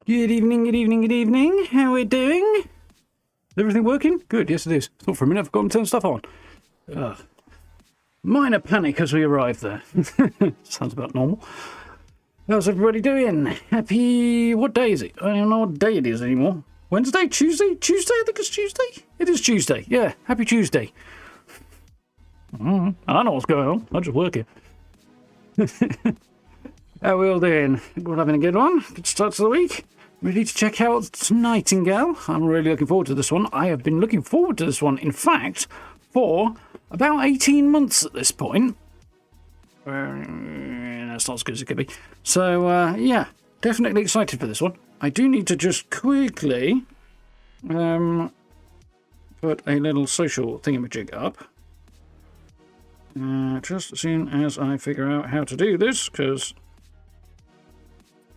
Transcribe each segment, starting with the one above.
Good evening, good evening, good evening. How we doing? Is everything working? Good, yes it is. Thought for a minute I've forgotten to turn stuff on. Ugh. Minor panic as we arrived there. Sounds about normal. How's everybody doing? Happy... What day is it? I don't even know what day it is anymore. Wednesday? Tuesday? Tuesday? I think it's Tuesday. It is Tuesday. Yeah, happy Tuesday. I don't know what's going on. I just work here. How are we all doing? We're having a good one. Good start to the week. Ready to check out Nightingale. I'm really looking forward to this one. I have been looking forward to this one, in fact, for about 18 months at this point. That's not as good as it could be. So, yeah, definitely excited for this one. I do need to just quickly put a little social thingamajig up. Just as soon as I figure out how to do this, because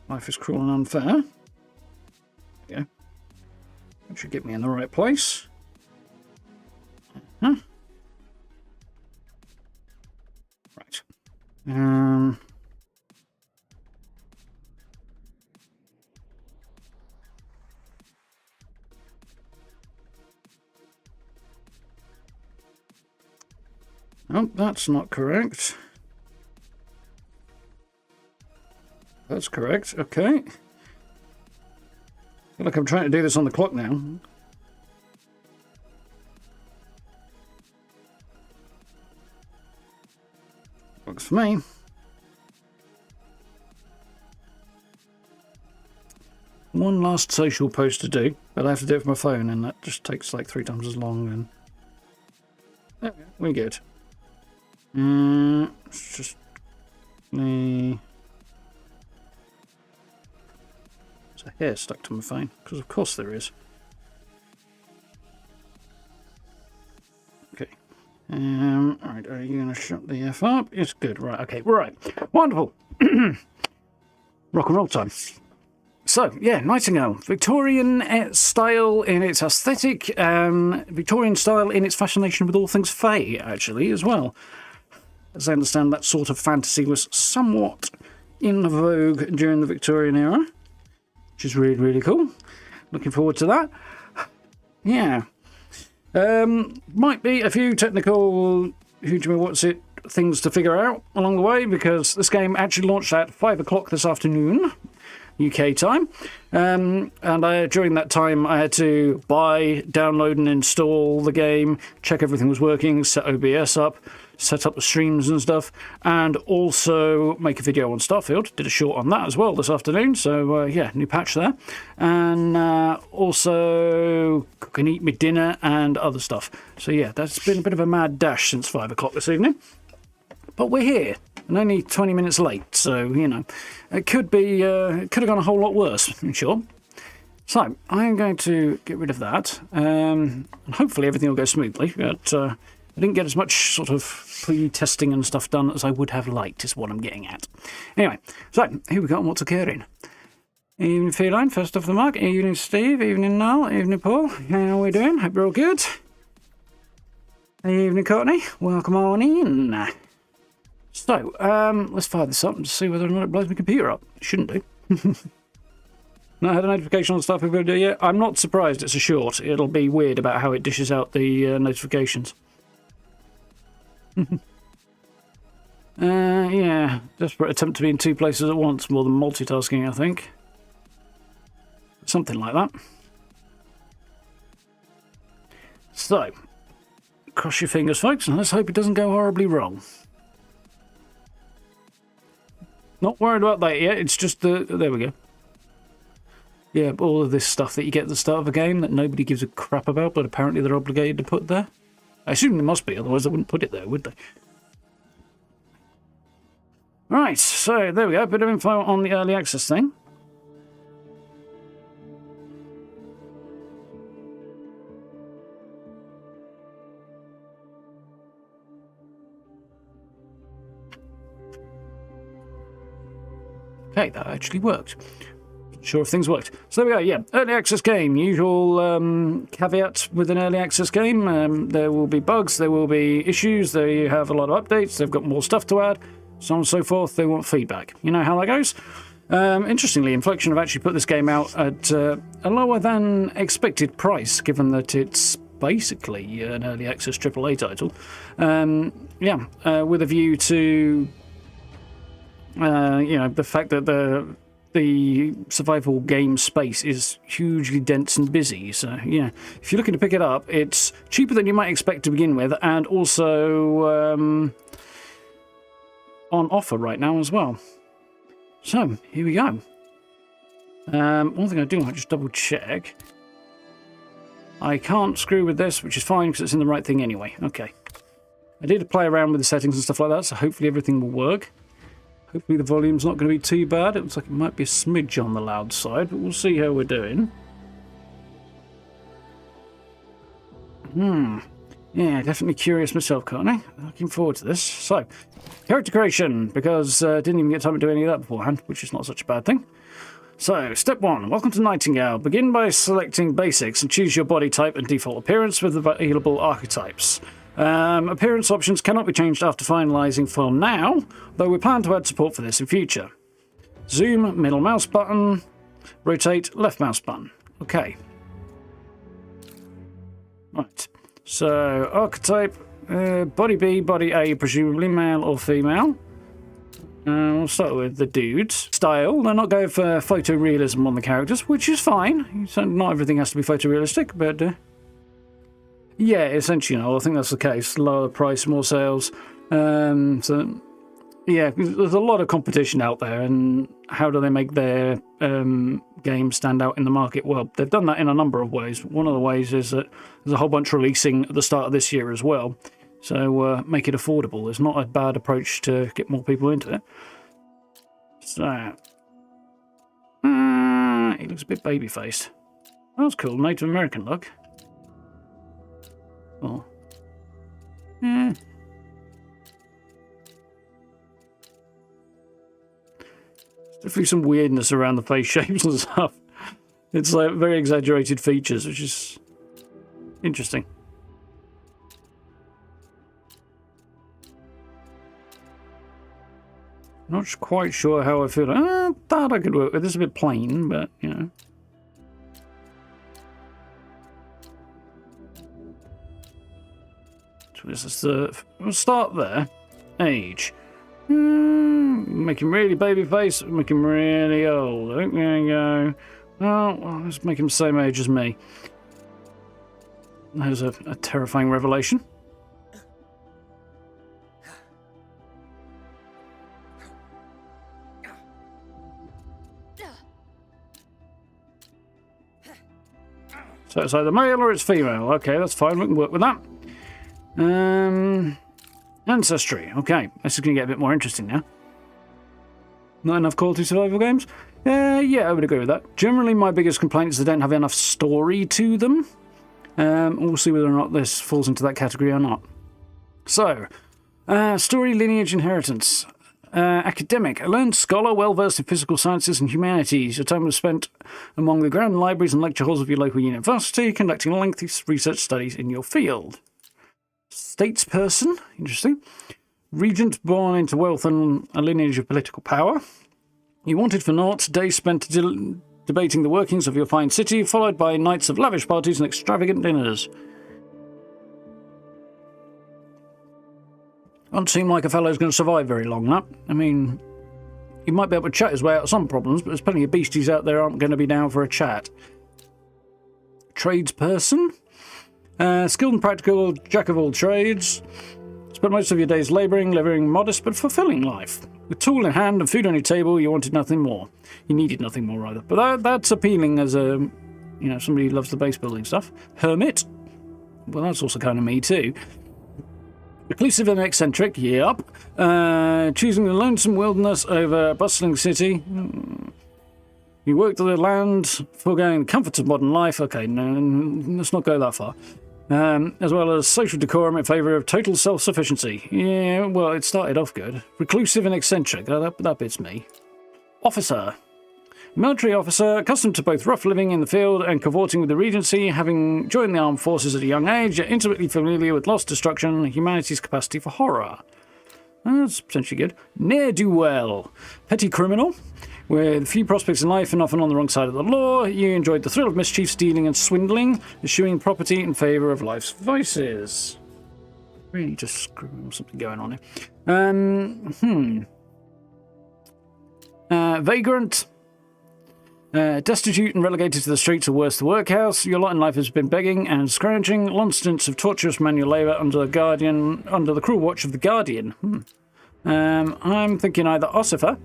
life is cruel and unfair. Yeah, that should get me in the right place. Right. Oh, that's not correct. That's correct. Okay. I feel like I'm trying to do this on the clock now. Works for me. One last social post to do, but I have to do it with my phone, and that just takes like 3 times as long. And there we go. We're good. It's just the. There's a hair stuck to my phone, because of course there is. Okay. Alright, are you going to shut the F up? It's good, right, okay, right. Wonderful. Rock and roll time. So, yeah, Nightingale. Victorian style in its aesthetic, Victorian style in its fascination with all things Fae, actually, as well. As I understand, that sort of fantasy was somewhat in vogue during the Victorian era, which is really, really cool. Looking forward to that. Yeah. Might be a few technical things to figure out along the way, because this game actually launched at 5 o'clock this afternoon, UK time. And during that time, I had to buy, download and install the game, check everything was working, set OBS up, set up the streams and stuff, and also make a video on Starfield. Did a short on that as well this afternoon, so yeah, new patch there. And also cook and eat my dinner and other stuff. So yeah, that's been a bit of a mad dash since 5 o'clock this evening. But we're here, and only 20 minutes late, so, you know, it could have gone a whole lot worse, I'm sure. So, I'm going to get rid of that, and hopefully everything will go smoothly, but I didn't get as much sort of pre-testing and stuff done as I would have liked, is what I'm getting at. Anyway, so, here we go, and what's occurring. Evening, Feline, first off the mark. Evening, Steve. Evening, Noel. Evening, Paul. How are we doing? Hope you're all good. Evening, Courtney. Welcome on in. So, let's fire this up and see whether or not it blows my computer up. It shouldn't do. Not had a notification on the stuff we're going to do yet. I'm not surprised it's a short. It'll be weird about how it dishes out the notifications. Yeah, desperate attempt to be in 2 places at once, more than multitasking, I think. Something like that. So, cross your fingers, folks, and let's hope it doesn't go horribly wrong. Not worried about that yet, it's just the... There we go. Yeah, all of this stuff that you get at the start of a game that nobody gives a crap about, but apparently they're obligated to put there. I assume they must be, otherwise they wouldn't put it there, would they? Right, so there we go, a bit of info on the early access thing. Okay, that actually worked. Sure if things worked. So there we go, yeah. Early access game. Usual caveat with an early access game. There will be bugs, there will be issues, they have a lot of updates, they've got more stuff to add, so on and so forth. They want feedback. You know how that goes? Interestingly, Inflexion have actually put this game out at a lower than expected price, given that it's basically an early access AAA title. With a view to the fact that the survival game space is hugely dense and busy. So yeah, if you're looking to pick it up, it's cheaper than you might expect to begin with, and also on offer right now as well. So here we go. One thing I do want to just double check. I can't screw with this, which is fine because it's in the right thing anyway. Okay. I did play around with the settings and stuff like that, so hopefully everything will work. Hopefully the volume's not going to be too bad. It looks like it might be a smidge on the loud side, but we'll see how we're doing. Yeah, definitely curious myself, can't I? Looking forward to this. So, character creation, because didn't even get time to do any of that beforehand, which is not such a bad thing. So, step 1. Welcome to Nightingale. Begin by selecting basics and choose your body type and default appearance with available archetypes. Appearance options cannot be changed after finalising for now, though we plan to add support for this in future. Zoom, middle mouse button. Rotate, left mouse button. Okay. Right. So, archetype, body B, body A, presumably male or female. We'll start with the dudes. Style, they're not going for photorealism on the characters, which is fine. So not everything has to be photorealistic, but yeah, essentially, I think that's the case. Lower price, more sales. So yeah, there's a lot of competition out there, and how do they make their game stand out in the market? Well, they've done that in a number of ways. One of the ways is that there's a whole bunch releasing at the start of this year as well. So make it affordable. It's not a bad approach to get more people into it. So he looks a bit baby-faced. That's cool. Native American look. Oh. Yeah. There's definitely some weirdness around the face shapes and stuff. It's like very exaggerated features, which is interesting. Not quite sure how I feel. That I could work with. It's a bit plain, but, you know. So we'll start there. Age. Make him really baby face. Make him really old. There you go. Well, let's make him the same age as me. There's a terrifying revelation. So it's either male or it's female. Okay, that's fine. We can work with that. Ancestry. Okay, this is going to get a bit more interesting now. Not enough quality survival games? Yeah, I would agree with that. Generally, my biggest complaint is they don't have enough story to them. We'll see whether or not this falls into that category or not. So, story, lineage, inheritance. Academic. A learned scholar, well-versed in physical sciences and humanities. Your time was spent among the grand libraries and lecture halls of your local university, conducting lengthy research studies in your field. Statesperson. Interesting. Regent, born into wealth and a lineage of political power. You wanted for naught. Days spent debating the workings of your fine city, followed by nights of lavish parties and extravagant dinners. Doesn't seem like a fellow's going to survive very long, that. I mean, he might be able to chat his way out of some problems, but there's plenty of beasties out there aren't going to be down for a chat. Tradesperson. Skilled and practical, jack of all trades. Spent most of your days labouring, living modest but fulfilling life. With tool in hand and food on your table, you wanted nothing more. You needed nothing more, rather. But that's appealing as a, somebody who loves the base building stuff. Hermit. Well, that's also kind of me, too. Reclusive and eccentric, yep. Choosing the lonesome wilderness over a bustling city. You worked the land, foregoing the comforts of modern life. Okay, no, let's not go that far. As well as social decorum in favour of total self-sufficiency. Yeah, well, it started off good. Reclusive and eccentric, that bit's me. Officer. Military officer, accustomed to both rough living in the field and cavorting with the Regency, having joined the armed forces at a young age, yet intimately familiar with loss, destruction, and humanity's capacity for horror. That's potentially good. Ne'er-do-well. Petty criminal. With few prospects in life and often on the wrong side of the law, you enjoyed the thrill of mischief, stealing and swindling, eschewing property in favour of life's vices. Really just something going on here. Vagrant. Destitute and relegated to the streets or worse, the workhouse. Your lot in life has been begging and scrounging. Long stints of torturous manual labour under the cruel watch of the Guardian. I'm thinking either Ossifer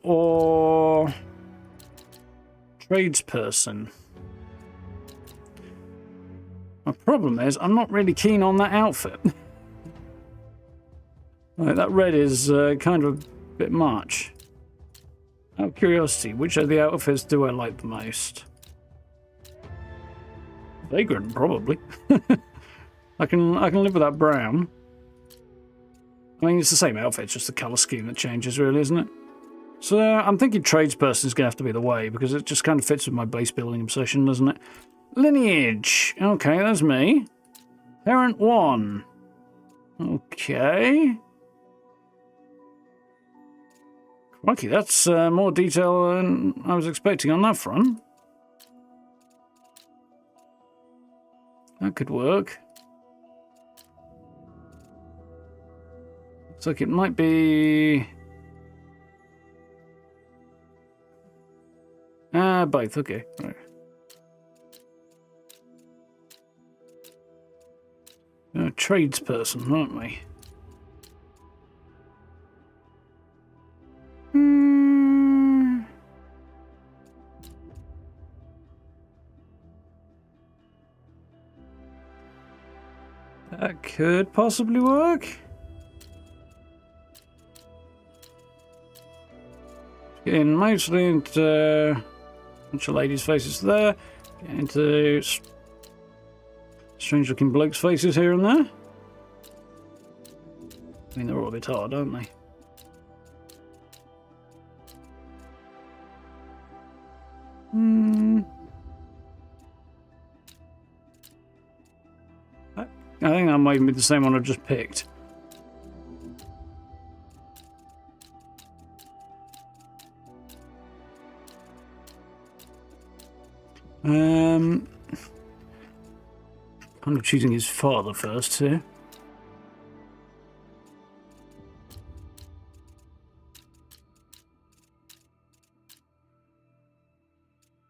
or tradesperson. My problem is I'm not really keen on that outfit. Like, that red is kind of a bit much. Out of curiosity, which of the outfits do I like the most? Vagrant, probably. I can live with that brown. I mean, it's the same outfit, it's just the colour scheme that changes, really, isn't it? So I'm thinking tradesperson is going to have to be the way, because it just kind of fits with my base building obsession, doesn't it? Lineage. Okay, that's me. Parent 1. Okay. Crikey, that's more detail than I was expecting on that front. That could work. Looks like it might be... both, okay. Right. Tradesperson, aren't we? That could possibly work. Getting mostly into a bunch of ladies' faces there. Get into strange looking blokes' faces here and there. I mean, they're all a bit hard, aren't they? I think that might be the same one I just picked. Kind of choosing his father first here.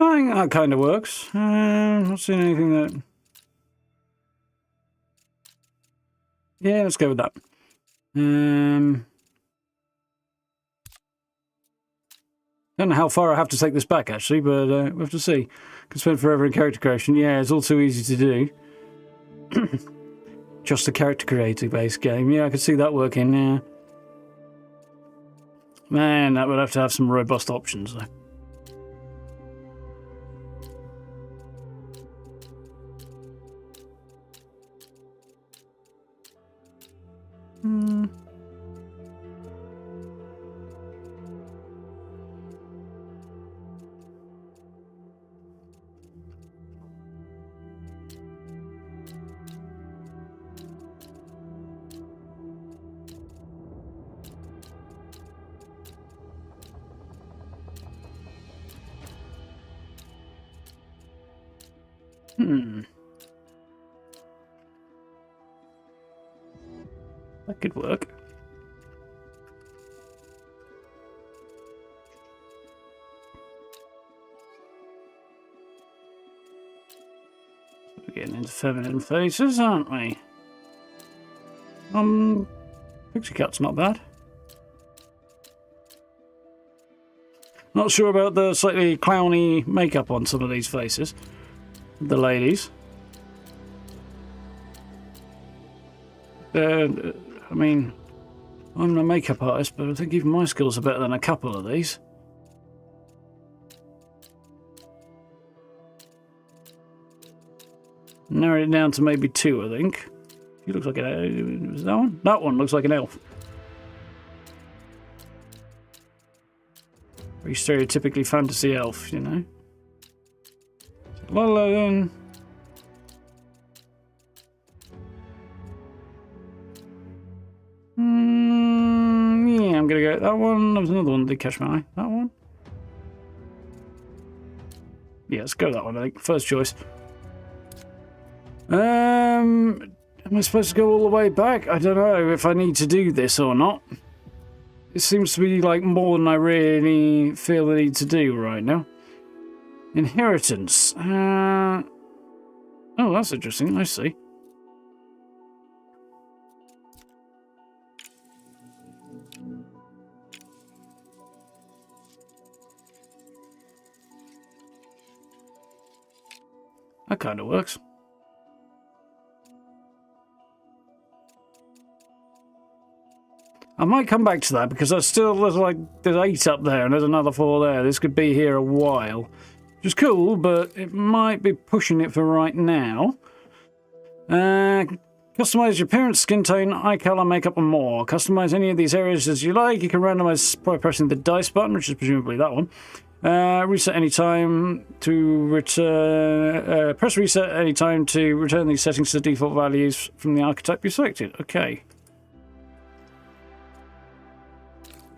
I think that kind of works. Not seeing anything that... Yeah, let's go with that. Don't know how far I have to take this back, actually, but we'll have to see. Could spend forever in character creation. Yeah, it's all too easy to do. Just a character creator-based game. Yeah, I could see that working, yeah. Man, that would have to have some robust options, though. That could work. We're getting into feminine faces, aren't we? Pixie Cat's not bad. Not sure about the slightly clowny makeup on some of these faces. The ladies. I mean, I'm a makeup artist, but I think even my skills are better than a couple of these. Narrowed it down to maybe 2, I think. He looks like an... Was that one? That one looks like an elf. Very stereotypically fantasy elf, you know. Well, like that one. There was another one that did catch my eye. That one? Yeah, let's go that one, I think. First choice. Am I supposed to go all the way back? I don't know if I need to do this or not. It seems to be like more than I really feel the need to do right now. Inheritance. Oh, that's interesting. I see. That kind of works. I might come back to that because there's 8 up there and there's another 4 there. This could be here a while. Which is cool, but it might be pushing it for right now. Customize your appearance, skin tone, eye color, makeup, and more. Customize any of these areas as you like. You can randomize by pressing the dice button, which is presumably that one. Reset any time to return. Press reset any time to return these settings to default values from the archetype you selected. Okay.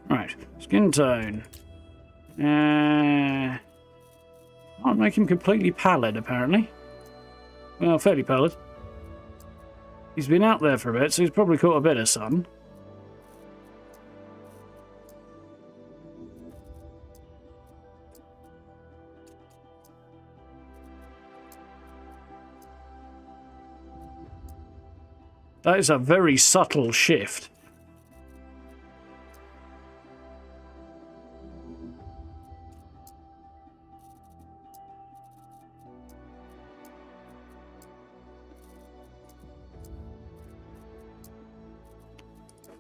Right. Skin tone. I'll make him completely pallid, apparently. Well, fairly pallid. He's been out there for a bit, so he's probably caught a bit of sun. That is a very subtle shift.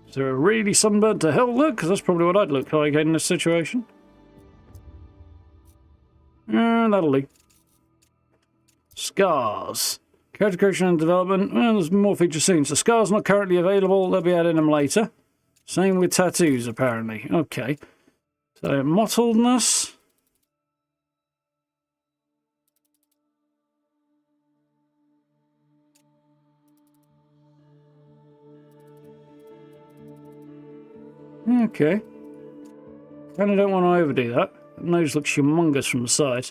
Is there a really sunburnt to hell look? Because that's probably what I'd look like in this situation. That'll do. Scars. Character creation and development. Well, there's more features soon. So scars not currently available. They'll be adding them later. Same with tattoos, apparently. Okay. So, mottledness. Okay. Kind of don't want to overdo that. The nose looks humongous from the side.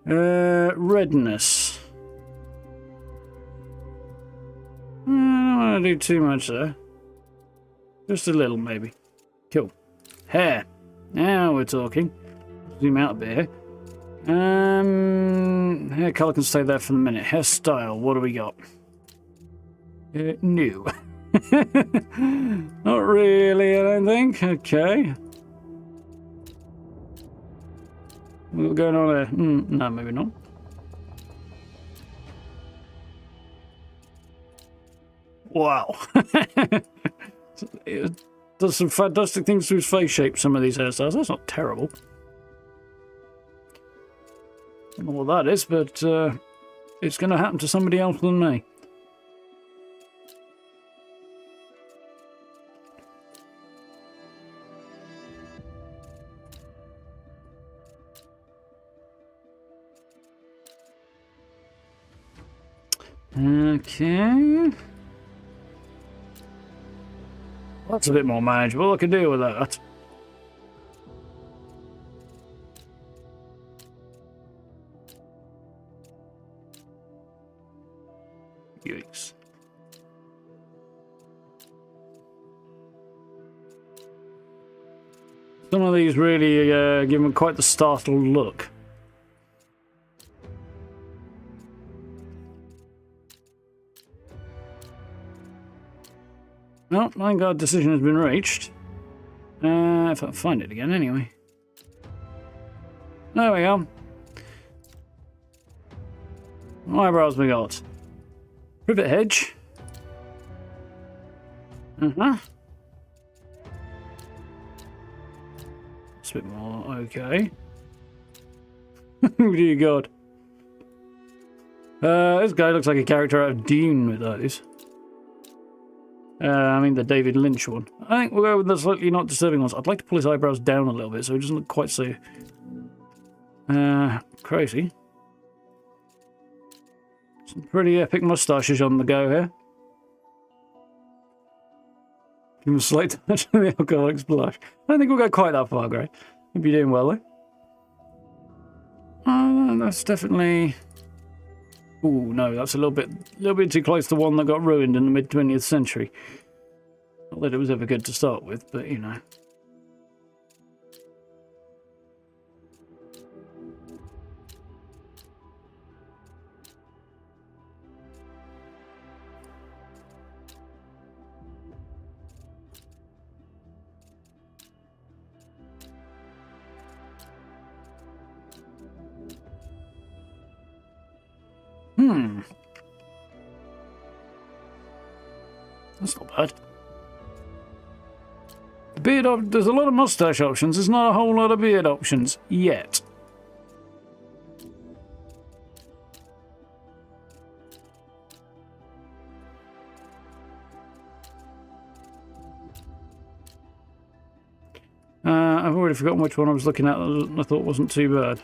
Redness. I don't want to do too much there. Just a little, maybe. Cool. Hair. Now we're talking. Zoom out a bit here. Hair colour can stay there for the minute. Hairstyle. What do we got? New. Not really, I don't think. Okay. What's going on there? No, maybe not. Wow. It does some fantastic things to his face shape, some of these hairstyles. That's not terrible. I don't know what that is, but it's going to happen to somebody else than me. Okay. That's a bit more manageable. I can deal with that. Yikes. Some of these really give them quite the startled look. Well, I think our decision has been reached. If I can find it again, anyway. There we go. What eyebrows we got? Privet hedge. It's a bit more okay. What do you got? This guy looks like a character out of Dune with those. I mean the David Lynch one. I think we'll go with the slightly not disturbing ones. I'd like to pull his eyebrows down a little bit so he doesn't look quite so crazy. Some pretty epic moustaches on the go here. Give him a slight touch of the alcoholic splash. I don't think we'll go quite that far, Gray. Hope you're doing well, though. That's definitely... Ooh, no, that's a little bit too close to one that got ruined in the mid-20th century. Not that it was ever good to start with, but, you know. That's not bad. There's a lot of mustache options. There's not a whole lot of beard options yet. I've already forgotten which one I was looking at that I thought wasn't too bad.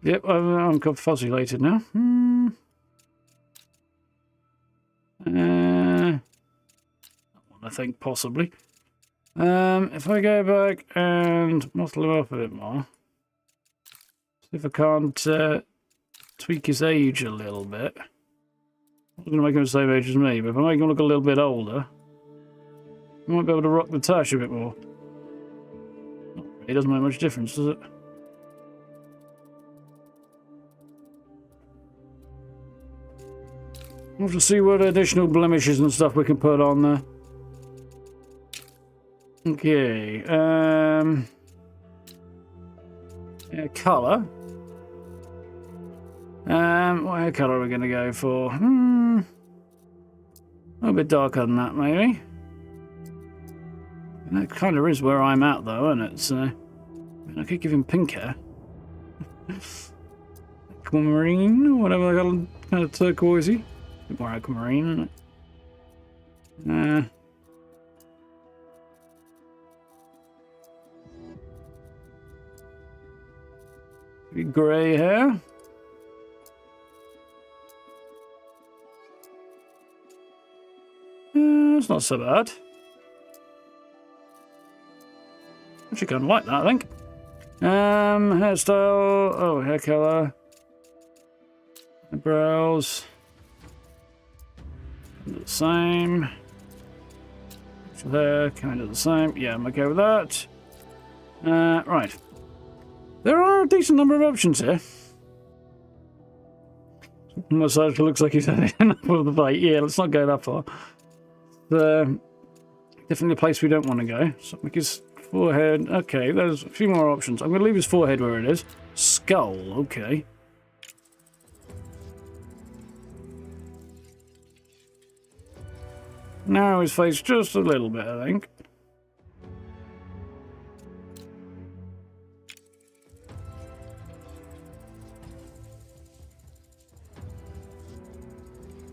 Yep, I'm fuzzy-lated now. I think possibly. If I go back and muscle him up a bit more, see if I can't tweak his age a little bit. I'm going to make him the same age as me, but if I make him look a little bit older, I might be able to rock the tash a bit more. It doesn't make much difference, does it? We'll have to see what additional blemishes and stuff we can put on there. Okay, hair colour. What hair colour are we going to go for? A bit darker than that, maybe. And that kind of is where I'm at, though, isn't it? So, I could give him pink hair. Aquamarine, or whatever they call it, kind of turquoisey. A bit more aquamarine, isn't it? Grey hair. It's not so bad. Actually kind of like that, I think. Hairstyle. Oh, hair colour. Eyebrows. Kind of the same. Facial hair, kind of the same. Yeah, I'm okay with that. Right. There are a decent number of options here. Massage looks like he's had enough of the fight. Yeah, let's not go that far. Definitely a place we don't want to go. So make his forehead. Okay, there's a few more options. I'm going to leave his forehead where it is. Skull, okay. Narrow his face just a little bit, I think.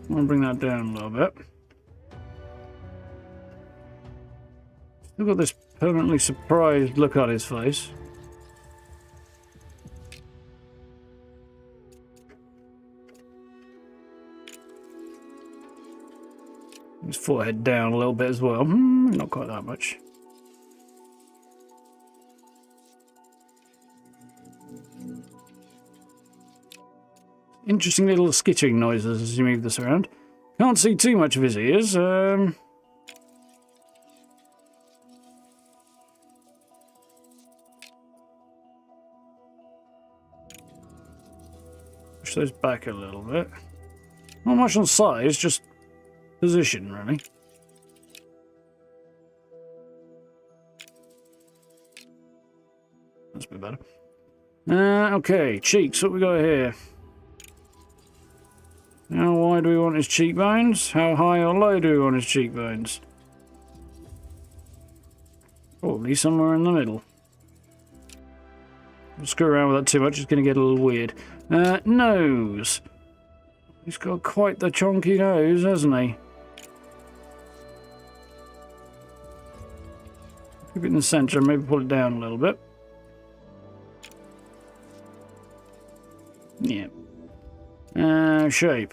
I'll bring that down a little bit. Still got this permanently surprised look on his face. His forehead down a little bit as well. Not quite that much. Interesting little skitching noises as you move this around. Can't see too much of his ears. Push those back a little bit. Not much on size, just position, really. That's a bit better. Okay, cheeks, what we got here? How wide do we want his cheekbones? How high or low do we want his cheekbones? Probably somewhere in the middle. Don't screw around with that too much, it's going to get a little weird. Nose. He's got quite the chonky nose, hasn't he? Keep it in the centre and maybe pull it down a little bit. Yeah. Shape.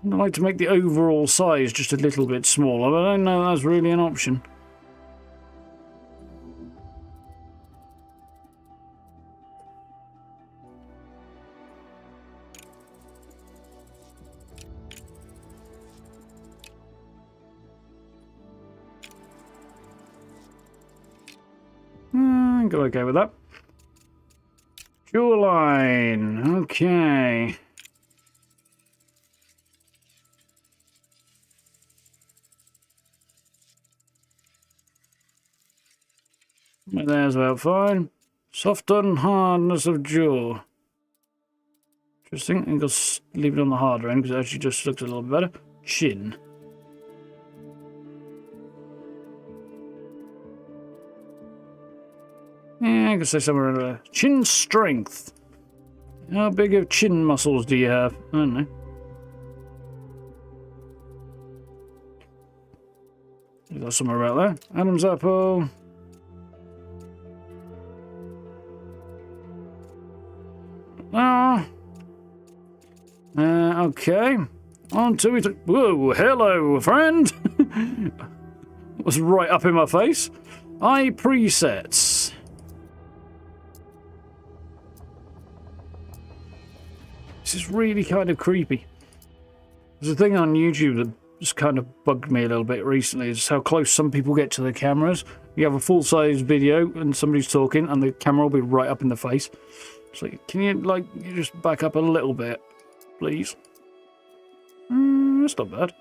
I'd like to make the overall size just a little bit smaller, but I don't know that's really an option. Go okay with that. Jawline. Okay. There's about fine. Soften hardness of jaw. Interesting. I think I'll leave it on the harder end because it actually just looks a little better. Chin. Yeah, I could say somewhere around there. Chin strength. How big of chin muscles do you have? I don't know. Is that somewhere about there? Adam's apple. Okay. On to it. Whoa, hello, friend. Was right up in my face. Eye presets. This is really kind of creepy. There's a thing on YouTube that just kind of bugged me a little bit recently. Is how close some people get to the cameras. You have a full-size video and somebody's talking and the camera will be right up in the face. It's like, can you, like, you just back up a little bit, please? That's not bad.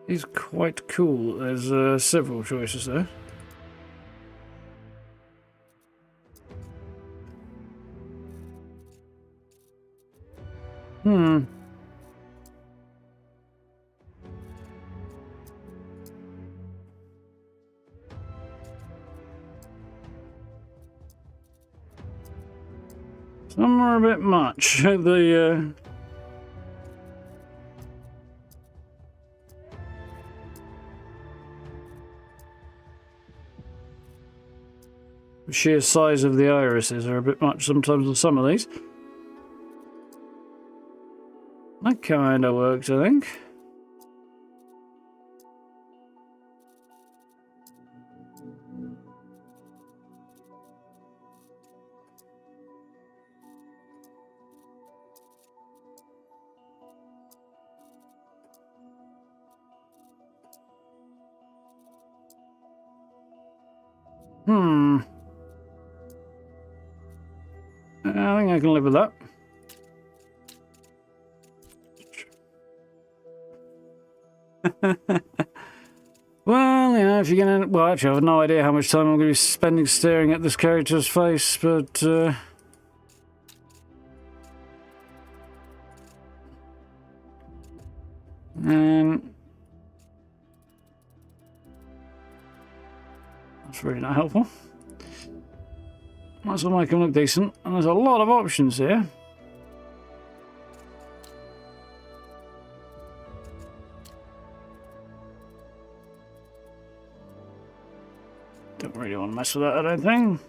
He's quite cool. There's several choices there. Some are a bit much. The sheer size of the irises are a bit much sometimes on some of these. That kind of works, I think. I think I can live with that. Well, you know, if you're gonna... Well, actually, I have no idea how much time I'm going to be spending staring at this character's face, but... that's really not helpful. Might as well make them look decent. And there's a lot of options here. Don't really want to mess with that, I don't think.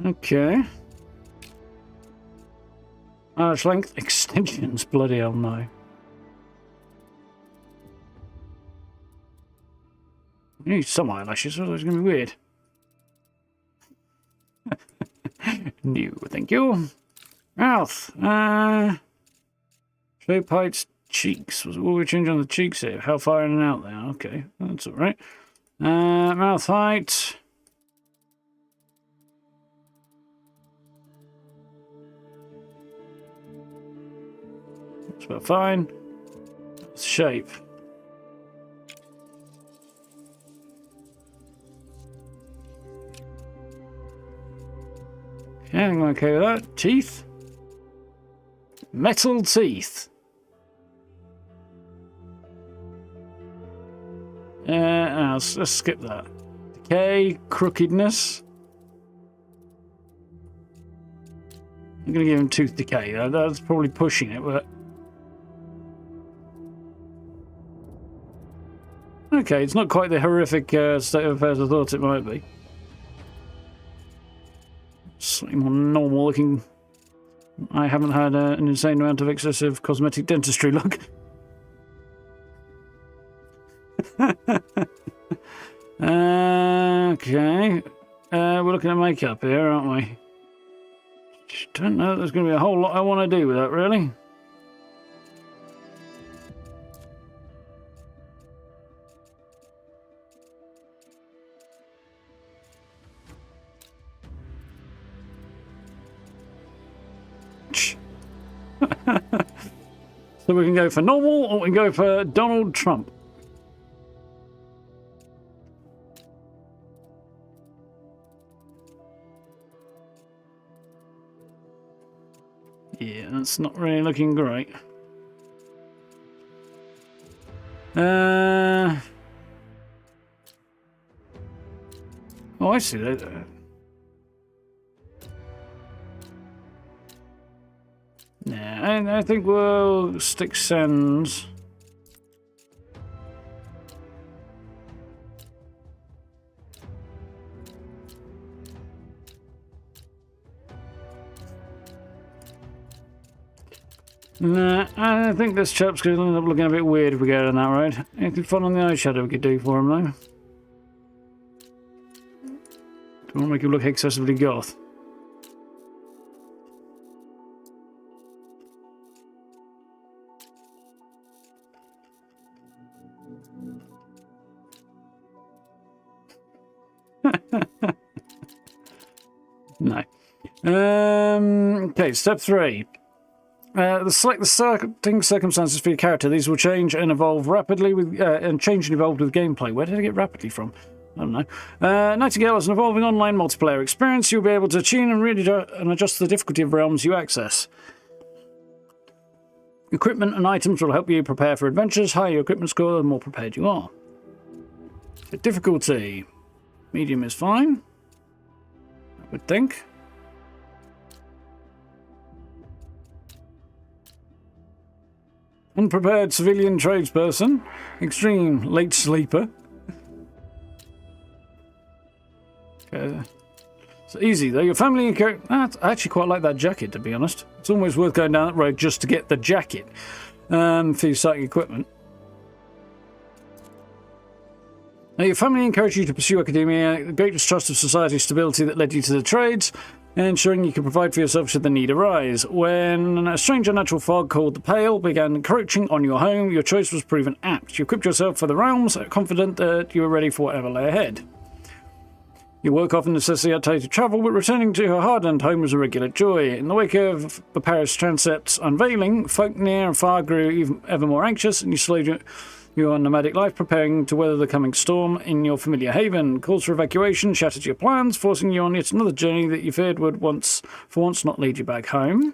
Okay. Eyelash length extensions. Bloody hell no. You need some eyelashes, otherwise it's going to be weird. No, thank you. Mouth. Shape, heights, cheeks. What we change on the cheeks here? How far in and out there? Okay, that's alright. Mouth height. That's about fine. Shape. Yeah, I'm okay with that. Teeth. Metal teeth. Let's skip that. Decay, crookedness. I'm going to give him tooth decay. That's probably pushing it, but... Okay, it's not quite the horrific state of affairs I thought it might be. Slightly more normal looking. I haven't had an insane amount of excessive cosmetic dentistry look. Okay. We're looking at makeup here, aren't we? Don't know, there's going to be a whole lot I want to do with that, really. So we can go for normal, or we can go for Donald Trump. Yeah, that's not really looking great. Oh, I see that. Nah, I think we'll stick Sans. Nah, I think this chap's going to end up looking a bit weird if we go down that road. Anything fun on the eyeshadow we could do for him, though? Don't want to make him look excessively goth. No. Okay, step 3. Select the selecting circumstances for your character. These will change and evolve rapidly with change and evolve with gameplay. Where did I get rapidly from? I don't know. Nightingale is an evolving online multiplayer experience. You'll be able to tune and really adjust the difficulty of realms you access. Equipment and items will help you prepare for adventures. Higher your equipment score, the more prepared you are. The difficulty. Medium is fine, I would think. Unprepared civilian tradesperson. Extreme late sleeper. Okay. It's easy though. Your family and character. I actually quite like that jacket, to be honest. It's almost worth going down that road just to get the jacket for your starting equipment. Now, your family encouraged you to pursue academia, the great distrust of society's stability that led you to the trades, and ensuring you could provide for yourself should the need arise. When a strange unnatural fog called the Pale began encroaching on your home, your choice was proven apt. You equipped yourself for the realms, confident that you were ready for whatever lay ahead. Your work often necessitated travel, but returning to your hard-earned home was a regular joy. In the wake of the Paris transept's unveiling, folk near and far grew ever more anxious, and you slowed your nomadic life, preparing to weather the coming storm in your familiar haven. Calls for evacuation shattered your plans, forcing you on yet another journey that you feared would for once not lead you back home.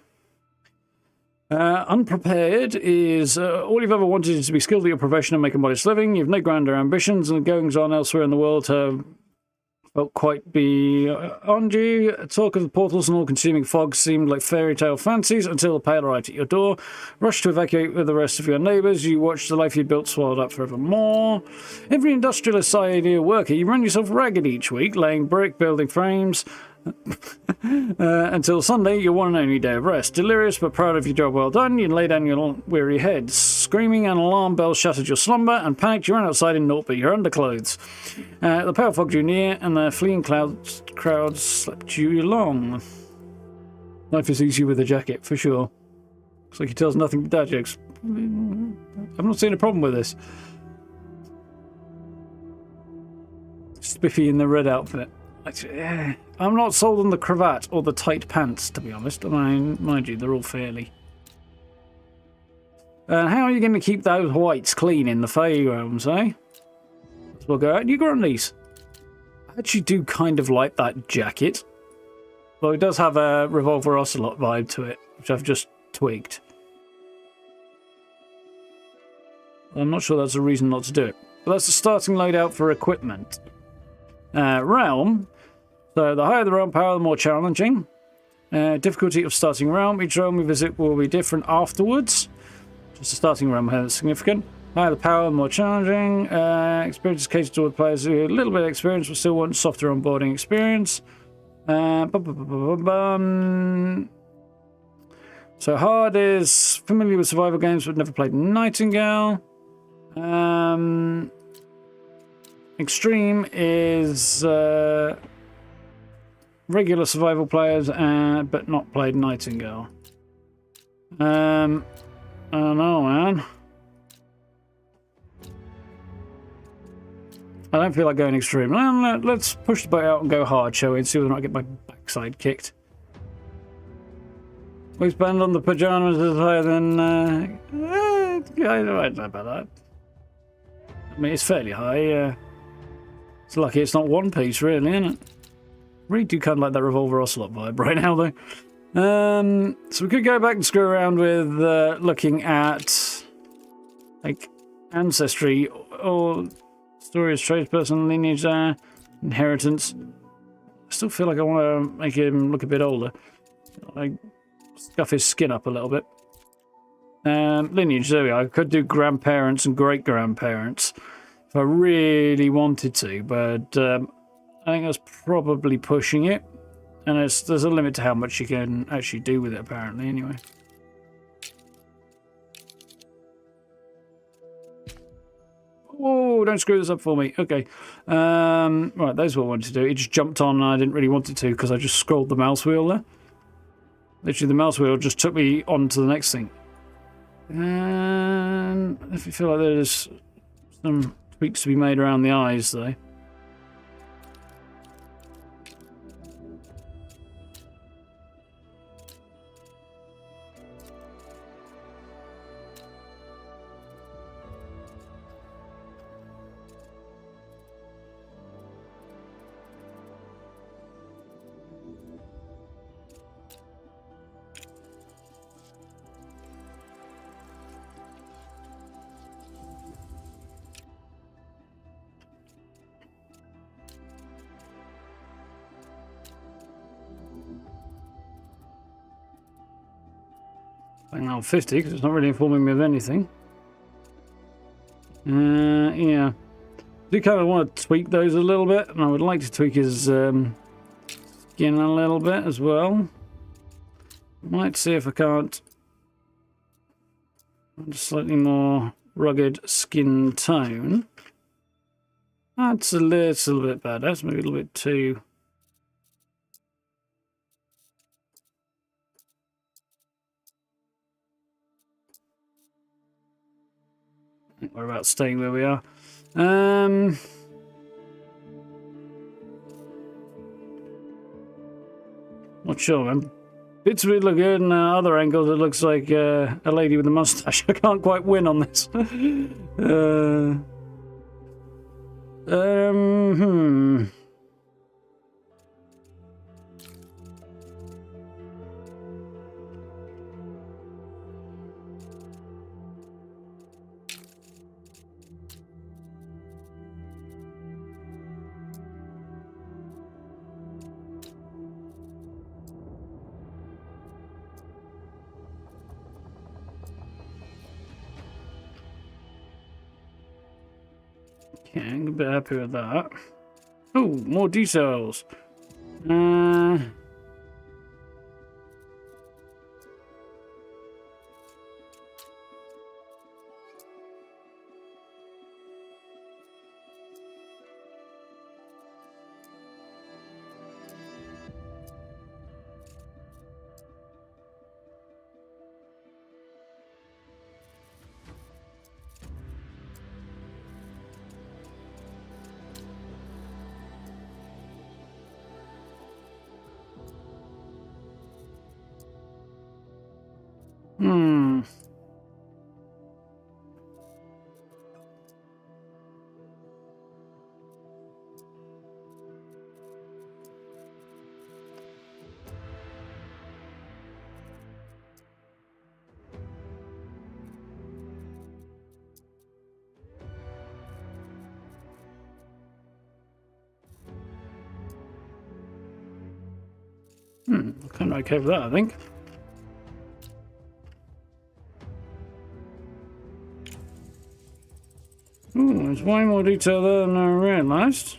Unprepared is all you've ever wanted is to be skilled at your profession and make a modest living. You've no grander ambitions, and the goings-on elsewhere in the world have felt quite beyond you. Talk of the portals and all-consuming fog seemed like fairy tale fancies until the Pale arrived at your door. Rushed to evacuate with the rest of your neighbours, you watched the life you built swallowed up forevermore. Every industrialist ideal worker, you run yourself ragged each week, laying brick, building frames, Until Sunday, your one and only day of rest. Delirious but proud of your job well done, you lay down your weary head. Screaming and alarm bells shattered your slumber, and panicked you ran outside in naught but your underclothes. The pale fog drew near, and the fleeing crowds slept you long. Life is easy with a jacket, for sure. Looks like he tells nothing but dad jokes. I've not seen a problem with this. Spiffy in the red outfit. I'm not sold on the cravat or the tight pants, to be honest. I mean, mind you, they're all fairly. How are you going to keep those whites clean in the Fae realms, eh? We'll go out. You got on these. I actually do kind of like that jacket. Though it does have a Revolver Ocelot vibe to it, which I've just twigged. I'm not sure that's a reason not to do it. But that's the starting loadout for equipment. Realm. So the higher the realm power, the more challenging. Difficulty of starting realm. Each realm we visit will be different afterwards. Just the starting realm has significant. Higher the power, the more challenging. Experience is catered toward players who have a little bit of experience but still want softer onboarding experience. So hard is familiar with survival games but never played Nightingale. Extreme is regular survival players but not played Nightingale. I don't know, man. I don't feel like going extreme. Let's push the boat out and go hard, shall we? And see whether or not I get my backside kicked. Waistband on the pajamas is higher than... I don't know about that. I mean, it's fairly high. It's lucky it's not one piece, really, isn't it? Really do kind of like that Revolver Ocelot vibe right now, though. So we could go back and screw around with looking at like ancestry or story as tradesperson, lineage, inheritance. I still feel like I want to make him look a bit older. Like scuff his skin up a little bit. Lineage, there we are. I could do grandparents and great grandparents if I really wanted to, but I think that's probably pushing it. And there's a limit to how much you can actually do with it, apparently, anyway. Oh, don't screw this up for me. Okay. Right, that's what I wanted to do. It just jumped on and I didn't really want it to because I just scrolled the mouse wheel there. Literally, the mouse wheel just took me on to the next thing. And if you feel like there's some tweaks to be made around the eyes, though. Hang on, 50 because it's not really informing me of anything. Yeah. I do kind of want to tweak those a little bit, and I would like to tweak his skin a little bit as well. Might see if I can't find a slightly more rugged skin tone. That's a little bit bad. That's maybe a little bit too... We're about staying where we are. Not sure, man. Bits of it look good, and other angles it looks like a lady with a mustache. I can't quite win on this. Okay, I'm a bit happy with that. Oh, more details. Right, Hmm. Kind of okay with that, I think. Ooh, there's way more detail there than I realised.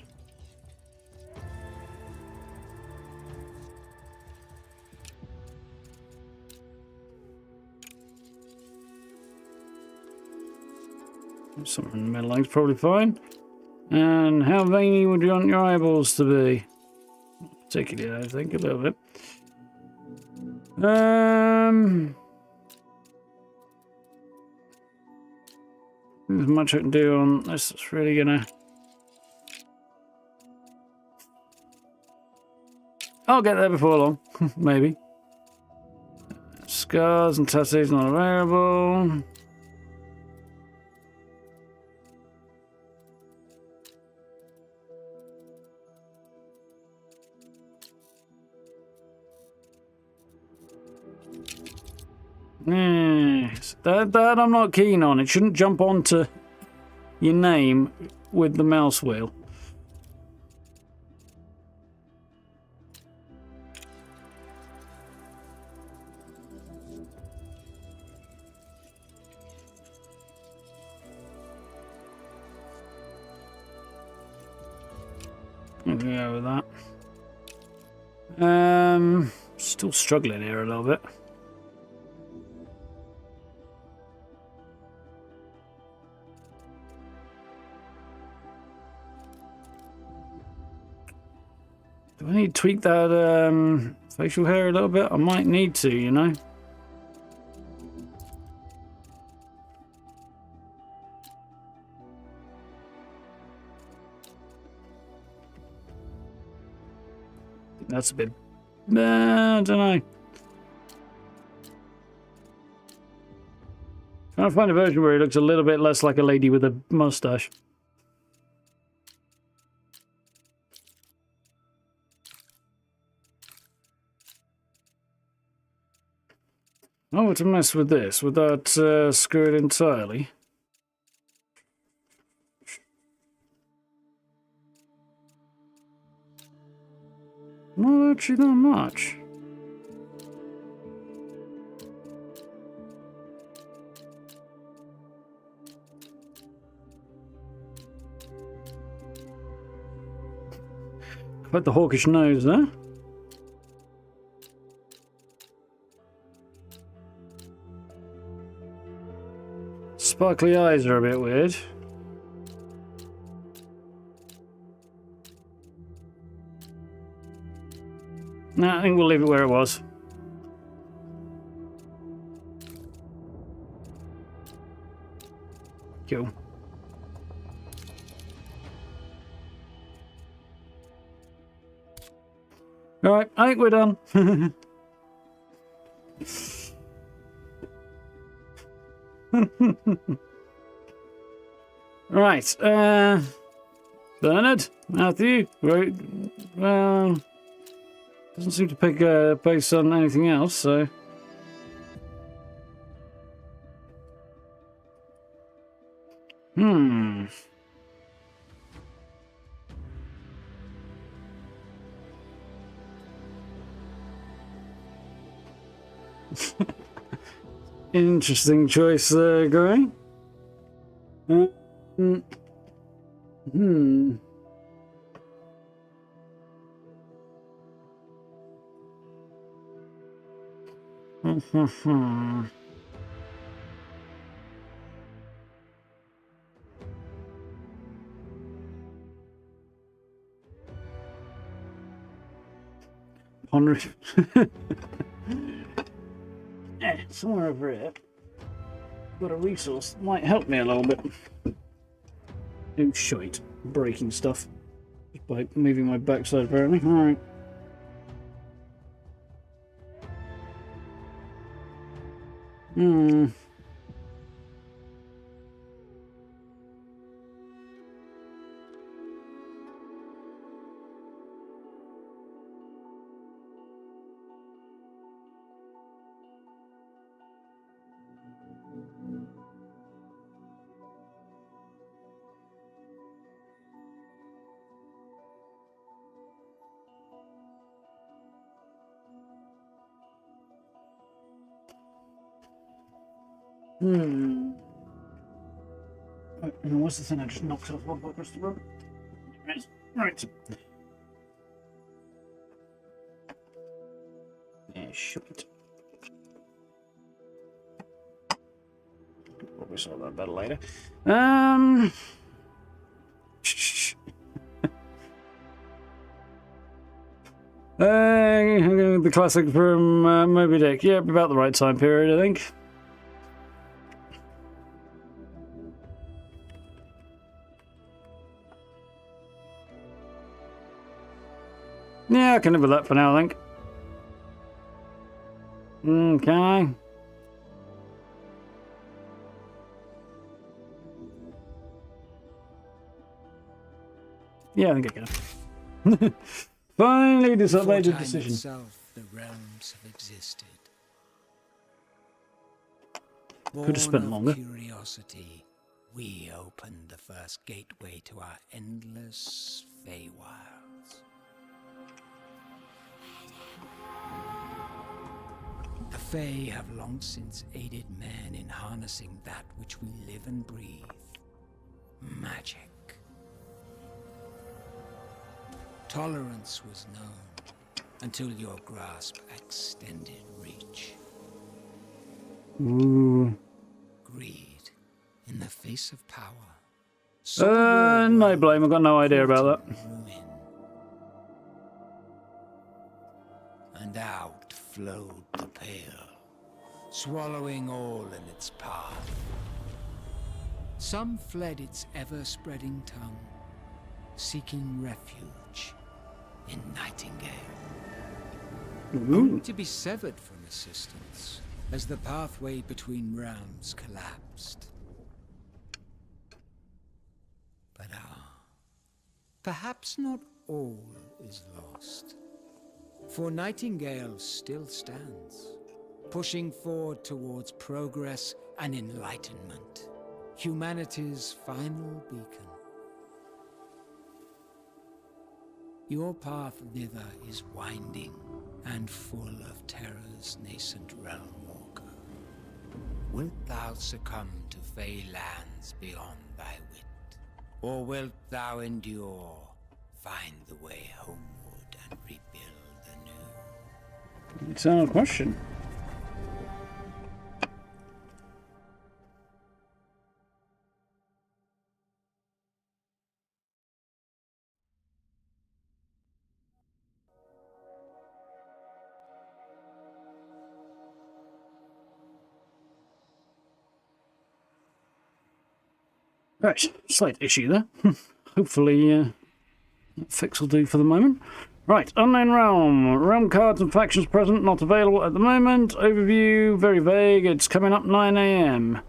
Somewhere in the middle is probably fine. And how veiny would you want your eyeballs to be? Particularly, I think, a little bit. There's much I can do on this. It's really gonna. I'll get there before long, maybe. Scars and tattoos not available. Yes, that I'm not keen on. It shouldn't jump onto your name with the mouse wheel. Yeah, with that. Still struggling here a little bit. Do I need to tweak that facial hair a little bit? I might need to, you know. That's a bit... I don't know. Trying to find a version where he looks a little bit less like a lady with a mustache. Oh, to mess with this without screw it entirely. Not actually that much. Quite the hawkish nose there. Sparkly eyes are a bit weird. Nah, I think we'll leave it where it was. Cool. Alright, I think we're done. Right, Bernard, Matthew, right, doesn't seem to pick based on anything else, so. Interesting choice there, Gray. Somewhere over here, got a resource that might help me a little bit. Oh shite, breaking stuff just by moving my backside apparently. Alright. Hmm. What's the thing I just knocked off one across the room? Right. Yeah, shit. Probably sort that better later. The classic from Moby Dick. Yep, about the right time period, I think. Yeah, I can live with that for now, I think. Can I? Yeah, I think I can. Finally, made a decision. Itself, the realms have existed. Could have spent longer. Curiosity, we opened the first gateway to our endless Fae wilds. The Fae have long since aided man in harnessing that which we live and breathe. Magic. Tolerance was known until your grasp extended reach. Ooh. Greed in the face of power. No blame. I've got no idea about that. Ruin. And out flowed the Pale, swallowing all in its path. Some fled its ever-spreading tongue, seeking refuge in Nightingale. Only to be severed from assistance as the pathway between realms collapsed. But perhaps not all is lost. For Nightingale still stands, pushing forward towards progress and enlightenment, humanity's final beacon. Your path thither is winding and full of terror's nascent Realmwalker. Wilt thou succumb to Fae lands beyond thy wit? Or wilt thou endure, find the way homeward and rebuild anew? It's not a question. Right, slight issue there. Hopefully, fix will do for the moment. Right, Unknown Realm. Realm cards and factions present, not available at the moment. Overview, very vague. It's coming up 9 AM.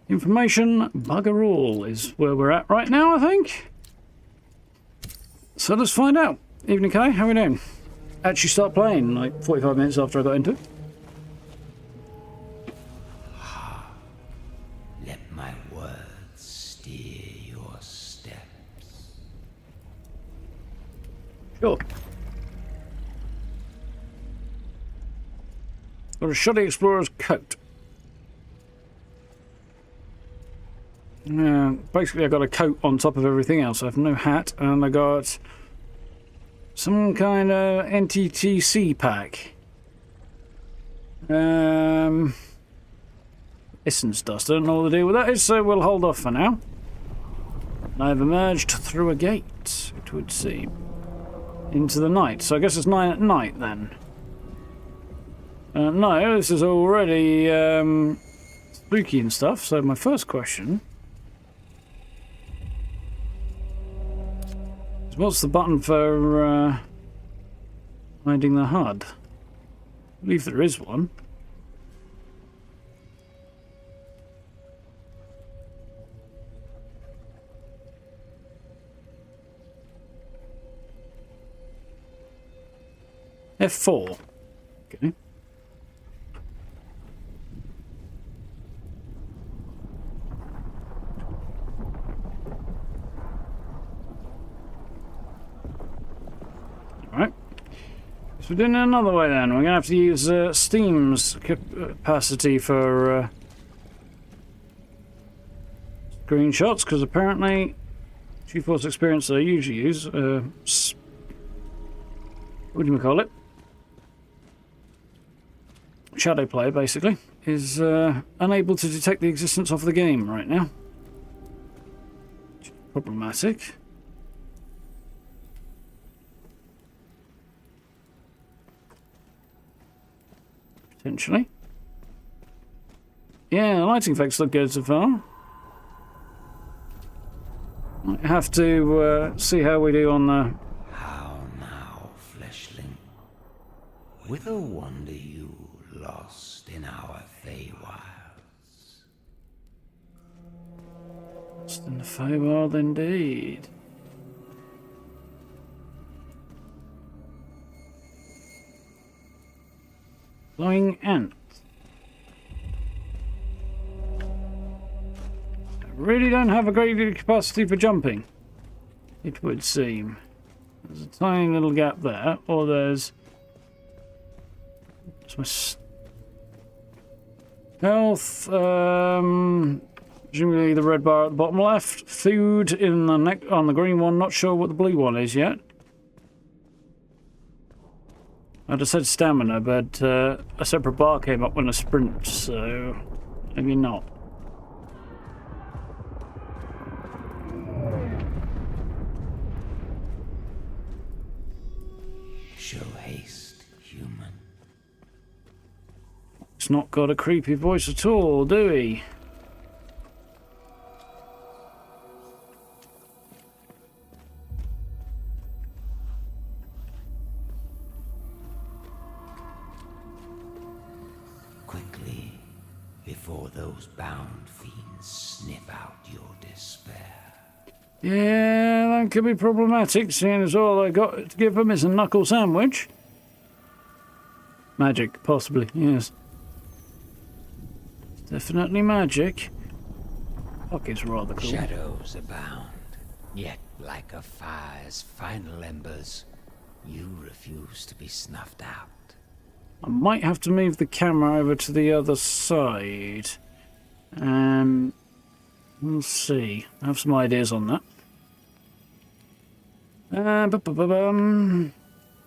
Information, bugger all, is where we're at right now, I think. So let's find out. Evening, Kai, how are we doing? Actually start playing like 45 minutes after I got into it. Let my words steer your steps. Sure. Got a shoddy explorer's coat. Basically I got a coat on top of everything else. I have no hat, and I got some kind of NTTC pack. Essence dust. I don't know what the deal with that is, so we'll hold off for now. I've emerged through a gate, it would seem, into the night. So I guess it's 9 at night then. No, this is already spooky and stuff. So my first question is, what's the button for hiding the HUD? I believe there is one. F4. Okay. Alright. So we're doing it another way then. We're going to have to use Steam's capacity for screenshots, because apparently GeForce Experience that I usually use, what do you call it? Shadow Play, basically, is unable to detect the existence of the game right now. Problematic. Potentially. Yeah, the lighting effects look good so far. Might have to see how we do on the... How now, fleshling? Whither wander you, lost in our Fae wilds? Lost in the Feywild indeed. Glowing ant. I really don't have a great deal of capacity for jumping, it would seem. There's a tiny little gap there, or there's... Health, presumably the red bar at the bottom left. Food in the on the green one, not sure what the blue one is yet. I just said stamina, but a separate bar came up when I sprint, so maybe not. Show haste, human. It's not got a creepy voice at all, do he? Quickly, before those bound fiends sniff out your despair. Yeah, that could be problematic, seeing as all I got to give them is a knuckle sandwich. Magic, possibly, yes. Definitely magic. Pocket's rather cool. Shadows abound, yet like a fire's final embers, you refuse to be snuffed out. I might have to move the camera over to the other side. We'll see. I have some ideas on that.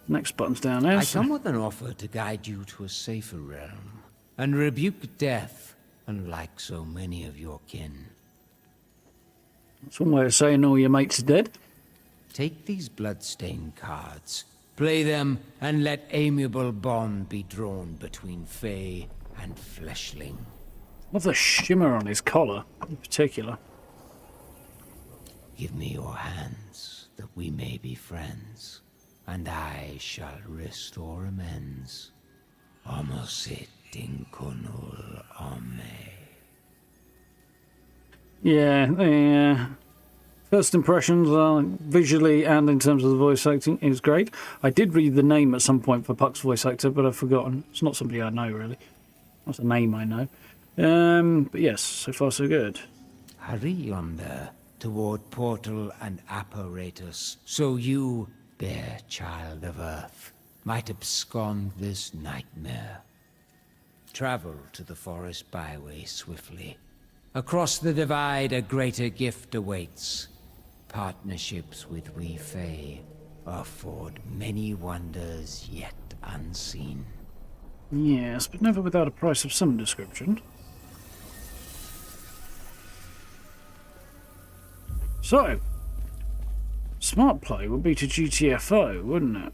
Next button's down there. I come with an offer to guide you to a safer realm, and rebuke death, unlike so many of your kin. That's one way of saying all your mates are dead. Take these bloodstained cards, play them, and let amiable bond be drawn between Fae and fleshling. Love the shimmer on his collar, in particular. Give me your hands, that we may be friends, and I shall restore amends. Homosit inconul ome. Yeah, the first impressions are visually and in terms of the voice acting is great. I did read the name at some point for Puck's voice actor, but I've forgotten. It's not somebody I know, really. Not a name I know. But yes, so far so good. Hurry yonder, toward portal and apparatus, so you, bare child of earth, might abscond this nightmare. Travel to the forest byway swiftly. Across the divide a greater gift awaits. Partnerships with we Fae afford many wonders yet unseen. Yes, but never without a price of some description. So, smart play would be to GTFO, wouldn't it?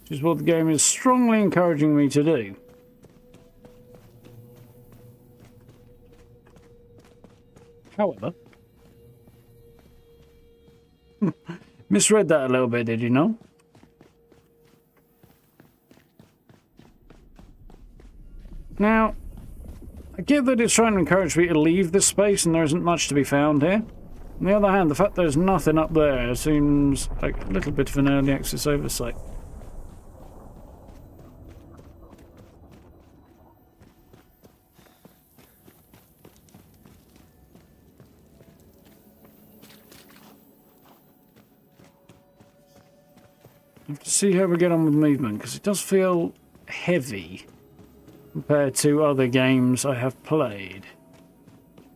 Which is what the game is strongly encouraging me to do. However, misread that a little bit, did you know? Now, I get that it's trying to encourage me to leave this space and there isn't much to be found here. On the other hand, the fact there's nothing up there seems like a little bit of an early access oversight. I have to see how we get on with movement, because it does feel heavy compared to other games I have played.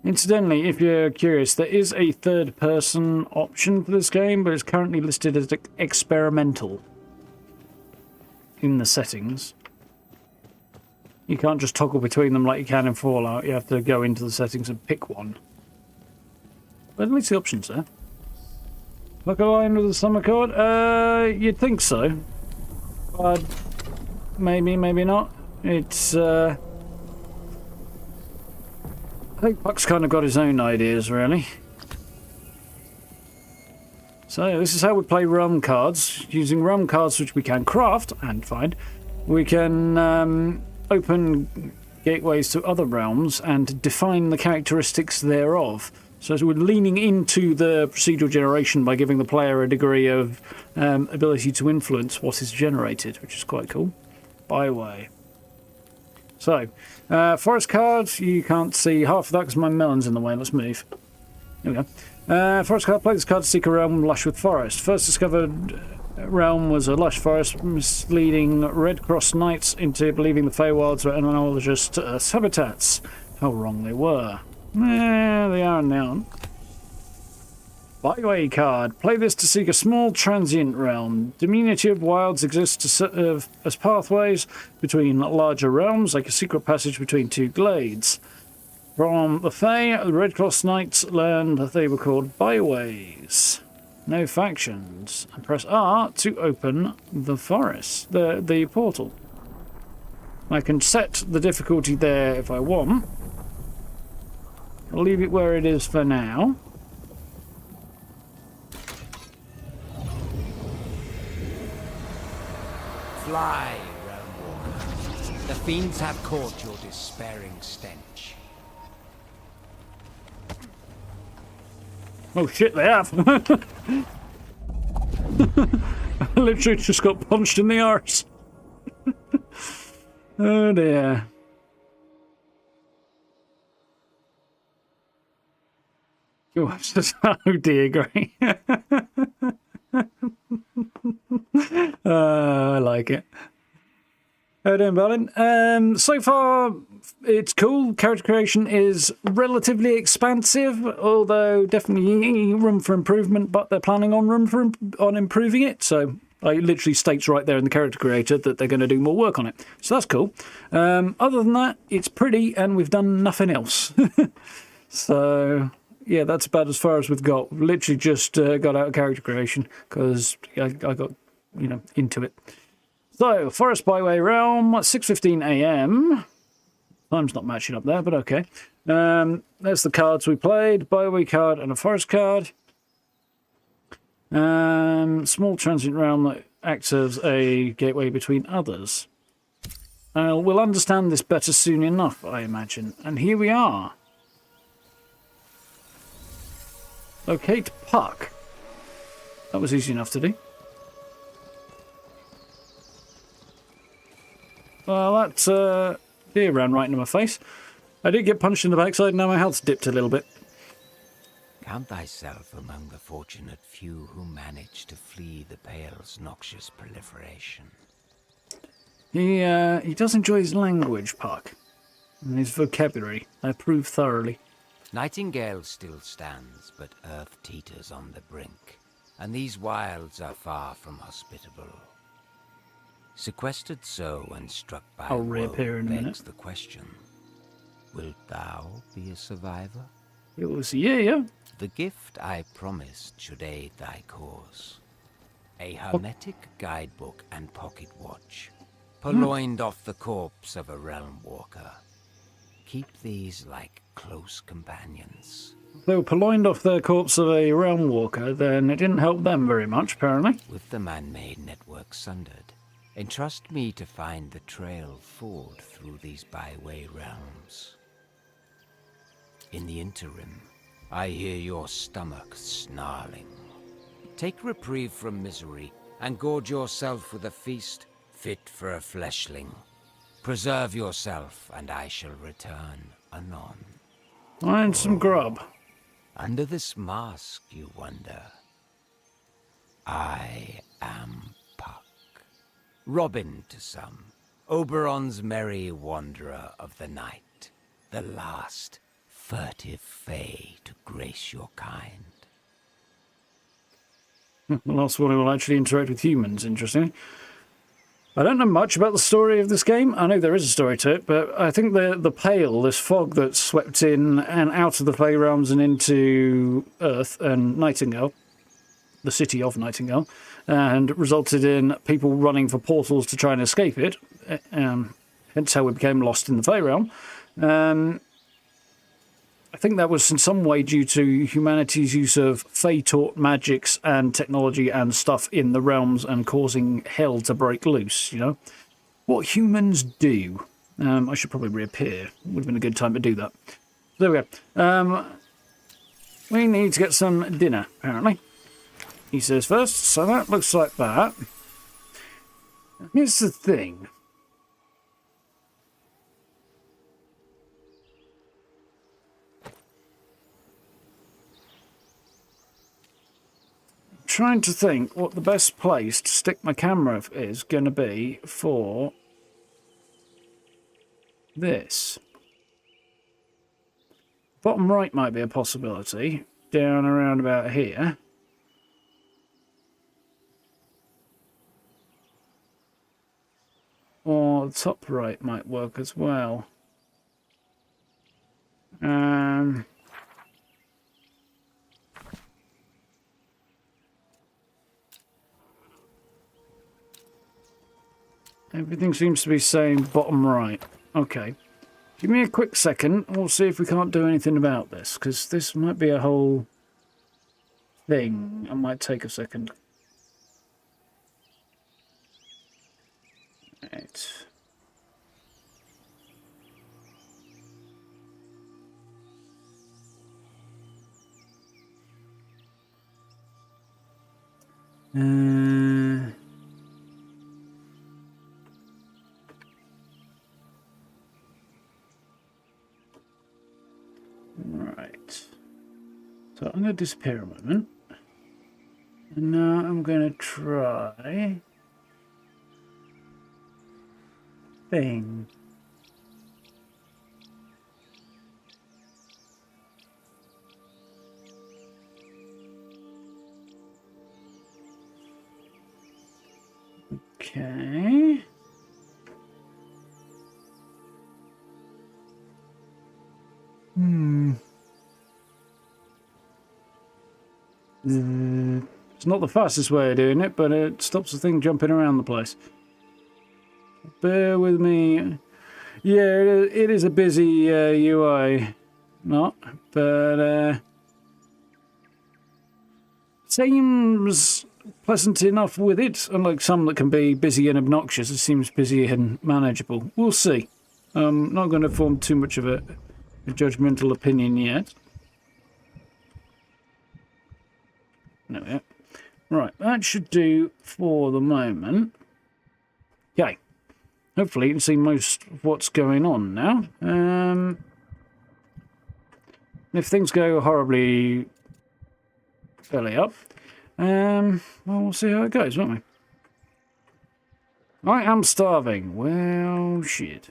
Incidentally, if you're curious, there is a third-person option for this game, but it's currently listed as experimental in the settings. You can't just toggle between them like you can in Fallout. You have to go into the settings and pick one. But at least the option's there. Look a line with the summer card? You'd think so. But maybe, maybe not. It's, I think Puck's kind of got his own ideas, really. So, this is how we play realm cards. Using realm cards which we can craft and find, we can open gateways to other realms and define the characteristics thereof. So we're leaning into the procedural generation by giving the player a degree of ability to influence what is generated, which is quite cool. Byway. So, forest cards, you can't see half of that because my melon's in the way. Let's move. There we go. Forest card, play this card to seek a realm lush with forest. First discovered realm was a lush forest, misleading Red Cross Knights into believing the Feywilds were analogous to Earth's habitats. How wrong they were. They are and they aren't. Byway card. Play this to seek a small transient realm. Diminutive wilds exist to serve as pathways between larger realms, like a secret passage between two glades. From the Fae, the Red Cross Knights learned that they were called byways. No factions. And press R to open the forest, the portal. I can set the difficulty there if I want. I'll leave it where it is for now. Fly, Realmwalker. The fiends have caught your despairing stench. Oh shit, they have! I literally just got punched in the arse. Oh dear. Oh dear, Gray. I like it. How you doing, Berlin? So far, it's cool. Character creation is relatively expansive, although definitely room for improvement, but they're planning on on improving it, so it literally states right there in the character creator that they're going to do more work on it. So that's cool. Other than that, it's pretty, and we've done nothing else. So yeah, that's about as far as we've got. We've literally just got out of character creation because I got, into it. So, Forest Byway Realm, 6:15 AM. Time's not matching up there, but okay. There's the cards we played. Byway card and a forest card. Small transient realm that acts as a gateway between others. We'll understand this better soon enough, I imagine. And here we are. Locate Puck. That was easy enough to do. Well, that deer ran right into my face. I did get punched in the backside, now my health's dipped a little bit. Count thyself among the fortunate few who managed to flee the Pale's noxious proliferation. He does enjoy his language, Puck, and his vocabulary. I approve thoroughly. Nightingale still stands, but Earth teeters on the brink, and these wilds are far from hospitable. Sequestered so and struck by I'll reappear in a minute. The question, wilt thou be a survivor? It was yeah. The gift I promised should aid thy cause. A hermetic guidebook and pocket watch, purloined off the corpse of a Realmwalker. Keep these like close companions. They were purloined off the corpse of a Realmwalker, then it didn't help them very much, apparently. With the man-made network sundered, Entrust me to find the trail forward through these byway realms. In the interim, I hear your stomach snarling. Take reprieve from misery and gorge yourself with a feast fit for a fleshling. Preserve yourself, and I shall return anon. Find some grub. Under this mask, you wonder. I am Puck. Robin to some. Oberon's merry wanderer of the night. The last furtive fae to grace your kind. The last one who will actually interact with humans, interesting. I don't know much about the story of this game. I know there is a story to it, but I think the Pale, this fog that swept in and out of the Fae realms and into Earth and Nightingale, the city of Nightingale, and resulted in people running for portals to try and escape it. Hence how we became lost in the Fae realm. I think that was in some way due to humanity's use of Fae-taught magics and technology and stuff in the realms and causing hell to break loose, you know? What humans do. I should probably reappear. Would have been a good time to do that. There we go. We need to get some dinner, apparently. He says first, so that looks like that. Here's the thing. Trying to think what the best place to stick my camera is going to be for this. Bottom right might be a possibility, down around about here. Or the top right might work as well. Everything seems to be saying bottom right. Okay. Give me a quick second. We'll see if we can't do anything about this, because this might be a whole thing. It might take a second. Right. Right. So I'm going to disappear a moment. And now I'm going to try thing. Okay. It's not the fastest way of doing it, but it stops the thing jumping around the place. Bear with me. Yeah, it is a busy UI. Not, but seems pleasant enough with it. Unlike some that can be busy and obnoxious, it seems busy and manageable. We'll see. I'm not going to form too much of a judgmental opinion yet. There we go. Right, that should do for the moment. Okay. Hopefully you can see most of what's going on now. If things go horribly belly up, well, we'll see how it goes, won't we? I am starving. Well, shit.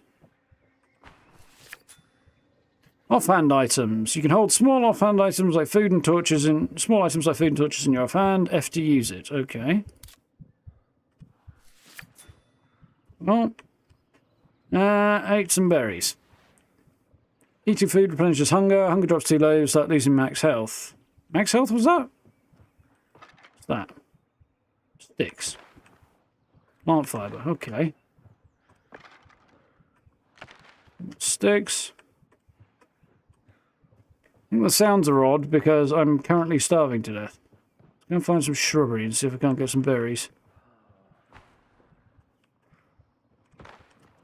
Offhand items. You can hold small offhand items like food and torches in your offhand. F to use it. Okay. Well, ate some berries. Eating food replenishes hunger. Hunger drops too low. Start losing max health. Max health was that? What's that? Sticks. Plant fiber. Okay. Sticks. I think the sounds are odd because I'm currently starving to death. I'm going to find some shrubbery and see if I can't get some berries.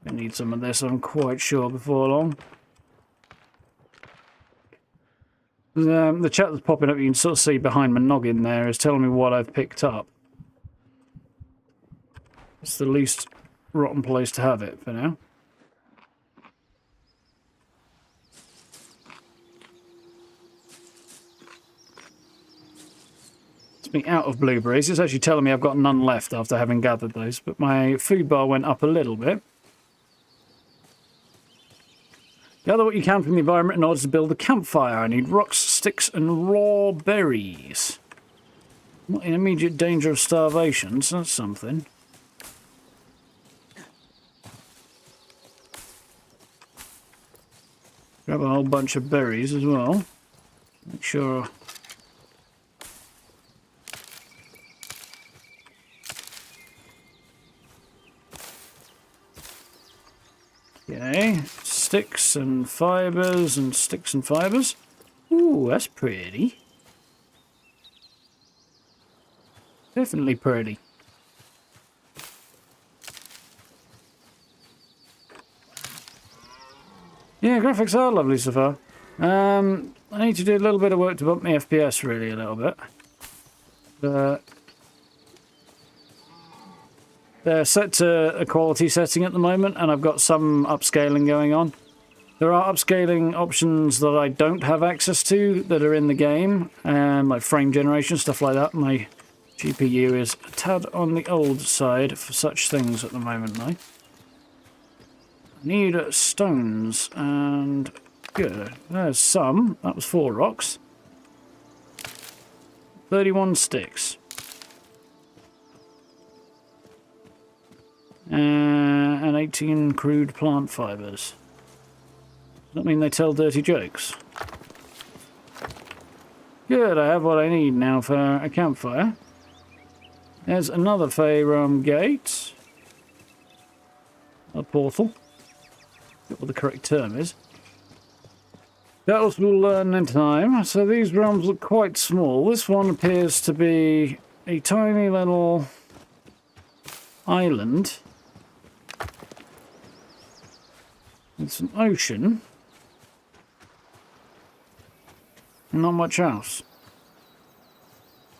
I need some of this, I'm quite sure, before long. The chat that's popping up, you can sort of see behind my noggin there, is telling me what I've picked up. It's the least rotten place to have it for now. Speaking out of blueberries, it's actually telling me I've got none left after having gathered those, but my food bar went up a little bit. Gather what you can from the environment in order to build a campfire. I need rocks, sticks, and raw berries. Not in immediate danger of starvation, so that's something. Grab a whole bunch of berries as well. Make sure... Okay, sticks and fibres and sticks and fibres. Ooh, that's pretty. Definitely pretty. Yeah, graphics are lovely so far. I need to do a little bit of work to bump my FPS really a little bit. But they're set to a quality setting at the moment, and I've got some upscaling going on. There are upscaling options that I don't have access to that are in the game, like frame generation, stuff like that. My GPU is a tad on the old side for such things at the moment, though. I need stones, and good. There's some. That was 4 rocks. 31 sticks. And 18 crude plant fibres. Does that mean they tell dirty jokes? Good, I have what I need now for a campfire. There's another Fae Realm gate. A portal. Not what the correct term is. Battles we'll learn in time. So these realms look quite small. This one appears to be a tiny little island. It's an ocean. Not much else.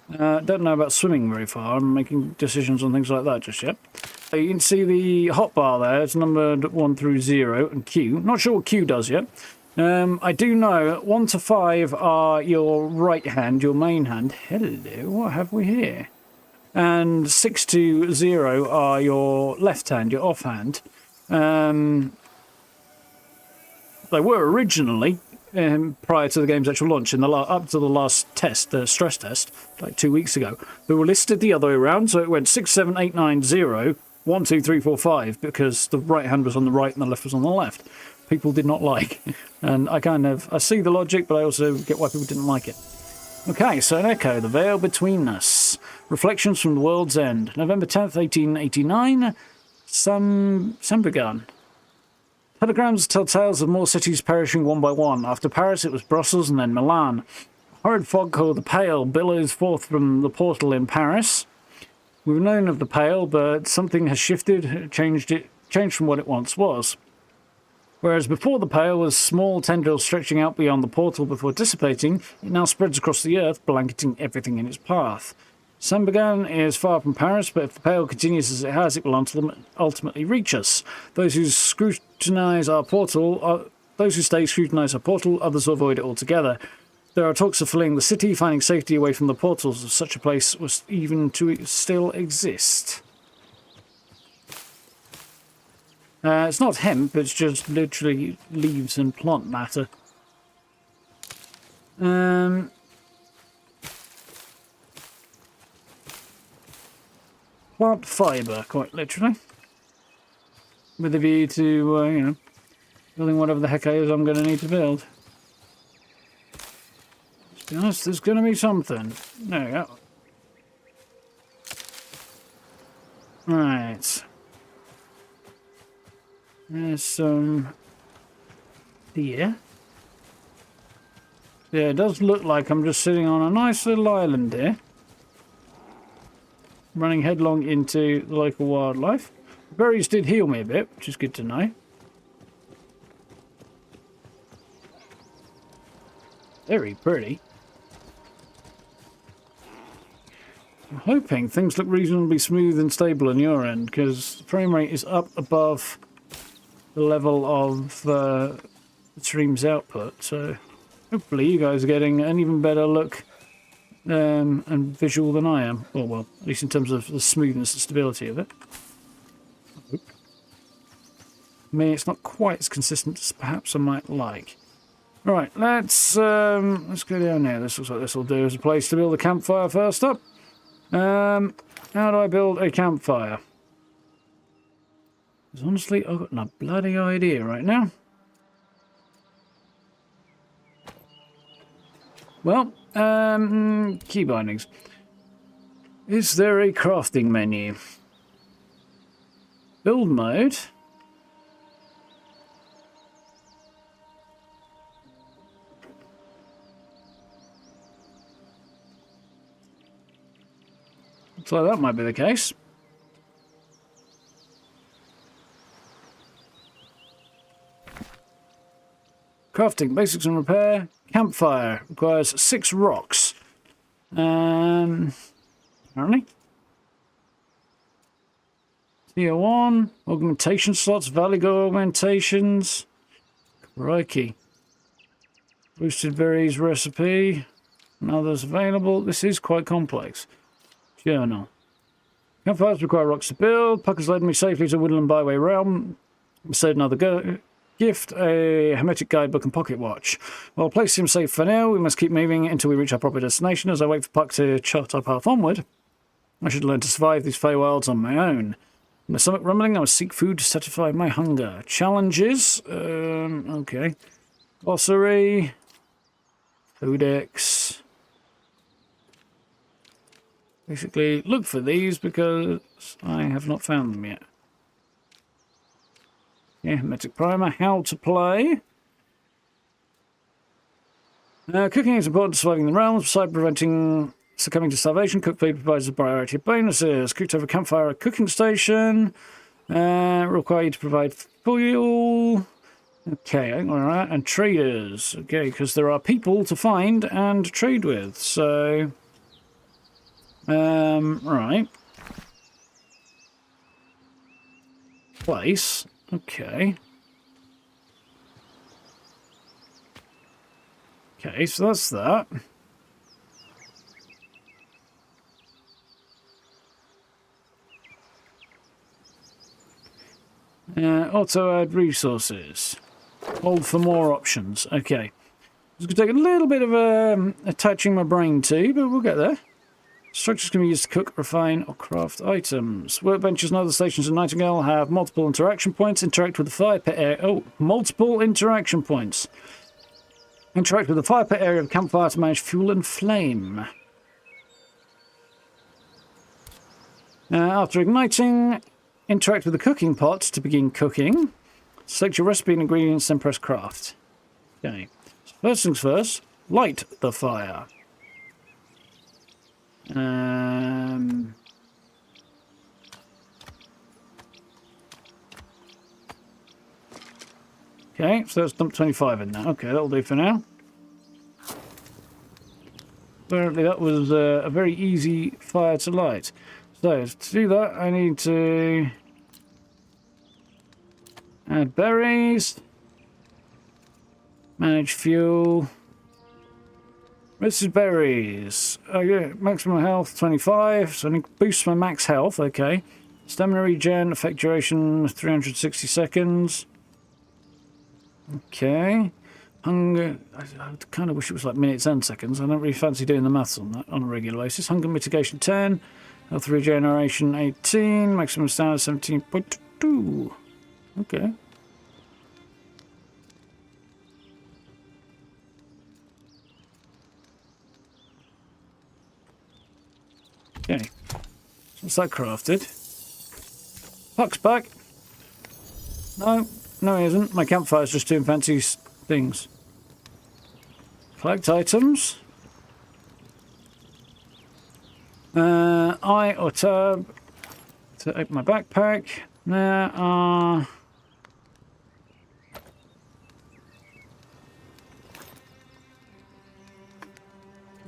Don't know about swimming very far. I'm making decisions on things like that just yet. You can see the hotbar there. It's numbered 1 through 0 and Q. Not sure what Q does yet. I do know 1 to 5 are your right hand, your main hand. Hello, what have we here? And 6 to 0 are your left hand, your off hand. They were originally, prior to the game's actual launch, up to the last test, the stress test, like 2 weeks ago. They were listed the other way around, so it went 6, 7, 8, 9, 0, 1, 2, 3, 4, 5, because the right hand was on the right and the left was on the left. People did not like. And I see the logic, but I also get why people didn't like it. Okay, so an echo, the veil between us. Reflections from the world's end. November 10th, 1889. Sambugan. Telegrams tell tales of more cities perishing one by one. After Paris, it was Brussels and then Milan. Horrid fog called the Pale billows forth from the portal in Paris. We've known of the Pale, but something has shifted, changed from what it once was. Whereas before the Pale was small tendrils stretching out beyond the portal before dissipating, it now spreads across the earth, blanketing everything in its path. Sambugan is far from Paris, but if the Pale continues as it has, it will ultimately reach us. Those who scrutinise our portal, others will avoid it altogether. There are talks of fleeing the city, finding safety away from the portals if such a place was even to still exist. It's not hemp, it's just literally leaves and plant matter. Plant fibre, quite literally. With a view to, building whatever the heck it is I'm going to need to build. Let's be honest, there's going to be something. There we go. Right. There's some deer. Yeah, it does look like I'm just sitting on a nice little island here. Running headlong into the local wildlife. Berries did heal me a bit, which is good to know. Very pretty. I'm hoping things look reasonably smooth and stable on your end, because the frame rate is up above the level of the stream's output, so hopefully you guys are getting an even better look and visual than I am. Well, at least in terms of the smoothness and stability of it. I mean, it's not quite as consistent as perhaps I might like. Right, let's go down there. This looks like this will do as a place to build a campfire first up. How do I build a campfire? Because honestly, I've got no bloody idea right now. Well, key bindings. Is there a crafting menu? Build mode. Looks like that might be the case. Crafting, basics and repair. Campfire requires 6 rocks. Apparently. Tier 1. Augmentation slots, Valley Go augmentations. Crikey. Boosted berries recipe. And others available. This is quite complex. Journal. Campfires require rocks to build. Puck has led me safely to Woodland Byway Realm. Bestowed another gift, a hermetic guidebook and pocket watch. While placing him safe for now, we must keep moving until we reach our proper destination. As I wait for Puck to chart our path onward, I should learn to survive these Fae wilds on my own. With my stomach rumbling, I must seek food to satisfy my hunger. Challenges. Okay. Glossary. Codex. Basically, look for these because I have not found them yet. Yeah, hermetic primer. How to play. Cooking is important to surviving the realms. Besides preventing succumbing to starvation, cooked food provides a variety of bonuses. Cooked over campfire at cooking station. Require you to provide fuel. Okay, alright. And traders. Okay, because there are people to find and trade with. So, right. Place. Okay. Okay, so that's that. Auto add resources. Hold for more options. Okay. It's going to take a little bit of attaching my brain to, but we'll get there. Structures can be used to cook, refine, or craft items. Workbenches and other stations in Nightingale have multiple interaction points. Interact with the fire pit area. Oh, multiple interaction points. Interact with the fire pit area of the campfire to manage fuel and flame. After igniting, interact with the cooking pot to begin cooking. Select your recipe and ingredients, then press craft. Okay. So first things first, light the fire. Okay, so let's dump 25 in there. Okay, that'll do for now. Apparently that was a very easy fire to light. So, to do that, I need to add berries, manage fuel. This is berries. Okay, maximum health 25, so I need to boost my max health. Okay. Stamina regen, effect duration 360 seconds. Okay. Hunger. I kind of wish it was like minutes and seconds. I don't really fancy doing the maths on that on a regular basis. Hunger mitigation 10. Health regeneration 18. Maximum stamina 17.2. Okay. Okay, what's that crafted? Puck's back. No he isn't. My campfire's just doing fancy things. Collect items. I or tab to open my backpack. There are...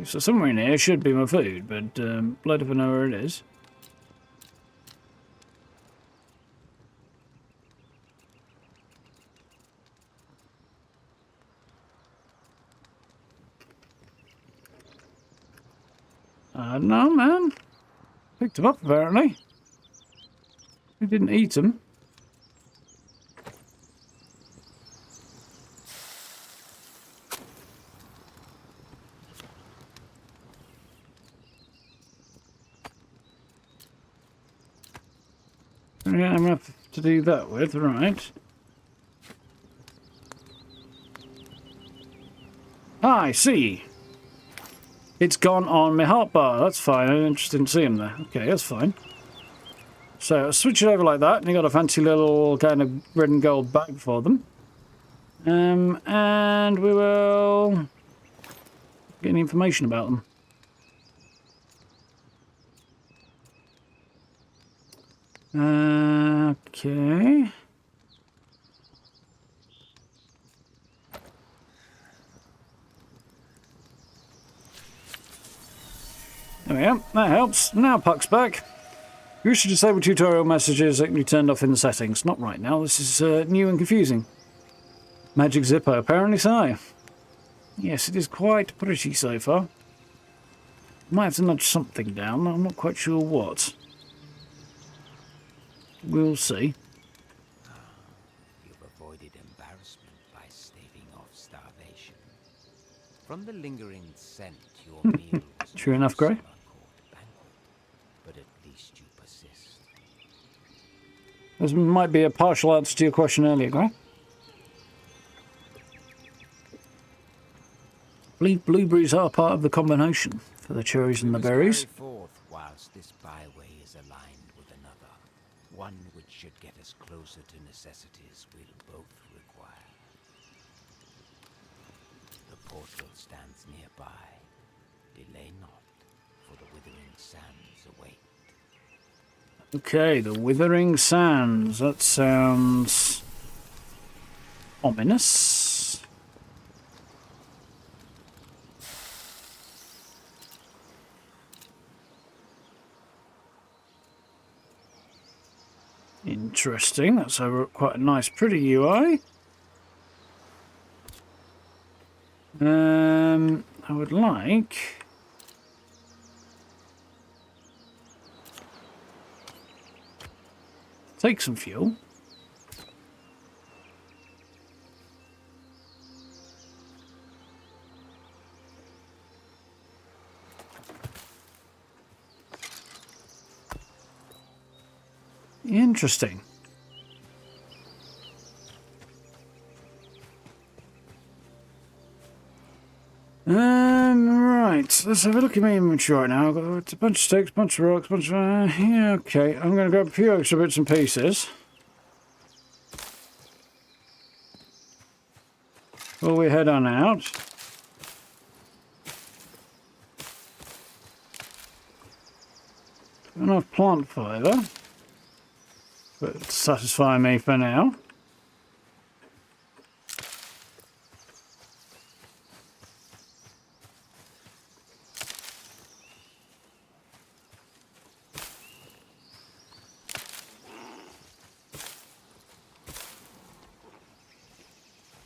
So somewhere in here should be my food, but blood if I know where it is. I don't know, man. Picked them up, apparently. We didn't eat them. Yeah, I'm going to have to do that with, right. Ah, I see. It's gone on my heart bar. That's fine. I'm interested in seeing there. Okay, that's fine. So I'll switch it over like that, and you got a fancy little kind of red and gold bag for them. And we will get any information about them. Okay. There we go. That helps. Now Puck's back. You should disable tutorial messages that can be turned off in the settings. Not right now. This is new and confusing. Magic Zippo. Apparently so. Yes, it is quite pretty so far. Might have to nudge something down. I'm not quite sure what. We'll see. You've avoided embarrassment by staving off starvation. From the lingering scent, your meal was True enough, Grey. But at least you persist. This might be a partial answer to your question earlier, Grey. I believe blueberries are part of the combination for the cherries and the berries. Forth whilst this byway is aligned with another, one which should get us closer to necessities we'll both require. The portal stands nearby. Delay not, for the withering sands await. Okay, the Withering Sands. That sounds ominous. Interesting. That's quite a nice, pretty UI. I would like... take some fuel. Interesting. Right. Let's have a look at my inventory right now. I've got a bunch of sticks, bunch of rocks, bunch of... yeah, okay. I'm going to grab a few extra bits and pieces. Before we head on out. Enough plant fibre. But satisfy me for now.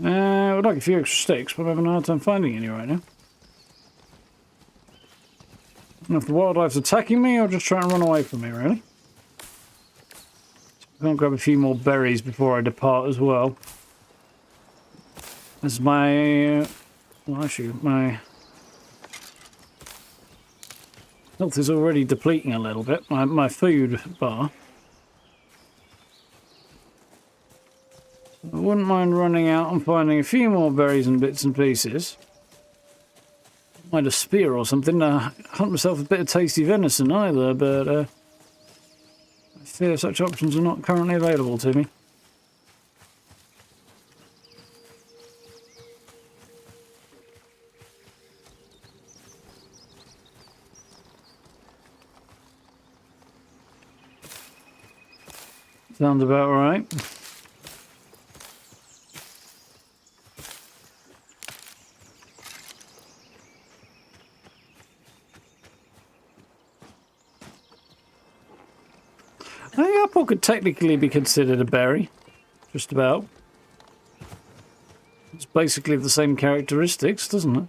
I would like a few extra sticks, but I'm having a hard time finding any right now. I don't know if the wildlife's attacking me or just trying to run away from me, really. I'm going to grab a few more berries before I depart as well. As my... well, actually, my health is already depleting a little bit. My food bar. I wouldn't mind running out and finding a few more berries and bits and pieces. Might a spear or something. Hunt myself a bit of tasty venison either, but I fear such options are not currently available to me. Sounds about right. I think apple could technically be considered a berry. Just about. It's basically the same characteristics, doesn't it?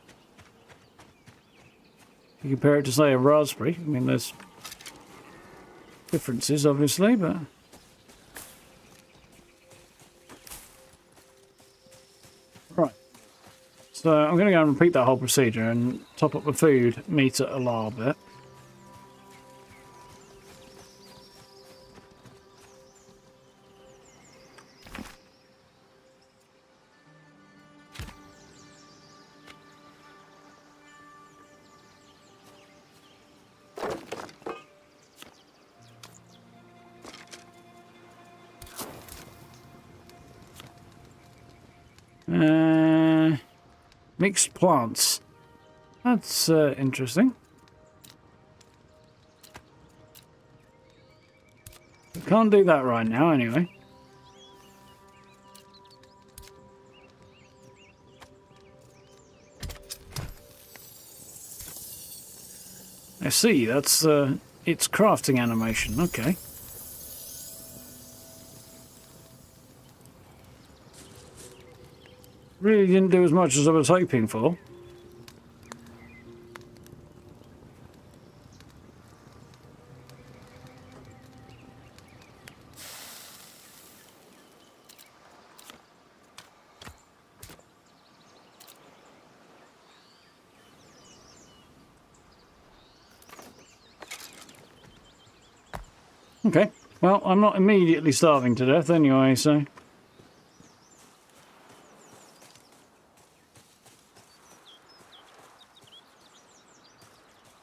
You compare it to, say, a raspberry. I mean, there's differences, obviously, but... Right. So I'm going to go and repeat that whole procedure and top up the food meter a little bit. Mixed plants. That's interesting. We can't do that right now, anyway. I see, that's its crafting animation. Okay. Really didn't do as much as I was hoping for. Okay, well, I'm not immediately starving to death anyway, so...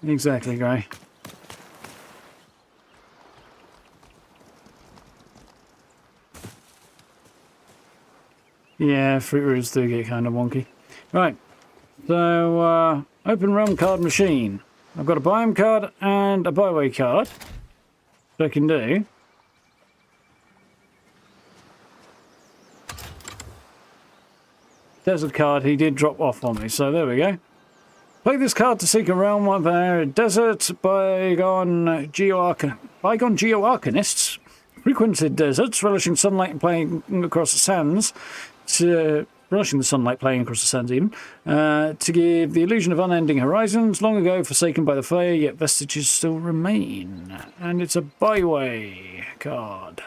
Exactly, Gray. Yeah, fruit roots do get kind of wonky. Right, so, open realm card machine. I've got a biome card and a byway card. That I can do. Desert card he did drop off on me, so there we go. Play this card to seek a realm of desert. Bygone geoarcanists frequented deserts, relishing sunlight and playing across the sands. Relishing the sunlight, playing across the sands even, to give the illusion of unending horizons. Long ago forsaken by the Fae, yet vestiges still remain. And it's a byway card.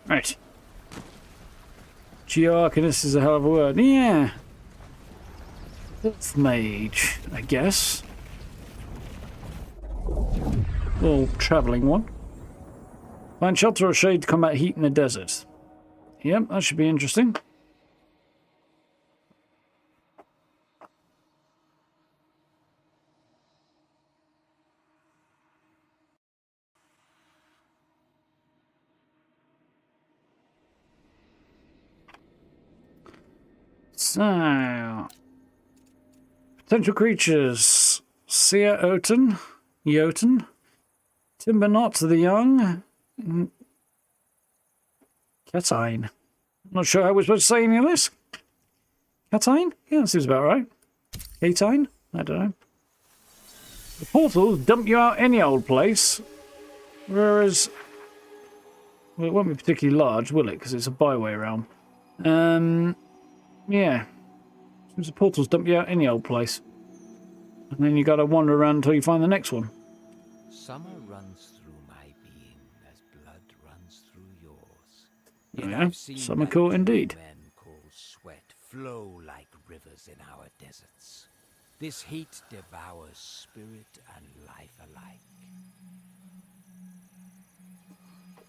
Right. Geoarcanist is a hell of a word. Yeah. Death Mage, I guess. Little travelling one. Find shelter or shade to combat heat in the desert. Yep, that should be interesting. So, potential creatures: Seer Jotun, Timberknot the Young, Catine. Not sure how we're supposed to say any of this. Catine? Yeah, that seems about right. Catine? I don't know. The portals dump you out any old place, whereas, well, it won't be particularly large, will it? Because it's a byway realm. Yeah. Seems the portals dump you out any old place. And then you gotta wander around until you find the next one. Summer runs through my being as blood runs through yours. Yeah, summer cool indeed. Men call sweat flow like rivers in our deserts. This heat devours spirit and life alike.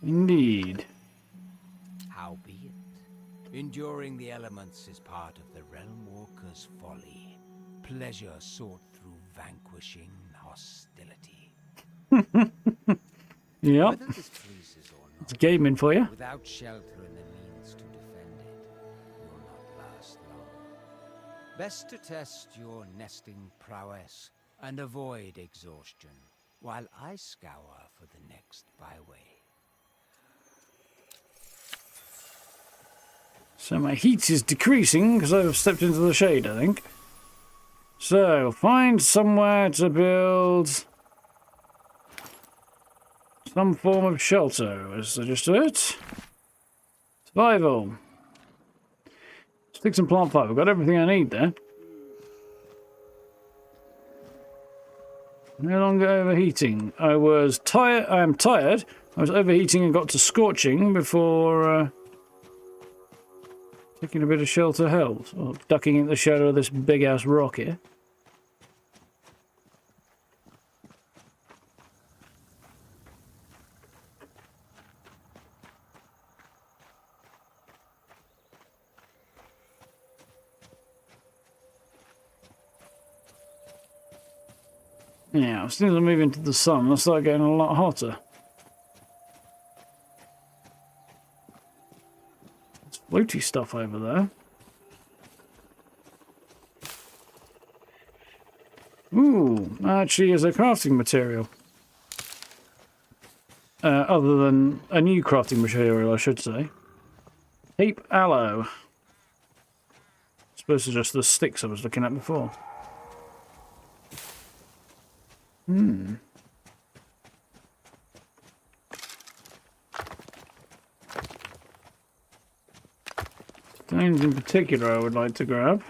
Indeed. Howbeit, Enduring the elements is part of the Realmwalker's folly. Pleasure sought through vanquishing hostility. Yep. Whether this pleases or It's not, gaming for you. without shelter and the means to defend it, you'll not last long. Best to test your nesting prowess and avoid exhaustion, while I scour for the next byway. So my heat is decreasing because I've stepped into the shade, I think. So, find somewhere to build some form of shelter, is just it. Survival. Sticks and plant fiber. I've got everything I need there. No longer overheating. I was tired. I am tired. I was overheating and got to scorching before taking a bit of shelter held. Or ducking in the shadow of this big ass rock here. Yeah, as soon as I move into the sun, I start getting a lot hotter. There's floaty stuff over there. Ooh, actually is a crafting material. Other than a new crafting material, I should say. Tape aloe. I suppose it's just the sticks I was looking at before. Stones in particular I would like to grab.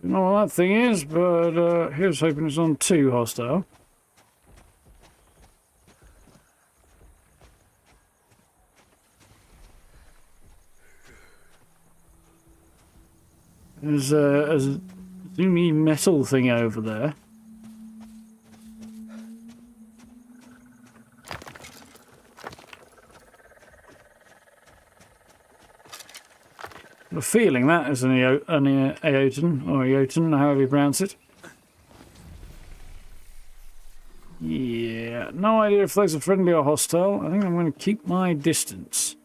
Don't know what that thing is, but here's hoping it's on 2 hostile. There's a zoomy metal thing over there. I have a feeling that is an Eoten, or Eoten, however you pronounce it. Yeah, no idea if those are friendly or hostile. I think I'm going to keep my distance.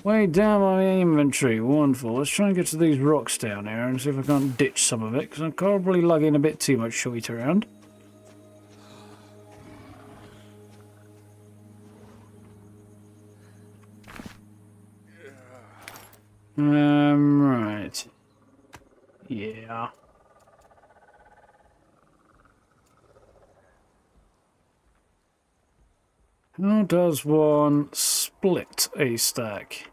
Way down my inventory, wonderful. Let's try and get to these rocks down here and see if I can't ditch some of it, because I'm probably lugging a bit too much shite around. Right. Yeah. How does one split a stack?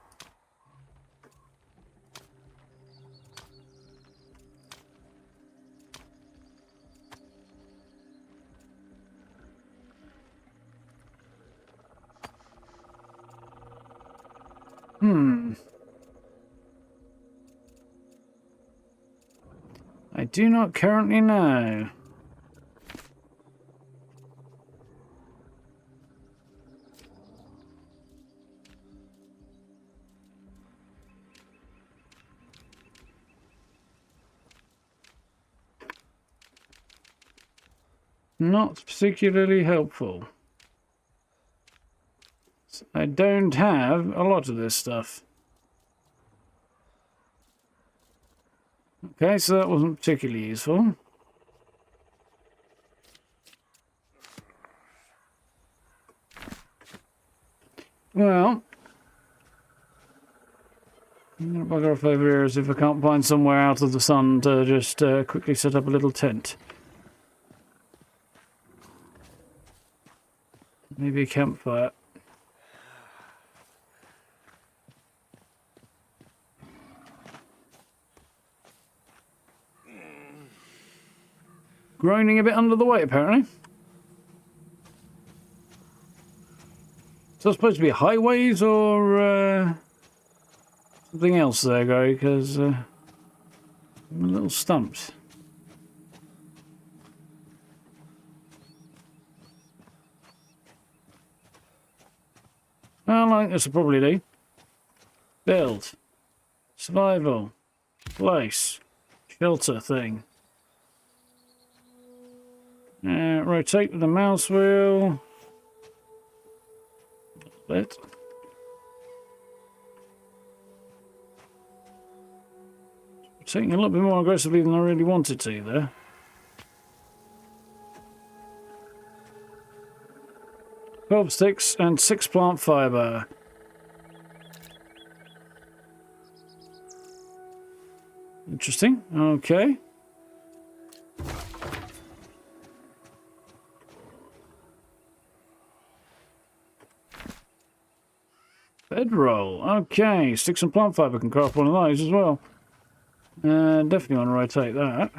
I do not currently know. Not particularly helpful. I don't have a lot of this stuff. Okay, so that wasn't particularly useful. Well, I'm going to bugger off over here as if I can't find somewhere out of the sun to just quickly set up a little tent. Maybe a campfire. Groaning a bit under the weight, apparently. Is that supposed to be highways or something else there, Gary? Because I'm a little stumped. Well, I think this will probably do. Build. Survival. Place. Shelter thing. Rotate with the mouse wheel. Split. Taking a little bit more aggressively than I really wanted to there. 12 sticks and 6 plant fibre. Interesting. Okay. Bedroll. Okay. Sticks and plant fibre can craft one of those as well. Definitely want to rotate that.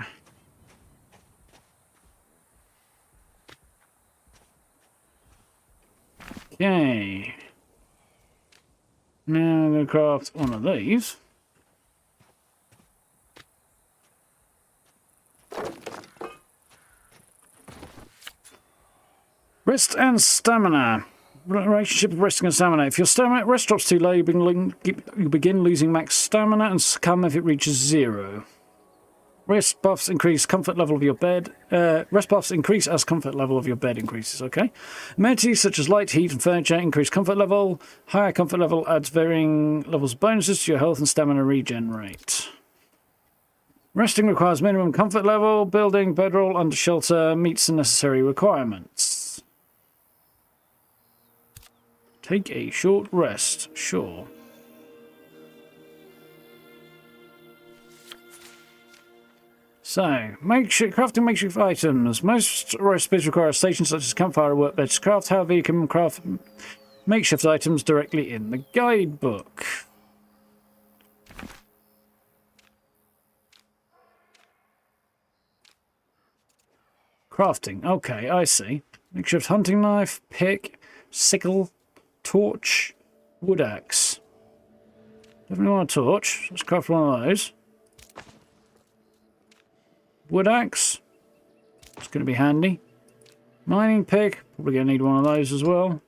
Okay. Now I'm going to craft one of these. Rest and stamina. Relationship of resting and stamina. If your stamina rest drops too low, you begin losing max stamina and succumb if it reaches 0. Rest buffs increase comfort level of your bed. Rest buffs increase as comfort level of your bed increases. Okay. Amenities such as light, heat, and furniture increase comfort level. Higher comfort level adds varying levels of bonuses to your health and stamina regen rate. Resting requires minimum comfort level. Building bedroll under shelter meets the necessary requirements. Take a short rest, sure. So, crafting makeshift items. Most recipes require a station such as campfire or workbench to craft. However, you can craft makeshift items directly in the guidebook. Crafting. Okay, I see. Makeshift hunting knife, pick, sickle, torch, wood axe. Definitely want a torch. Let's craft one of those. Wood axe. It's going to be handy. Mining pick. Probably going to need one of those as well.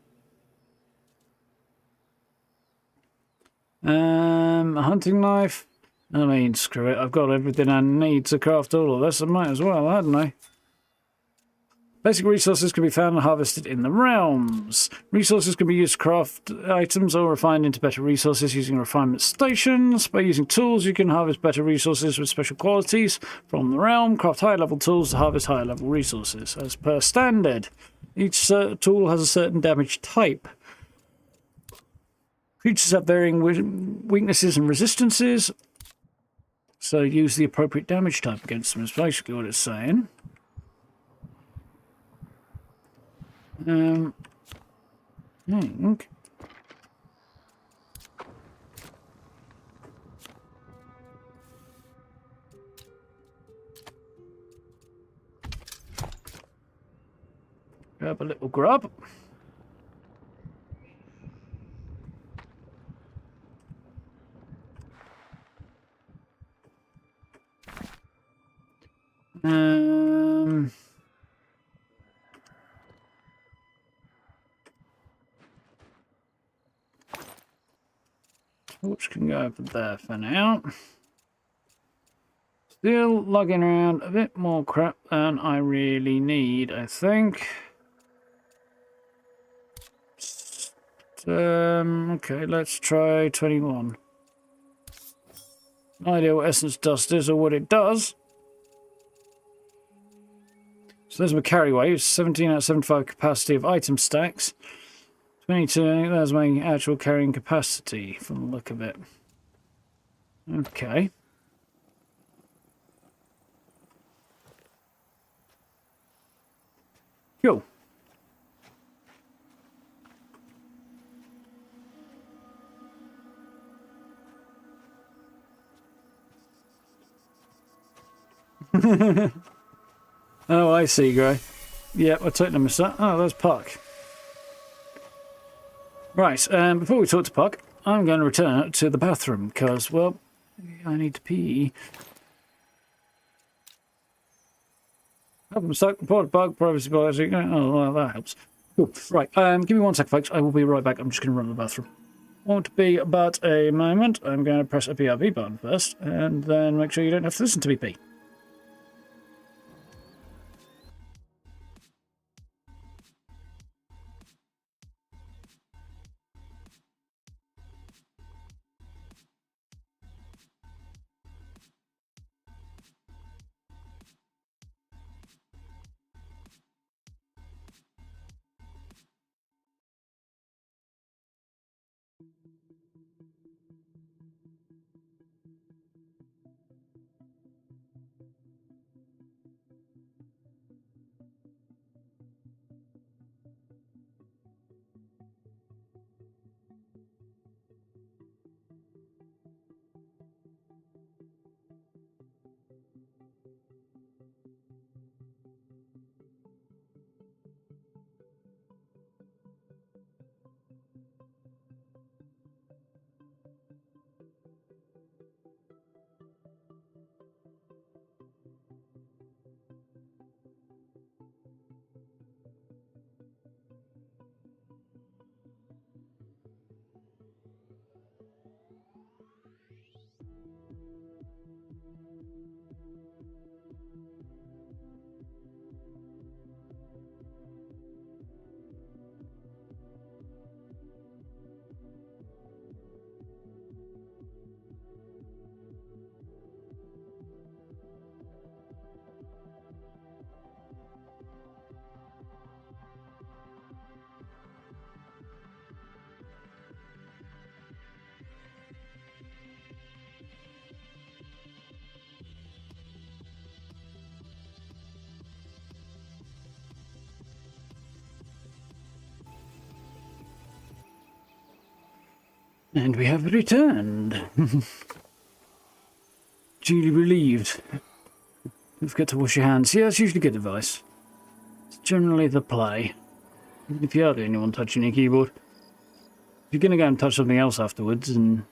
A hunting knife. I mean, screw it. I've got everything I need to craft all of this. I might as well, hadn't I? Basic resources can be found and harvested in the realms. Resources can be used to craft items or refined into better resources using refinement stations. By using tools, you can harvest better resources with special qualities from the realm. Craft higher-level tools to harvest higher-level resources. As per standard, each tool has a certain damage type. Creatures have varying weaknesses and resistances, so use the appropriate damage type against them is basically what it's saying. I think grab a little grub. Torch can go over there for now. Still lugging around a bit more crap than I really need, I think. Okay, let's try 21. No idea what essence dust is or what it does. So there's my carry weight, 17 out of 75 capacity of item stacks. 22, I think that's my actual carrying capacity from the look of it. Okay. Cool. Oh, I see, Gray. Yep, I totally missed that. Oh, there's Puck. Right, before we talk to Puck, I'm going to return to the bathroom because, well, I need to pee. Help him suck, report bug, privacy policy. Oh, well, that helps. Cool. Right, give me 1 sec, folks. I will be right back. I'm just going to run to the bathroom. Won't be but a moment. I'm going to press a BRB button first, and then make sure you don't have to listen to me pee. And we have returned. Duly relieved. Don't forget to wash your hands. Yeah, that's usually good advice. It's generally the play. Even if you are the only one touching your keyboard. If you're going to go and touch something else afterwards, and...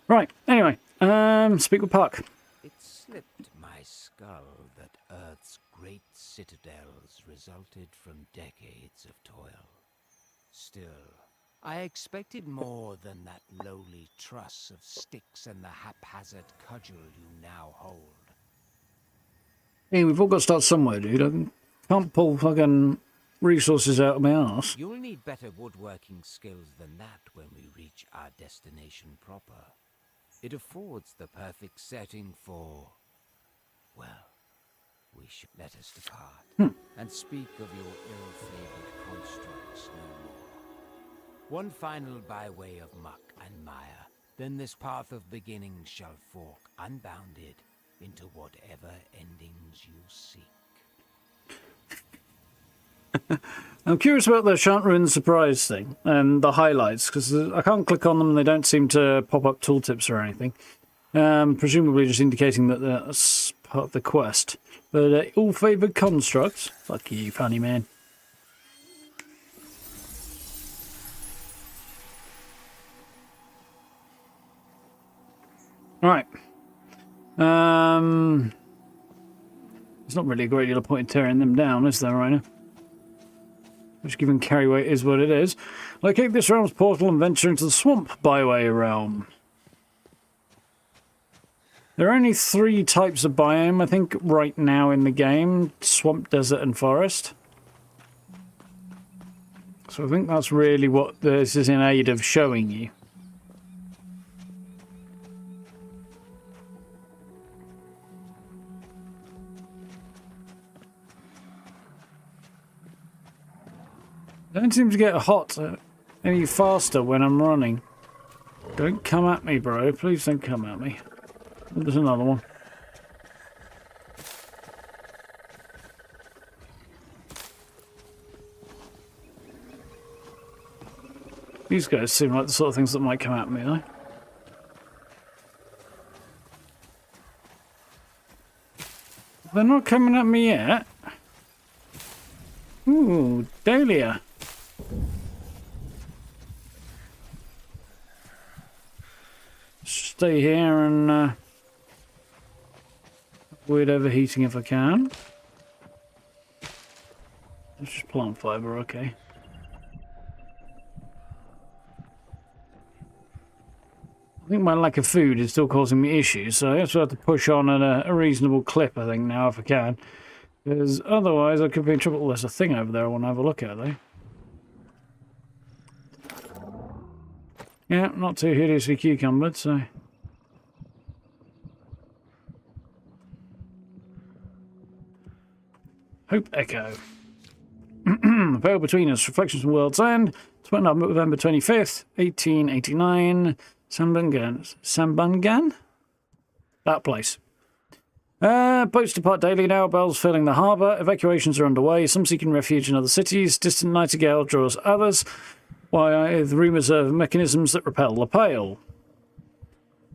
Right, anyway. Speak with Puck. It slipped my skull that Earth's great citadels resulted from decades of toil. Still, I expected more than that lowly truss of sticks and the haphazard cudgel you now hold. Hey, we've all got to start somewhere, dude. I can't pull fucking resources out of my arse. You'll need better woodworking skills than that when we reach our destination proper. It affords the perfect setting for... well, we should let us depart and speak of your ill-favored constructs no more. One final by way of muck and mire, then this path of beginnings shall fork unbounded into whatever endings you seek. I'm curious about the Shan't Ruin Surprise thing and the highlights, because I can't click on them and they don't seem to pop up tooltips or anything. Presumably just indicating that that's part of the quest. But all favoured constructs? Fuck you, funny man. Right. There's not really a great deal of point in tearing them down, is there, right now? Which, given carry weight, is what it is. Locate this realm's portal and venture into the swamp byway realm. There are only 3 types of biome, I think, right now in the game. Swamp, desert, and forest. So I think that's really what this is in aid of showing you. Don't seem to get hot any faster when I'm running. Don't come at me, bro. Please don't come at me. There's another one. These guys seem like the sort of things that might come at me, though. They're not coming at me yet. Ooh, Dahlia. Stay here and avoid overheating if I can. It's just plant fibre, okay. I think my lack of food is still causing me issues, so I guess we'll have to push on at a reasonable clip, I think, now, if I can. Because otherwise I could be in trouble. There's a thing over there I want to have a look at, though. Yeah, not too hideously cucumbered, so... Hope Echo. The Veil Between Us, Reflections from World's End, November 25th, 1889, Sambangan? That place. Boats depart daily now, bells filling the harbour, evacuations are underway, some seeking refuge in other cities, distant Nightingale draws others, with rumours of mechanisms that repel the Pale.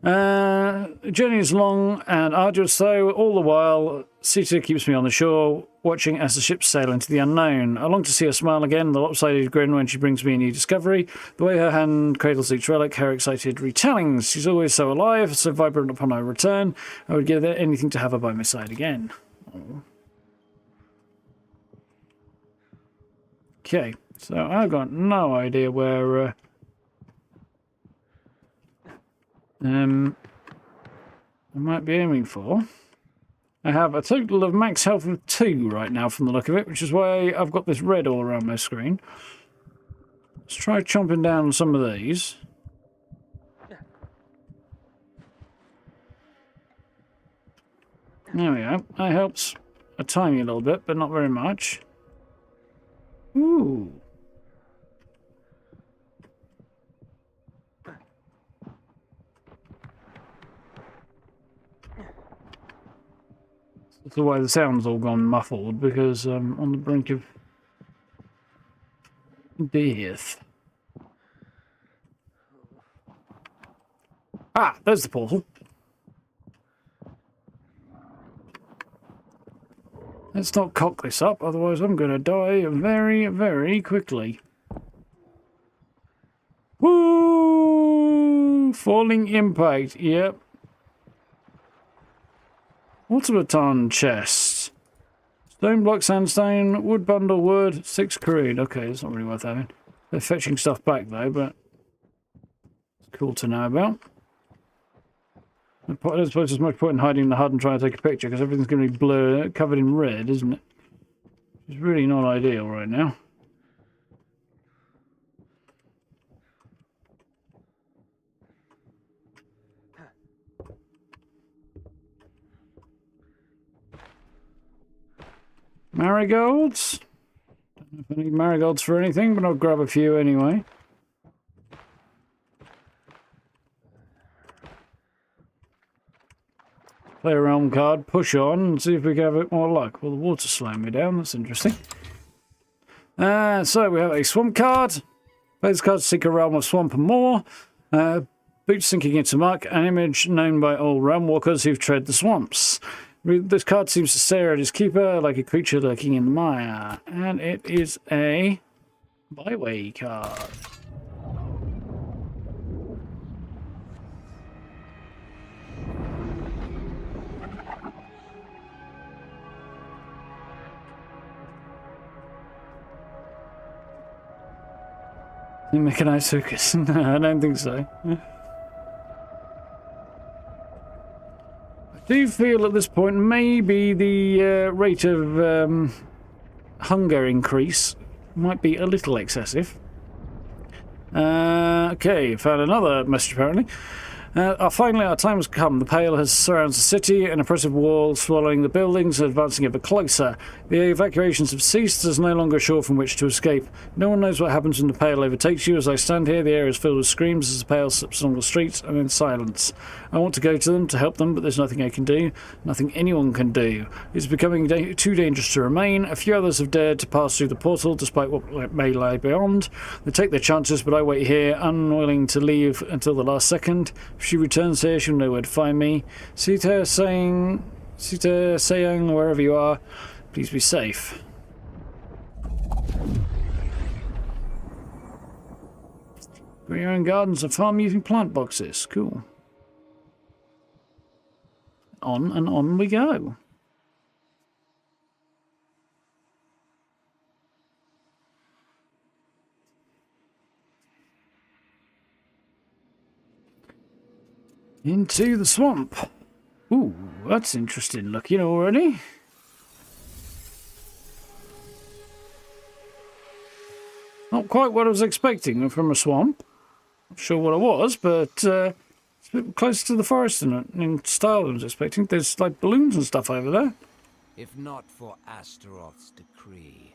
The journey is long and arduous, though. All the while, Sita keeps me on the shore, watching as the ships sail into the unknown. I long to see her smile again, the lopsided grin when she brings me a new discovery, the way her hand cradles each relic, her excited retellings. She's always so alive, so vibrant upon her return. I would give anything to have her by my side again. Oh. Okay, so I've got no idea where... I might be aiming for. I have a total of max health of 2 right now from the look of it, which is why I've got this red all around my screen. Let's try chomping down on some of these. There we go. That helps a tiny little bit, but not very much. Ooh. That's the way the sound's all gone muffled, because I'm on the brink of death. Ah, there's the portal. Let's not cock this up, otherwise I'm going to die very, very quickly. Woo! Falling impact, yep. Automaton chest. Stone block sandstone, wood bundle wood, 6 crude. Okay, it's not really worth having. They're fetching stuff back though, but it's cool to know about. I don't suppose there's much point in hiding in the HUD and trying to take a picture because everything's going to be blurred, covered in red, isn't it? It's really not ideal right now. Marigolds? Don't know if I need marigolds for anything, but I'll grab a few anyway. Play a realm card, push on, and see if we can have a bit more luck. Well, the water's slowing me down, that's interesting. So we have a swamp card. Play this card to seek a realm of swamp and more. Boots sinking into muck, an image known by all realmwalkers who've tread the swamps. This card seems to stare at his keeper like a creature lurking in the mire. And it is a byway card. Mechanized focus. No, I don't think so. I do feel at this point maybe the rate of hunger increase might be a little excessive. Okay, found another message apparently. Finally, our time has come. The Pale has surrounds the city, an oppressive wall swallowing the buildings and advancing ever closer. The evacuations have ceased. There's no longer a shore from which to escape. No one knows what happens when the Pale overtakes you. As I stand here, the air is filled with screams as the Pale slips along the streets and in silence. I want to go to them to help them, but there's nothing I can do. Nothing anyone can do. It's becoming too dangerous to remain. A few others have dared to pass through the portal, despite what may lie beyond. They take their chances, but I wait here, unwilling to leave until the last second. If she returns here, she'll know where to find me. Sita saying, wherever you are, please be safe. Grow your own gardens and farm using plant boxes. Cool. On and on we go. Into the swamp. Ooh, that's interesting looking already. Not quite what I was expecting from a swamp. Not sure what it was, but it's a bit closer to the forest in style than I was expecting. There's like balloons and stuff over there. If not for Astaroth's decree,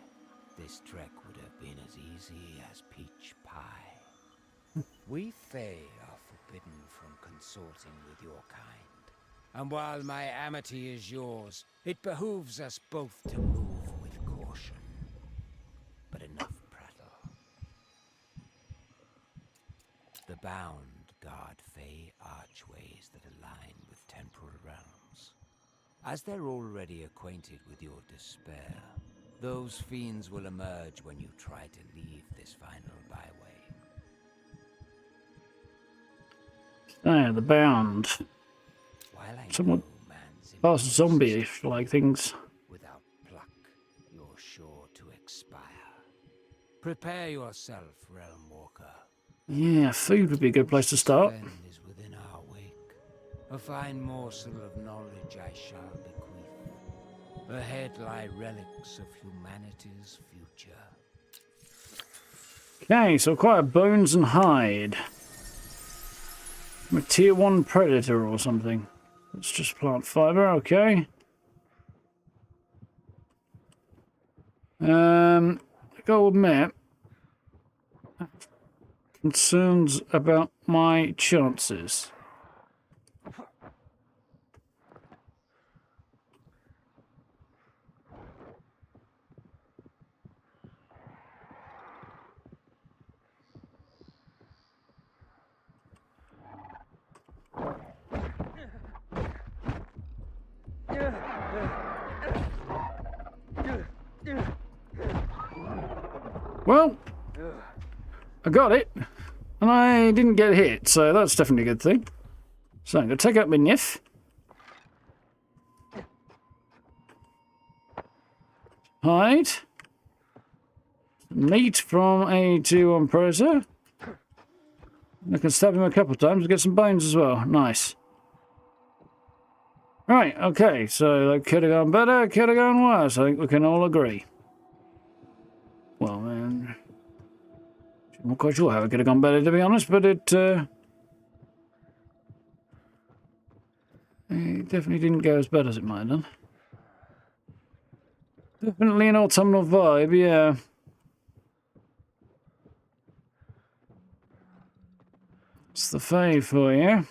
this trek would have been as easy as peach pie. We Fae are forbidden from consorting with your kind. And while my amity is yours, it behooves us both to move with caution. But enough prattle. The bound guard Fae archways that align with temporal realms. As they're already acquainted with your despair, those fiends will emerge when you try to leave this final byway. Ah, the bound. While I Somewhat know man's past zombie-ish like things. without pluck, you're sure to expire. Prepare yourself, Realmwalker. Yeah, food would be a good place to start. Spend is within our wake. A fine morsel of knowledge I shall bequeath. Ahead lie relics of humanity's future. Okay, so quite a bones and hide. I'm a tier 1 predator or something. It's just plant fiber, okay. I gotta admit, concerns about my chances. Well, I got it, and I didn't get hit, so that's definitely a good thing. So I'm going to take out my niff. Hide. Meat from a 2-1 predator. I can stab him a couple of times and get some bones as well. Nice. Right, okay, so that could have gone better, could have gone worse. I think we can all agree. Well, man, I'm not quite sure how it could have gone better, to be honest, but it definitely didn't go as bad as it might have done. Definitely an autumnal vibe, yeah. It's the Fae for you.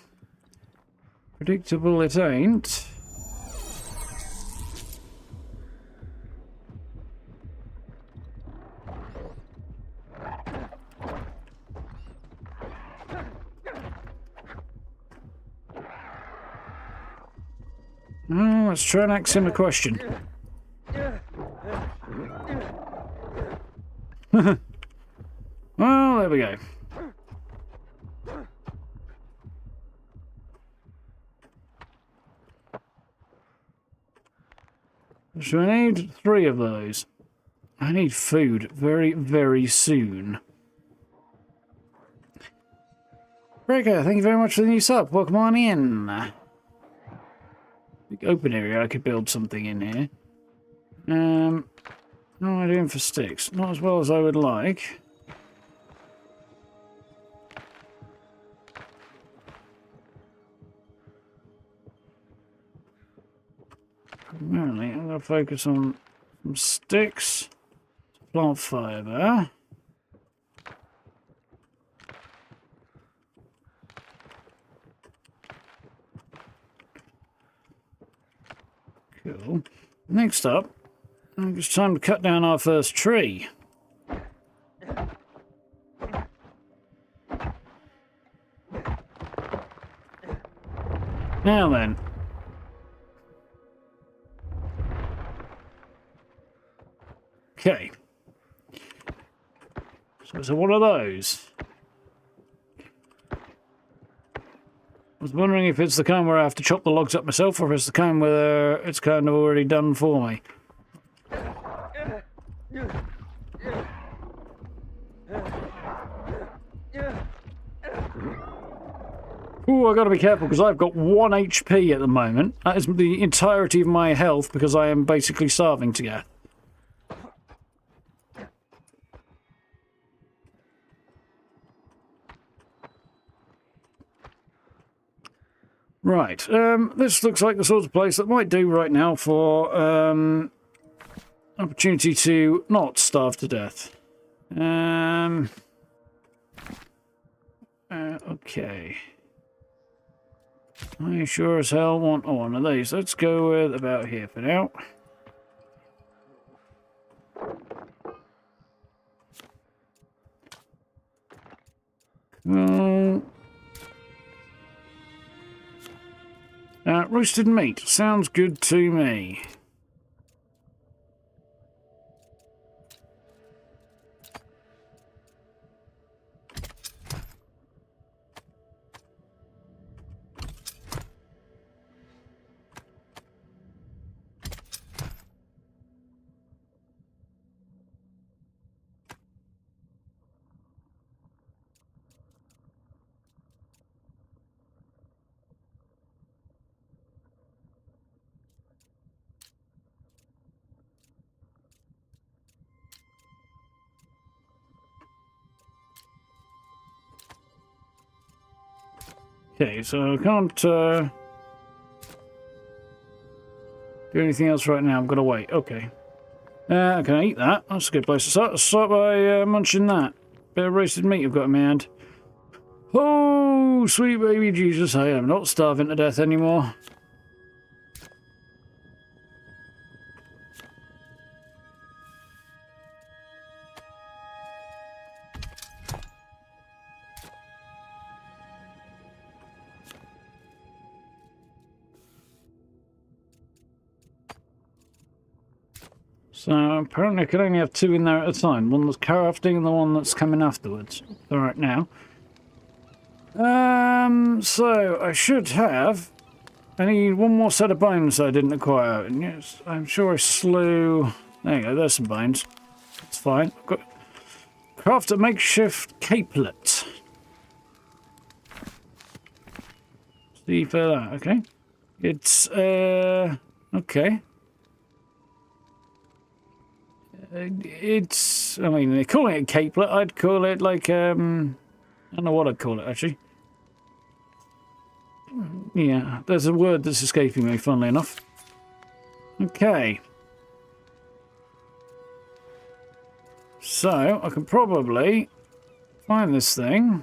Predictable it ain't. Oh, let's try and ask him a question. Well, there we go. So I need 3 of those. I need food very, very soon. Breaker, thank you very much for the new sub. Welcome on in. Big open area, I could build something in here. How am I doing for sticks? Not as well as I would like. Apparently, I'm going to focus on some sticks, plant fibre. Cool. Next up, it's time to cut down our first tree. Now then. Okay. So what are those? I was wondering if it's the kind where I have to chop the logs up myself, or if it's the kind where it's kind of already done for me. Ooh, I gotta be careful because I've got 1 HP at the moment. That is the entirety of my health because I am basically starving to death. Right, this looks like the sort of place that might do right now for opportunity to not starve to death. Okay. I sure as hell want one of these. Let's go with about here for now. Roasted meat. Sounds good to me. Okay, so I can't do anything else right now. I've got to wait. Okay. I can eat that. That's a good place to start. Let's start by munching that. Bit of roasted meat I've got in my hand. Oh, sweet baby Jesus, I am not starving to death anymore. So apparently I can only have 2 in there at a time. One that's crafting and the one that's coming afterwards. All right now. So I should have. I need 1 more set of bones I didn't acquire. And yes, I'm sure I slew. There you go. There's some bones. That's fine. I've got craft a makeshift capelet. See for that. Okay. It's okay. It's, I mean, they're calling it a capelet. I'd call it like, I don't know what I'd call it, actually. Yeah, there's a word that's escaping me, funnily enough. Okay. So, I can probably find this thing.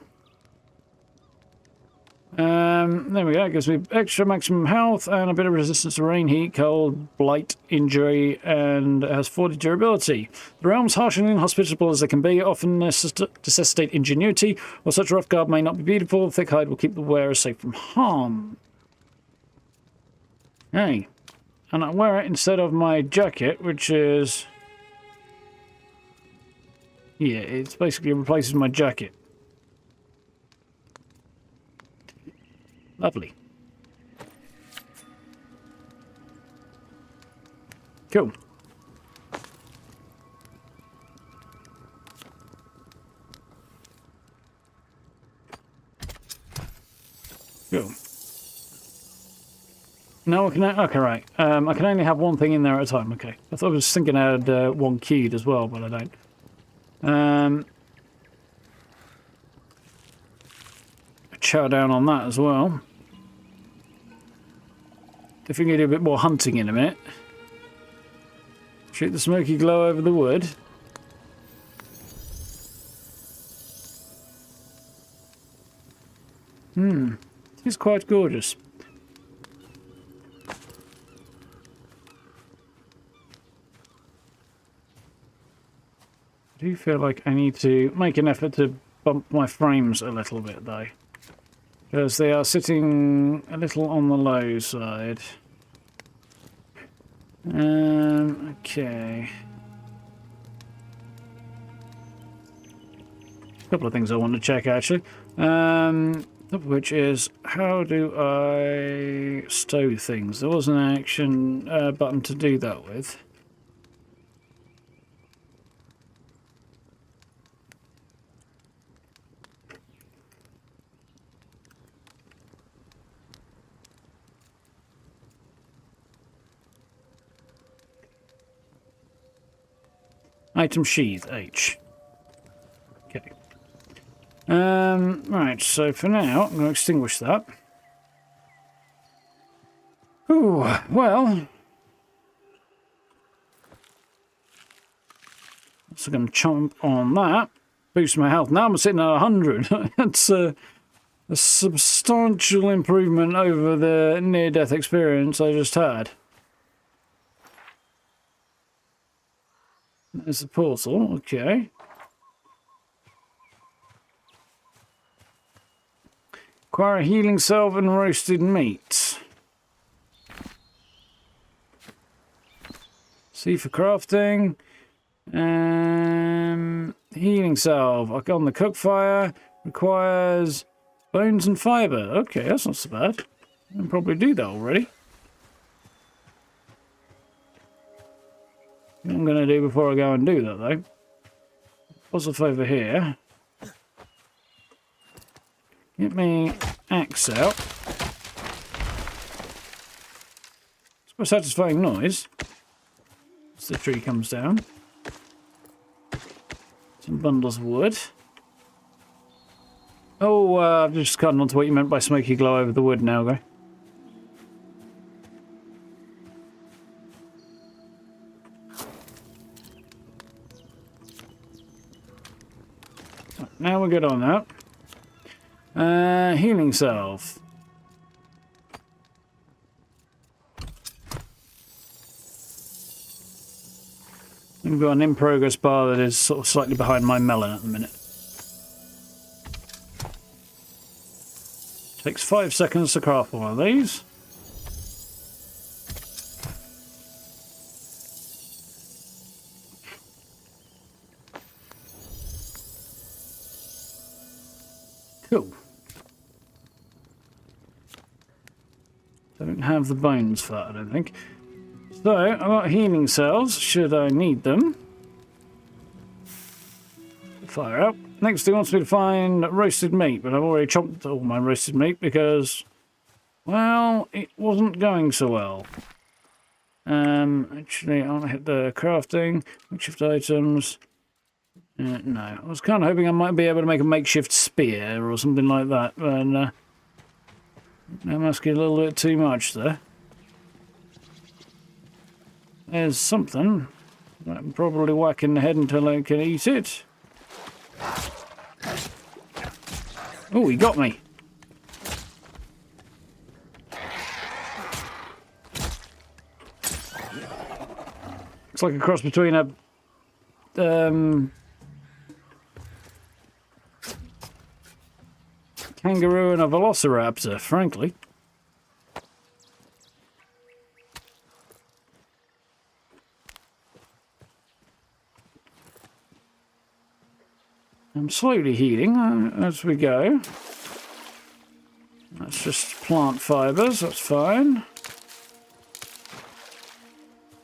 There we go. It gives me extra maximum health and a bit of resistance to rain, heat, cold, blight, injury, and it has 40 durability. The realms, harsh and inhospitable as they can be, often necessitate ingenuity. While such rough garb may not be beautiful, thick hide will keep the wearer safe from harm. Hey, and I wear it instead of my jacket, which is... yeah, it basically replaces my jacket. Lovely. Cool. Cool. No, I can. Okay, right. I can only have 1 thing in there at a time. Okay. I thought I was thinking I had 1 keyed as well, but I don't. Chow down on that as well. Definitely do a bit more hunting in a minute. Shoot the smoky glow over the wood. It's quite gorgeous. I do feel like I need to make an effort to bump my frames a little bit though. Because they are sitting a little on the low side. Okay. A couple of things I want to check actually. Which is, how do I stow things? There was an action button to do that with. Item sheath, H. Okay. Right, so for now, I'm going to extinguish that. Ooh, well... So I'm going to chomp on that. Boost my health. Now I'm sitting at 100. That's a substantial improvement over the near-death experience I just had. There's the portal, okay. Acquire a healing salve and roasted meat. C for crafting. Healing salve. On the cook fire. Requires bones and fibre. Okay, that's not so bad. I can probably do that already. What I'm going to do before I go and do that, though. What's up over here? Get me axe out. It's quite a satisfying noise. As the tree comes down. Some bundles of wood. Oh, I've just gotten onto what you meant by smoky glow over the wood now, though. Now we're good on that. Healing salve. We've got an in-progress bar that is sort of slightly behind my melon at the minute. Takes 5 seconds to craft one of these. Cool. Don't have the bones for that, I don't think. So, I've got healing cells, should I need them. Fire up. Next, he wants me to find roasted meat, but I've already chopped all my roasted meat because, well, it wasn't going so well. Actually, I want to hit the crafting, makeshift items. No, I was kind of hoping I might be able to make a makeshift spear or something like that, but I'm asking a little bit too much there. There's something that I'm probably whack in the head until I can eat it. Oh, he got me. Looks like a cross between a kangaroo and a velociraptor, frankly. I'm slowly healing as we go. That's just plant fibres, that's fine.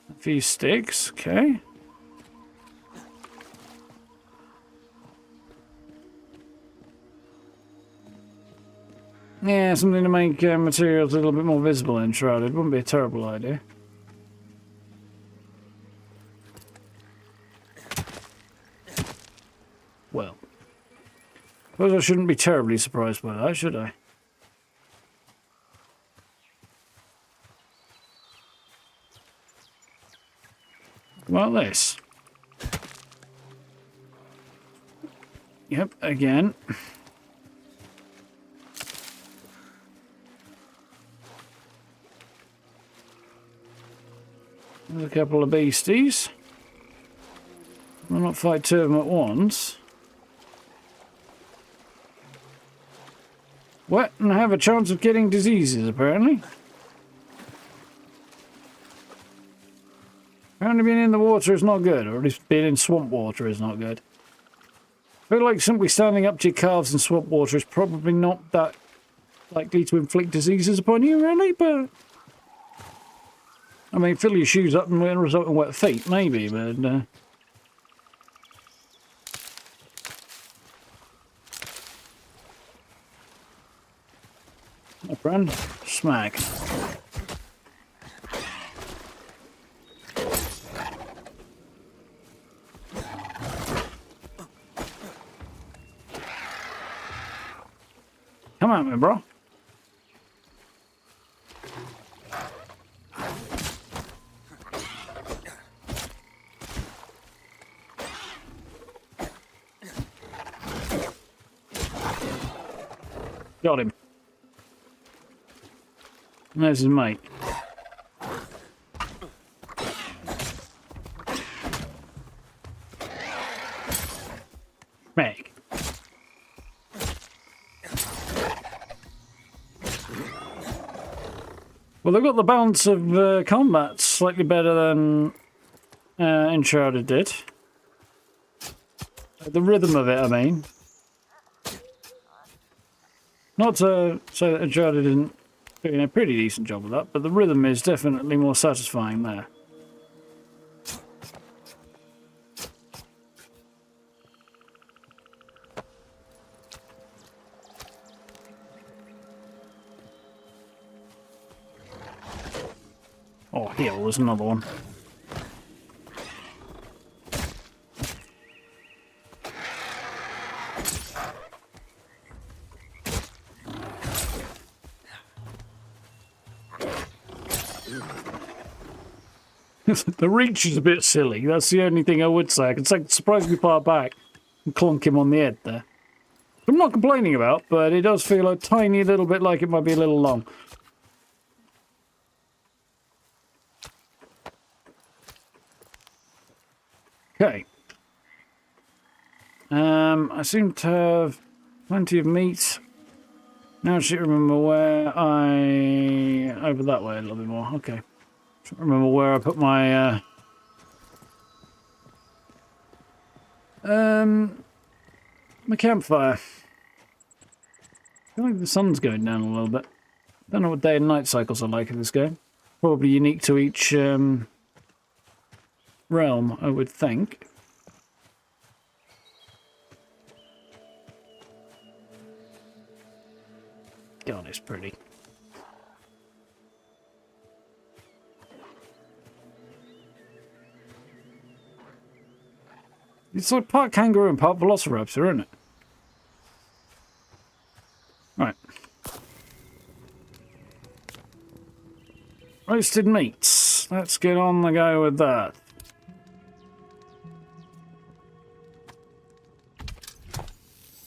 A few sticks, okay. Yeah, something to make materials a little bit more visible and shrouded wouldn't be a terrible idea. Well, I suppose I shouldn't be terribly surprised by that, should I? What about this? Yep, again. There's a couple of beasties. I'll not fight two of them at once. What? And I have a chance of getting diseases, apparently. Apparently being in the water is not good, or at least being in swamp water is not good. I feel like simply standing up to your calves in swamp water is probably not that likely to inflict diseases upon you, really, but... I mean, fill your shoes up and result in wet feet, maybe, but... My friend, smack. Come at me, bro. Got him. And there's his mate. Meg. Well, they've got the balance of combat slightly better than Uncharted did. The rhythm of it, I mean. Not to say that Uncharted didn't do a pretty decent job of that, but the rhythm is definitely more satisfying there. Oh, heal, there's another one. The reach is a bit silly. That's the only thing I would say. I can take surprisingly far back and clonk him on the head there. I'm not complaining about, but it does feel a tiny little bit like it might be a little long. Okay. I seem to have plenty of meat. Now I should remember where I... over that way a little bit more. Okay. Can't remember where I put my my campfire. I feel like the sun's going down a little bit. Don't know what day and night cycles are like in this game. Probably unique to each realm, I would think. God, it's pretty. It's like part kangaroo and part velociraptor, isn't it? Right. Roasted meats. Let's get on the go with that.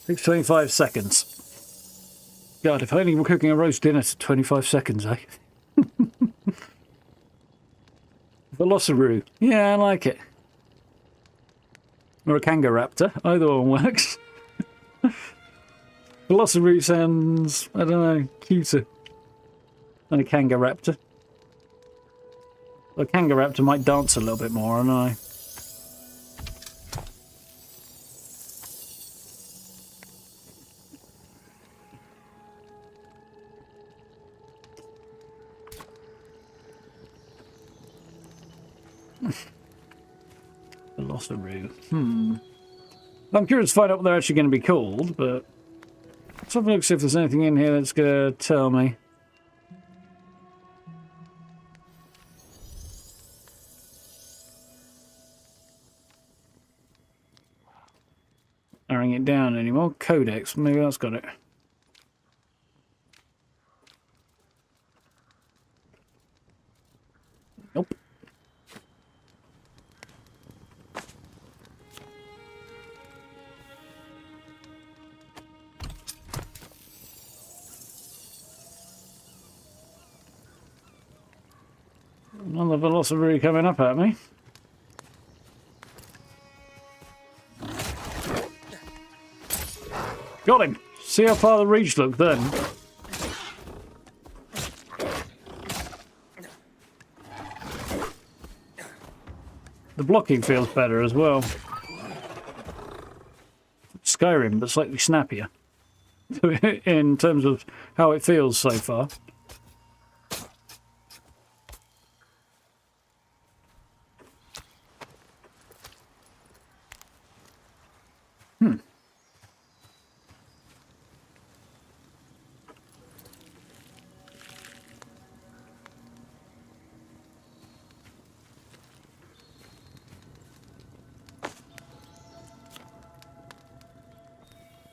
Takes 25 seconds. God, if only we're cooking a roast dinner to 25 seconds, eh? Velociraptor. Yeah, I like it. Or a kangaraptor. Either one works. Velociraptor sounds, I don't know, cuter than a kangaraptor. A kangaraptor might dance a little bit more, I don't know. Velociraptor. I'm curious to find out what they're actually going to be called, but let's have a look, see if there's anything in here that's going to tell me. Narrowing it down anymore. Codex, maybe that's got it. Nope. Another velociraptor coming up at me. Got him! See how far the reach looked then. The blocking feels better as well. Skyrim, but slightly snappier. In terms of how it feels so far.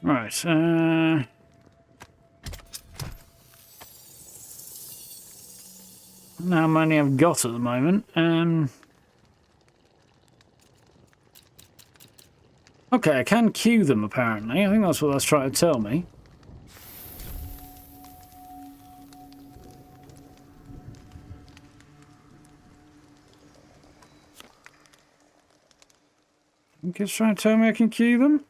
Right, how many I've got at the moment. Okay, I can queue them apparently. I think that's what that's trying to tell me. I think it's trying to tell me I can queue them.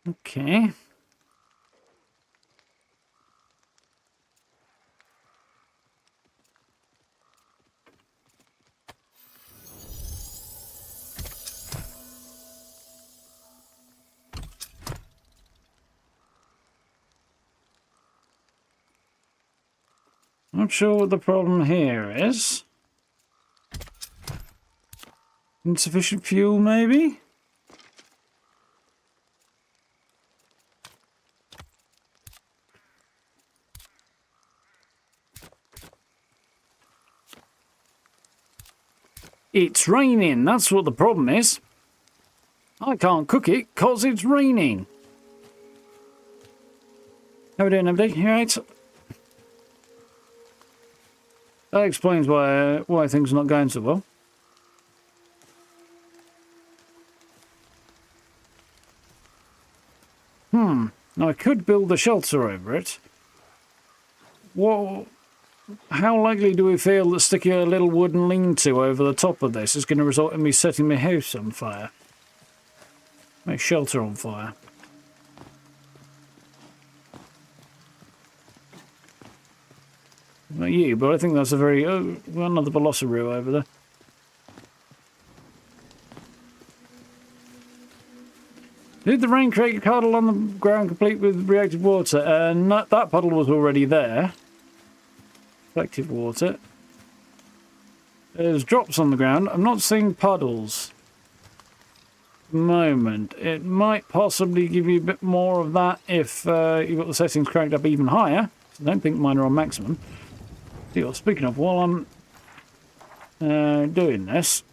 Okay. Not sure what the problem here is. Insufficient fuel, maybe? It's raining, that's what the problem is. I can't cook it because it's raining. How we doing, everybody? You alright? That explains why things are not going so well. Now I could build a shelter over it. How likely do we feel that sticking a little wooden lean-to over the top of this is going to result in me setting my house on fire? My shelter on fire. Not you, but I think that's a very... Oh, another Velociroo over there. Did the rain create a puddle on the ground complete with reactive water? That puddle was already there. Reflective water. There's drops on the ground. I'm not seeing puddles. Moment. It might possibly give you a bit more of that if you've got the settings cranked up even higher. I don't think mine are on maximum. Speaking of, while I'm doing this,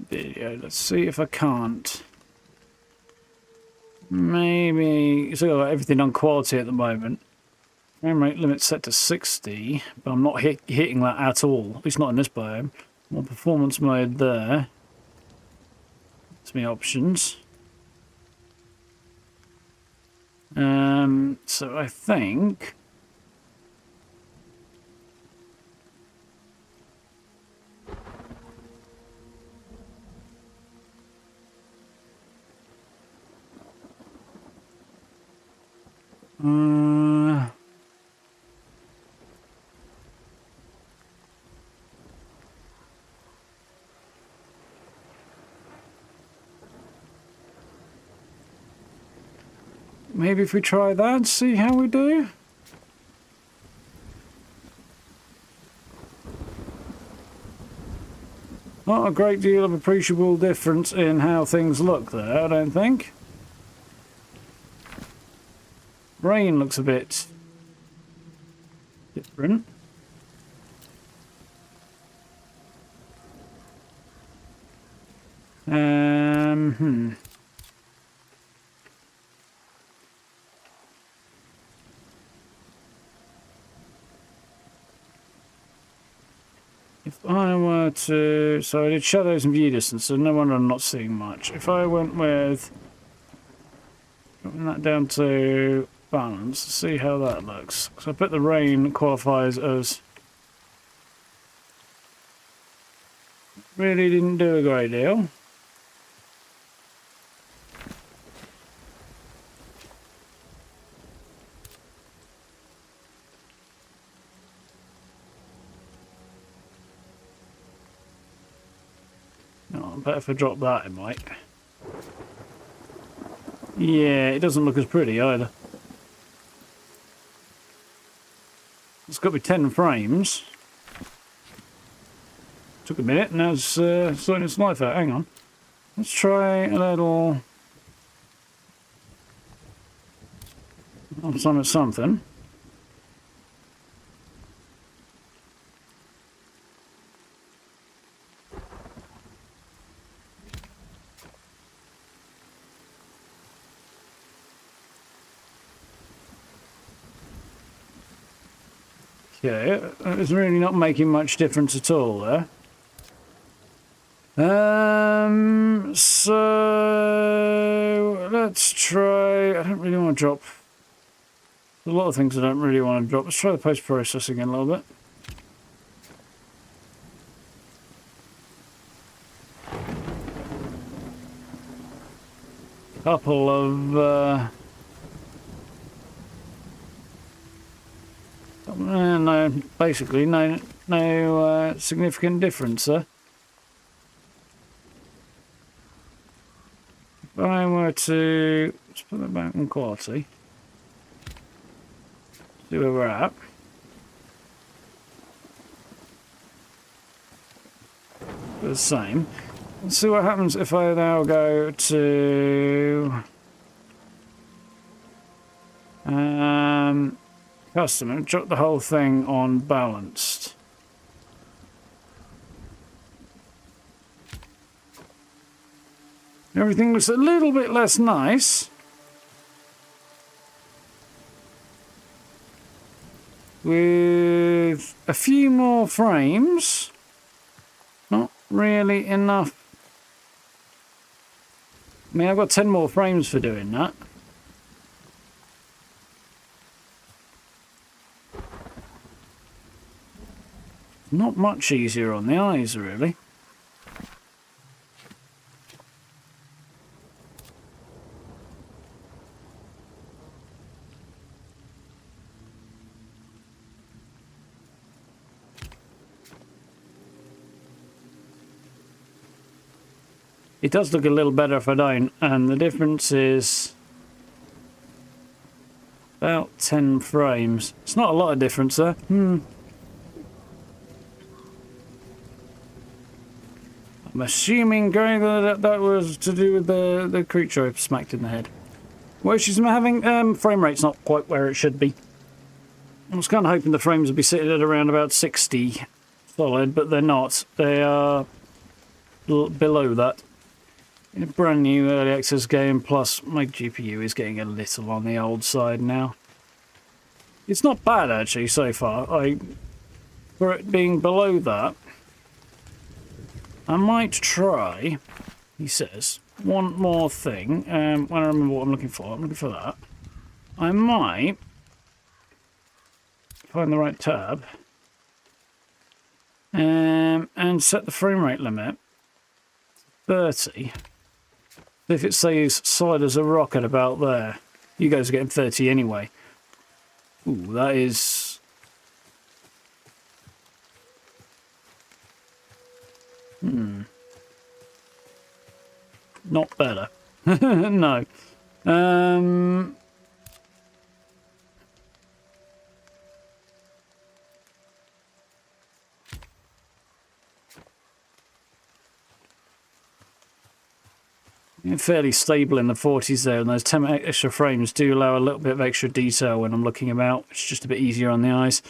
video. Let's see if I can't. Maybe. So I've got everything on quality at the moment. Frame rate limit set to 60, but I'm not hitting that at all. At least not in this biome. More performance mode there. That's my options. So I think. Maybe if we try that, see how we do. Not a great deal of appreciable difference in how things look there, I don't think. Rain looks a bit different. If I were to... So I did shadows and view distance, so no wonder I'm not seeing much. If I went with... Dropping that down to balance, see how that looks. So I put the rain qualifies as... Really didn't do a great deal. But if I drop that, it might. Yeah, it doesn't look as pretty either. It's got to be 10 frames. Took a minute, now it's sorting its life out. Hang on. Let's try a little... I'm something. Okay, it's really not making much difference at all there. So let's try. I don't really want to drop. There's a lot of things I don't really want to drop. Let's try the post-processing a little bit. Couple of no, basically no significant difference there. If I were to let's put that back on quality, see where we're at. The same. Let's see what happens if I now go to custom and drop the whole thing on balanced. Everything looks a little bit less nice. With a few more frames. Not really enough. I mean, I've got 10 more frames for doing that. Not much easier on the eyes, really. It does look a little better if I don't, and the difference is about 10 frames. It's not a lot of difference there. I'm assuming, Gary, that was to do with the creature I smacked in the head. What issues am I having? Frame rate's not quite where it should be. I was kind of hoping the frames would be sitting at around about 60 solid, but they're not. They are below that. In a brand new early access game, plus my GPU is getting a little on the old side now. It's not bad actually so far. For it being below that, I might try, he says, one more thing. When I remember what I'm looking for that. I might find the right tab and set the frame rate limit 30. If it stays solid as a rock at about there, you guys are getting 30 anyway. Ooh, that is... Not better. No. Fairly stable in the 40s there, and those 10 extra frames do allow a little bit of extra detail when I'm looking about. It's just a bit easier on the eyes.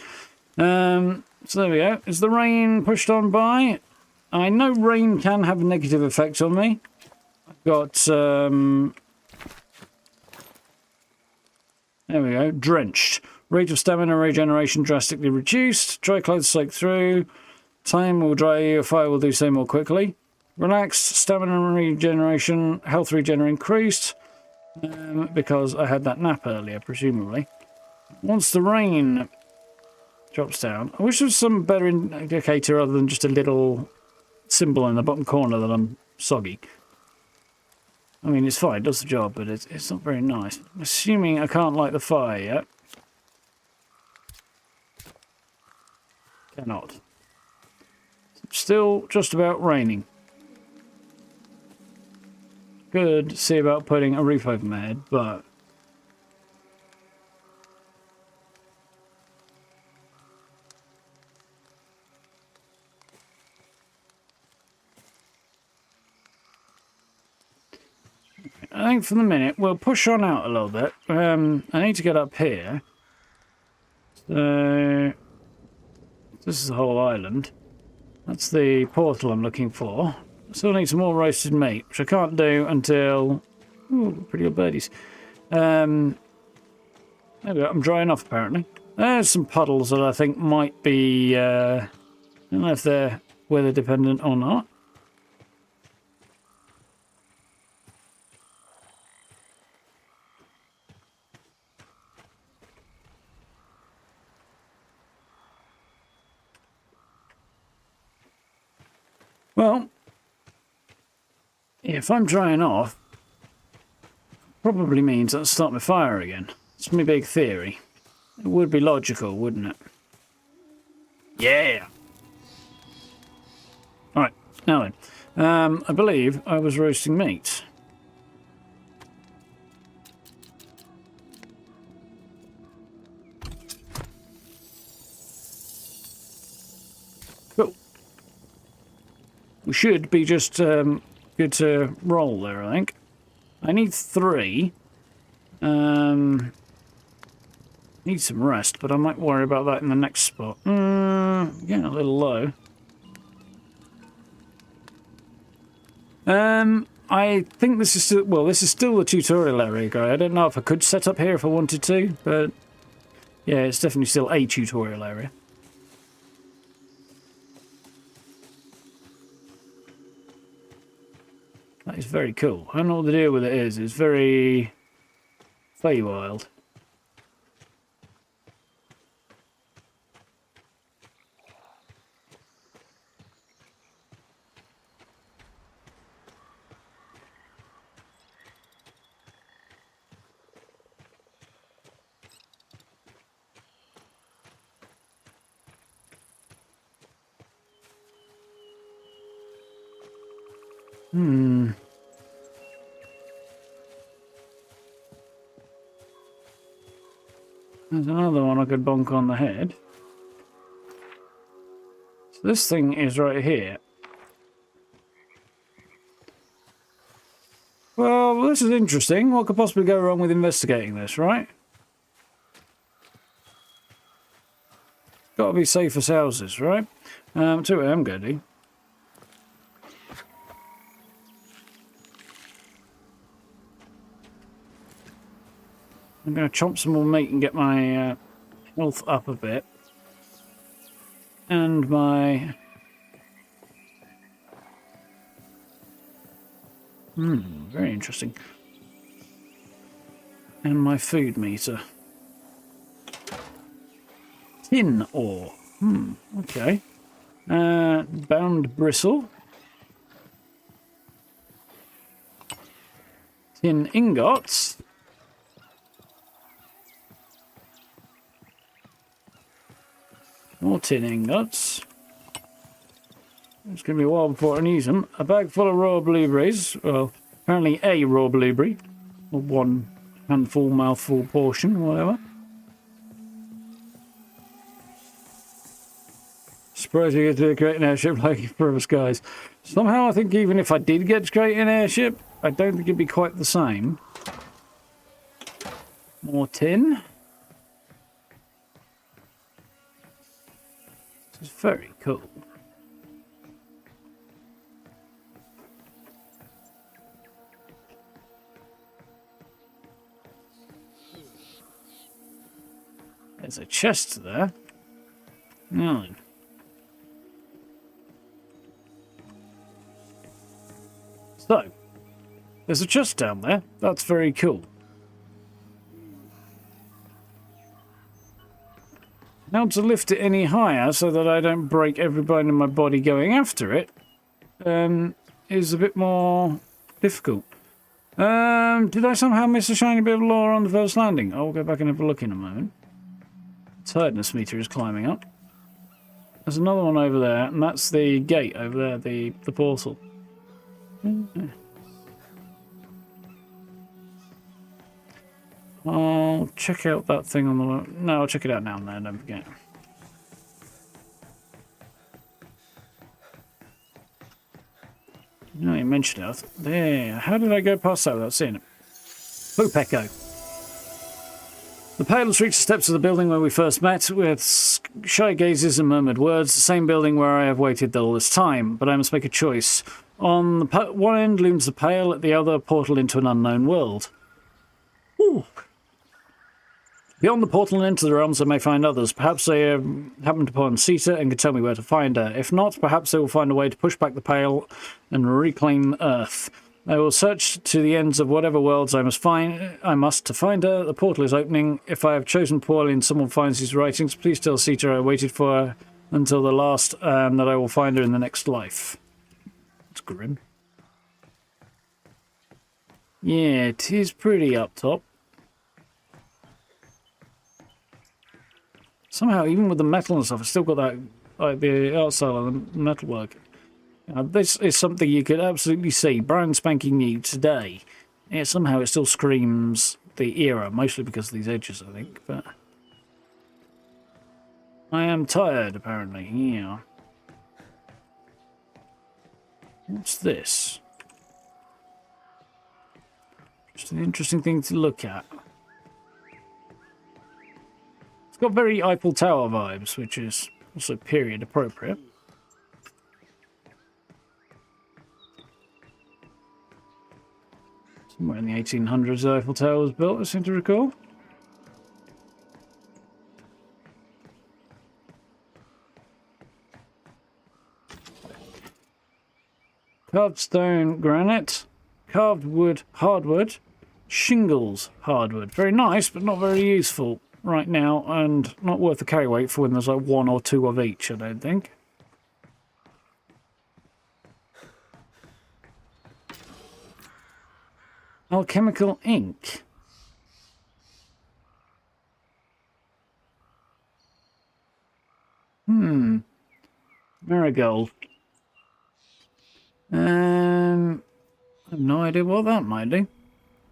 So there we go. Is the rain pushed on by? I know rain can have a negative effect on me. I've got... there we go. Drenched. Rate of stamina regeneration drastically reduced. Dry clothes soak through. Time will dry you. Fire will do so more quickly. Relaxed, stamina regeneration, health regen increased, because I had that nap earlier, presumably. Once the rain drops down, I wish there was some better indicator other than just a little symbol in the bottom corner that I'm soggy. I mean, it's fine, it does the job, but it's not very nice. I'm assuming I can't light the fire yet. Cannot. Still just about raining. Could see about putting a roof over my head, but think for the minute we'll push on out a little bit. I need to get up here. So this is the whole island. That's the portal I'm looking for. Still need some more roasted meat, which I can't do until... Ooh, pretty good birdies. There we go. I'm drying off, apparently. There's some puddles that I think might be... I don't know if they're weather dependent or not. Well, if I'm drying off, probably means I'll start my fire again. It's my big theory. It would be logical, wouldn't it? Yeah! Alright, now then. I believe I was roasting meat. Cool. We should be just good to roll there, I think. I need 3. Need some rest, but I might worry about that in the next spot. Getting a little low. I think this is still, well, this is still the tutorial area, guy. I don't know if I could set up here if I wanted to, but yeah, it's definitely still a tutorial area. That is very cool. I don't know what the deal with it is. It's very Fae wild. There's another one I could bonk on the head. So this thing is right here. Well, this is interesting. What could possibly go wrong with investigating this, right? Got to be safe as houses, right? Tell you what I'm going to do. I'm going to chomp some more meat and get my health up a bit. And my... very interesting. And my food meter. Tin ore. Okay. Bound bristle. Tin ingots. More tin ingots. It's going to be a while before I use them. A bag full of raw blueberries. Well, apparently a raw blueberry. Or one handful, mouthful portion, whatever. Surprised you get to create an airship like Forever Skies. Somehow I think even if I did get to create an airship, I don't think it'd be quite the same. More tin. This is very cool. There's a chest there. Now then. So, there's a chest down there. That's very cool. Now to lift it any higher so that I don't break every bone in my body going after it is a bit more difficult. Did I somehow miss a shiny bit of lore on the first landing? I'll go back and have a look in a moment. Tiredness meter is climbing up. There's another one over there, and that's the gate over there, the portal. I'll check out that thing on the... No, I'll check it out now and then, don't forget. No, you mentioned it. There. How did I go past that without seeing it? Poop Echo. The pale has reached the steps of the building where we first met, with shy gazes and murmured words. The same building where I have waited all this time, but I must make a choice. On the one end looms the pale, at the other, a portal into an unknown world. Ooh. Beyond the portal and into the realms I may find others. Perhaps they happened upon Sita and can tell me where to find her. If not, perhaps they will find a way to push back the pale and reclaim Earth. I will search to the ends of whatever worlds I must to find her. The portal is opening. If I have chosen poorly and someone finds these writings, please tell Sita I waited for her until the last, and that I will find her in the next life. That's grim. Yeah, it is pretty up top. Somehow, even with the metal and stuff, it's still got that, like the art style of the metalwork. This is something you could absolutely see, brand spanking new today. Yeah, somehow it still screams the era, mostly because of these edges, I think. But I am tired, apparently. Yeah. What's this? Just an interesting thing to look at. It's got very Eiffel Tower vibes, which is also period appropriate. Somewhere in the 1800s, the Eiffel Tower was built, I seem to recall. Carved stone, granite. Carved wood, hardwood. Shingles, hardwood. Very nice, but not very useful right now, and not worth the carry weight for when there's like one or two of each, I don't think. Alchemical ink. Marigold. I have no idea what that might do.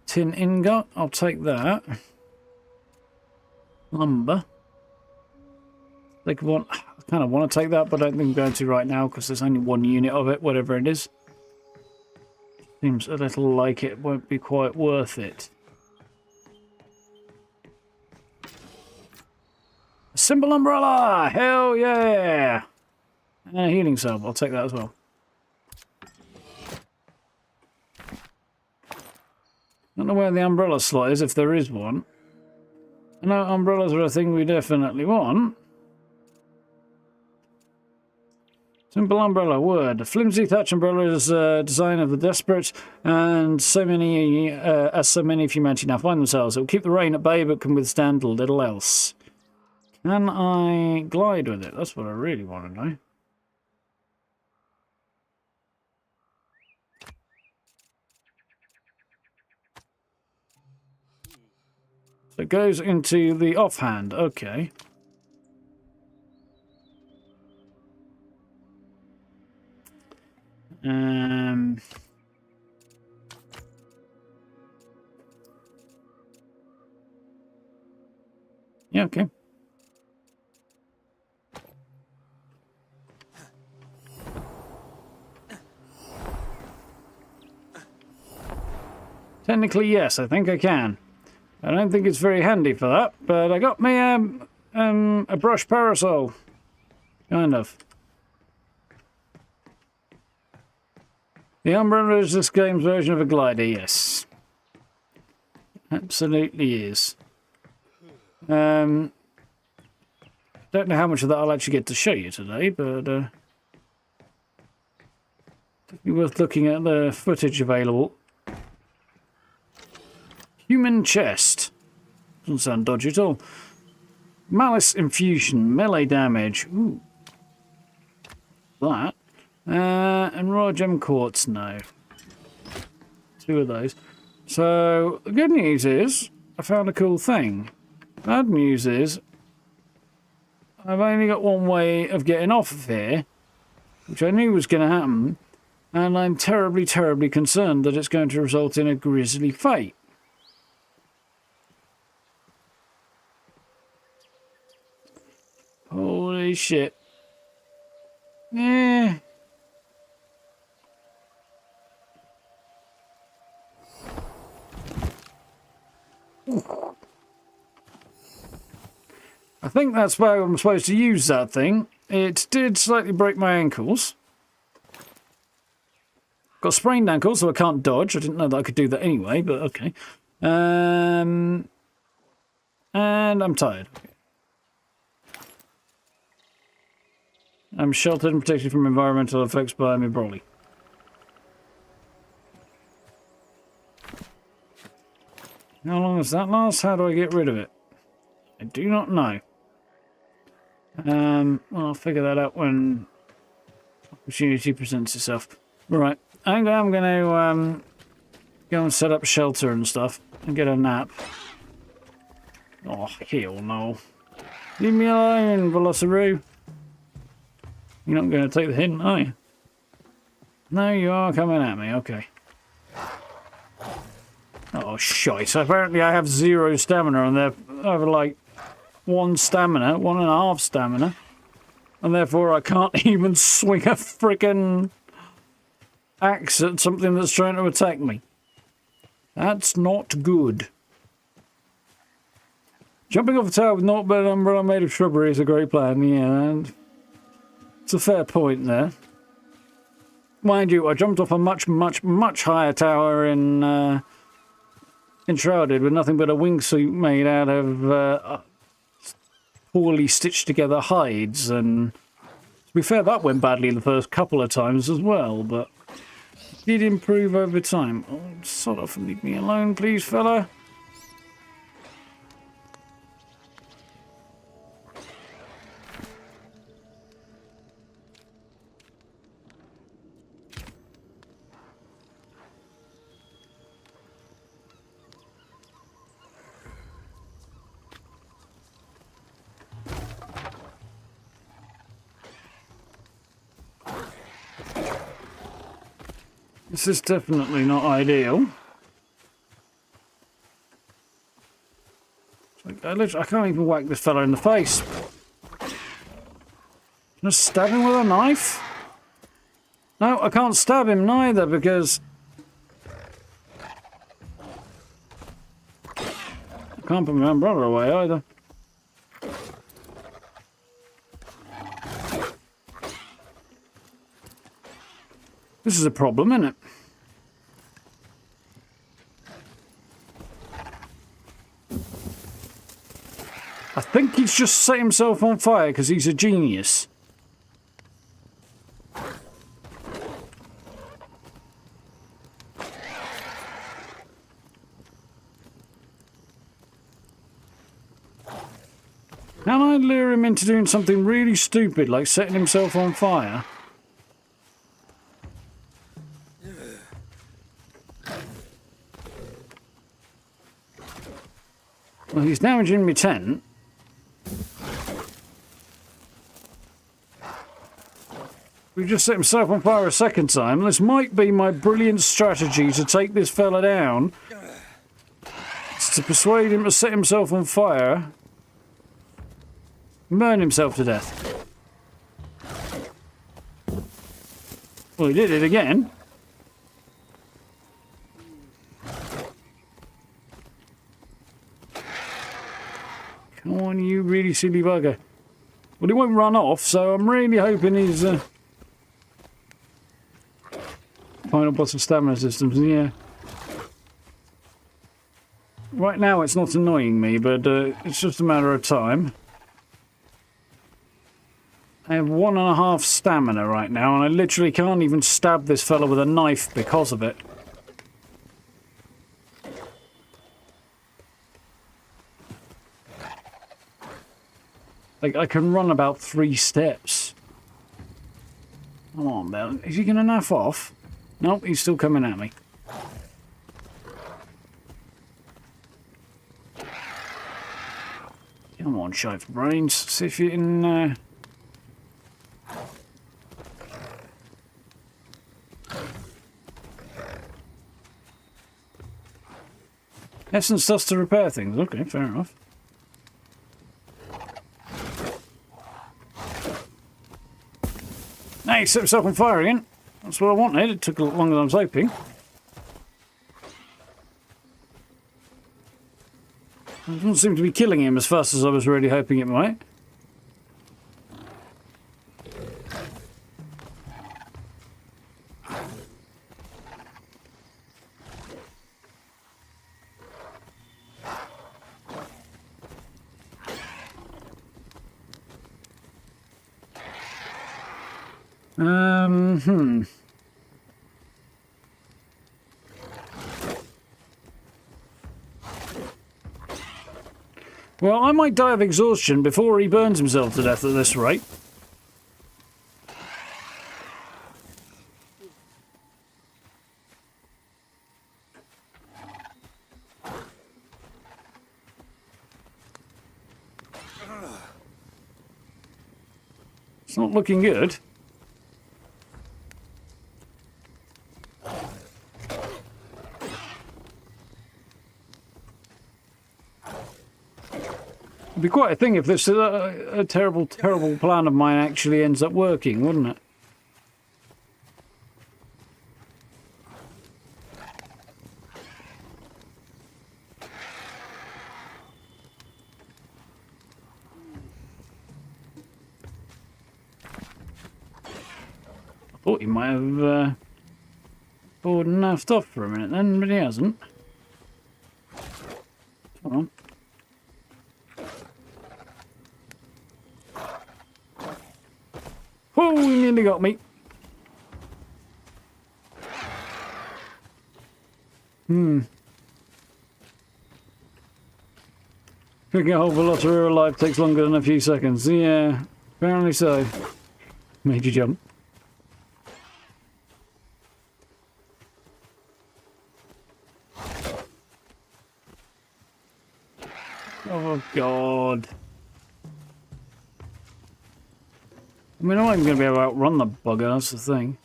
Tin ingot, I'll take that. Lumber. I kind of want to take that, but I don't think I'm going to right now because there's only one unit of it, whatever it is. Seems a little like it won't be quite worth it. A simple umbrella! Hell yeah! And a healing salve, I'll take that as well. Don't know where the umbrella slot is, if there is one. I know umbrellas are a thing we definitely want. Simple umbrella, word. A flimsy thatch umbrella is a design of the desperate, and so many of humanity now find themselves. It will keep the rain at bay, but can withstand a little else. Can I glide with it? That's what I really want to know. So it goes into the offhand. Okay. Yeah, okay. Technically, yes, I think I can. I don't think it's very handy for that, but I got me a brush parasol. Kind of. The umbrella is this game's version of a glider, yes. Absolutely is. Don't know how much of that I'll actually get to show you today, but definitely worth looking at the footage available. Human chest. Doesn't sound dodgy at all. Malice infusion, melee damage. Ooh. That. And raw gem quartz, no. Two of those. So, the good news is, I found a cool thing. Bad news is, I've only got one way of getting off of here, which I knew was going to happen, and I'm terribly, terribly concerned that it's going to result in a grisly fate. Holy shit. Yeah. I think that's where I'm supposed to use that thing. It did slightly break my ankles. Got sprained ankles, so I can't dodge. I didn't know that I could do that anyway, but okay. And I'm tired. I'm sheltered and protected from environmental effects by my brolly. How long does that last? How do I get rid of it? I do not know. Well, I'll figure that out when opportunity presents itself. Right, I'm going to go and set up shelter and stuff and get a nap. Oh, hell no. Leave me alone, Velociroo. You're not going to take the hint, are you? No, you are coming at me, okay. Oh, shite. Apparently I have 0 stamina and they're over like 1 stamina, 1.5 stamina. And therefore I can't even swing a frickin' axe at something that's trying to attack me. That's not good. Jumping off a tower with not an umbrella made of shrubbery is a great plan, yeah, and it's a fair point there. Mind you, I jumped off a much higher tower in Enshrouded with nothing but a wingsuit made out of poorly stitched together hides, and to be fair, that went badly the first couple of times as well, but it did improve over time. Oh, sort of leave me alone, please, fella. This is definitely not ideal. I can't even whack this fella in the face. Just stab him with a knife? No, I can't stab him neither because I can't put my umbrella away either. This is a problem, isn't it? I think he's just set himself on fire because he's a genius. Can I lure him into doing something really stupid like setting himself on fire? Well, he's damaging my tent. We just set himself on fire a second time. This might be my brilliant strategy to take this fella down. It's to persuade him to set himself on fire. Burn himself to death. Well, he did it again. Come on, you really silly bugger. Well, he won't run off, so I'm really hoping he's final boss of stamina systems, yeah. Right now it's not annoying me, but it's just a matter of time. I have 1.5 stamina right now, and I literally can't even stab this fella with a knife because of it. Like, I can run about 3 steps. Come on, Bell. Is he going to naff off? Nope, he's still coming at me. Come on, Shive Brains. See if you can... Essence dust to repair things. Okay, fair enough. Now he set himself on fire again. That's what I wanted. It took a lot longer than I was hoping. It doesn't seem to be killing him as fast as I was really hoping it might. Well, I might die of exhaustion before he burns himself to death at this rate. It's not looking good. It'd be quite a thing if this a terrible, terrible plan of mine actually ends up working, wouldn't it? I thought he might have bored and naffed off for a minute then, but he hasn't. Come on. Oh, he nearly got me. Picking a whole velociraptor alive takes longer than a few seconds. Yeah, apparently so. Made you jump. Oh, God. I mean, I'm not even going to be able to outrun the bugger, that's the thing.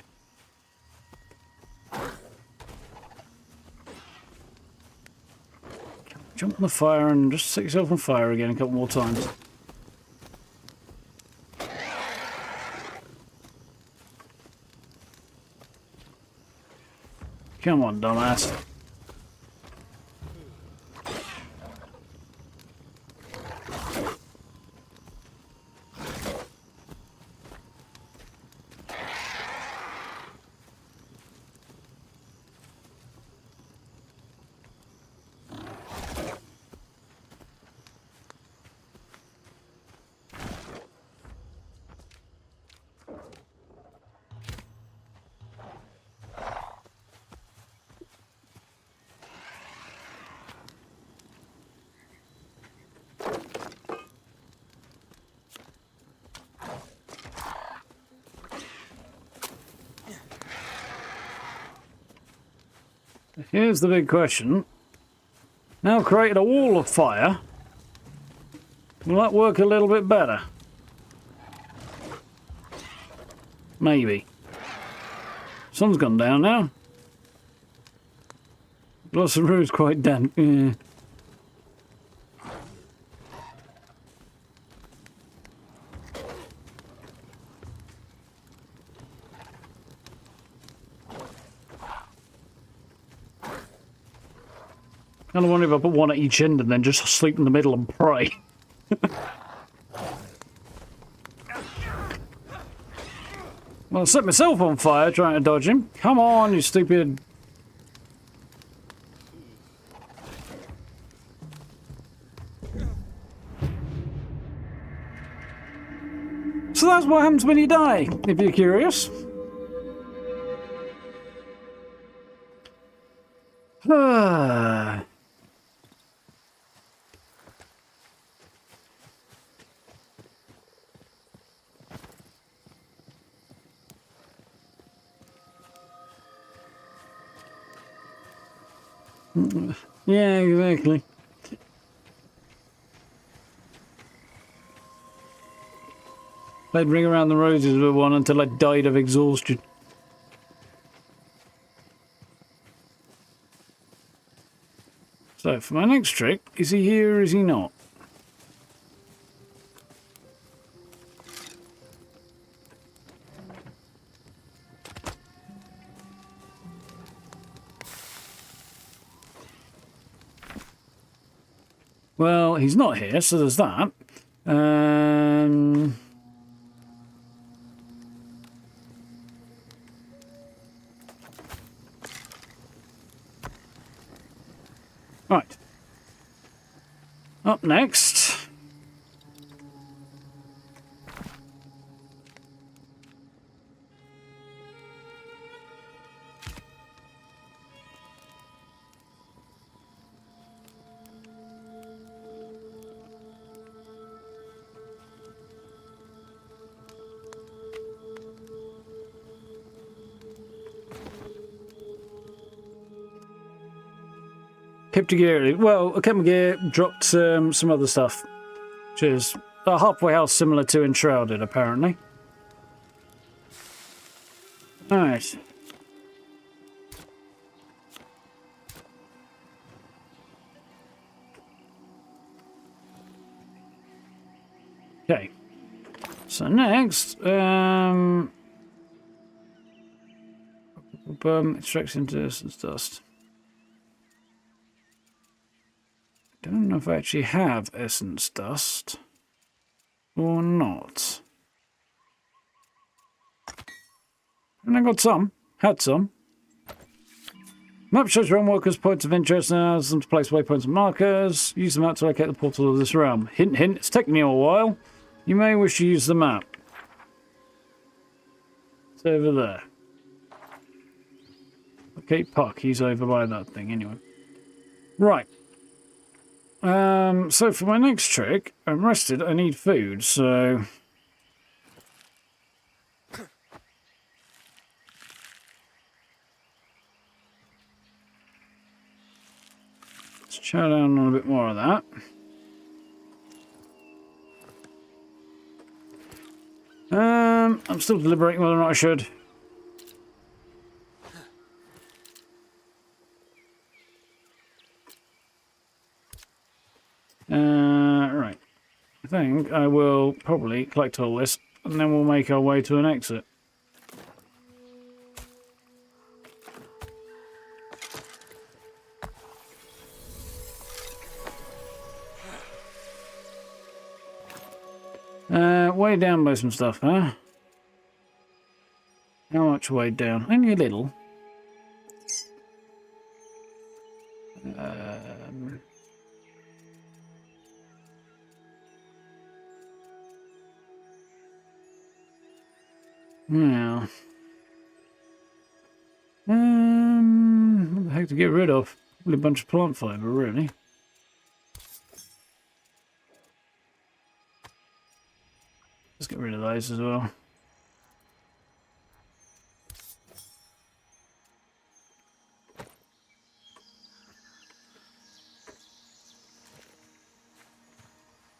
Jump in the fire and just set yourself on fire again a couple more times. Come on, dumbass. Here's the big question. Now created a wall of fire. Will that work a little bit better? Maybe. Sun's gone down now. Blossom Root's quite damp. Yeah. Kind of wonder if I put one at each end and then just sleep in the middle and pray. Well, I set myself on fire trying to dodge him. Come on, you stupid... So that's what happens when you die, if you're curious. Yeah, exactly. I'd ring around the roses with one until I died of exhaustion. So, for my next trick, is he here or is he not? Well, he's not here, so there's that. Right. Up next. Kept gear. Well, kept my gear, dropped some other stuff, which is a halfway house similar to Enshrouded, apparently. Alright. Okay. So next, extracts into essence dust. Don't know if I actually have essence dust or not. And I got some. Had some. Map shows Realmwalker's points of interest and allows them to place waypoints and markers. Use the map to locate the portal of this realm. Hint, hint, it's taken you a while. You may wish to use the map. It's over there. Okay, Puck, he's over by that thing anyway. Right. So for my next trick, I'm rested, I need food, so... let's chow down on a bit more of that. I'm still deliberating whether or not I should. Right. I think I will probably collect all this, and then we'll make our way to an exit. Way down by some stuff, huh? How much way down? Only a little. Now, what the heck to get rid of? Probably a bunch of plant fibre, really. Let's get rid of those as well.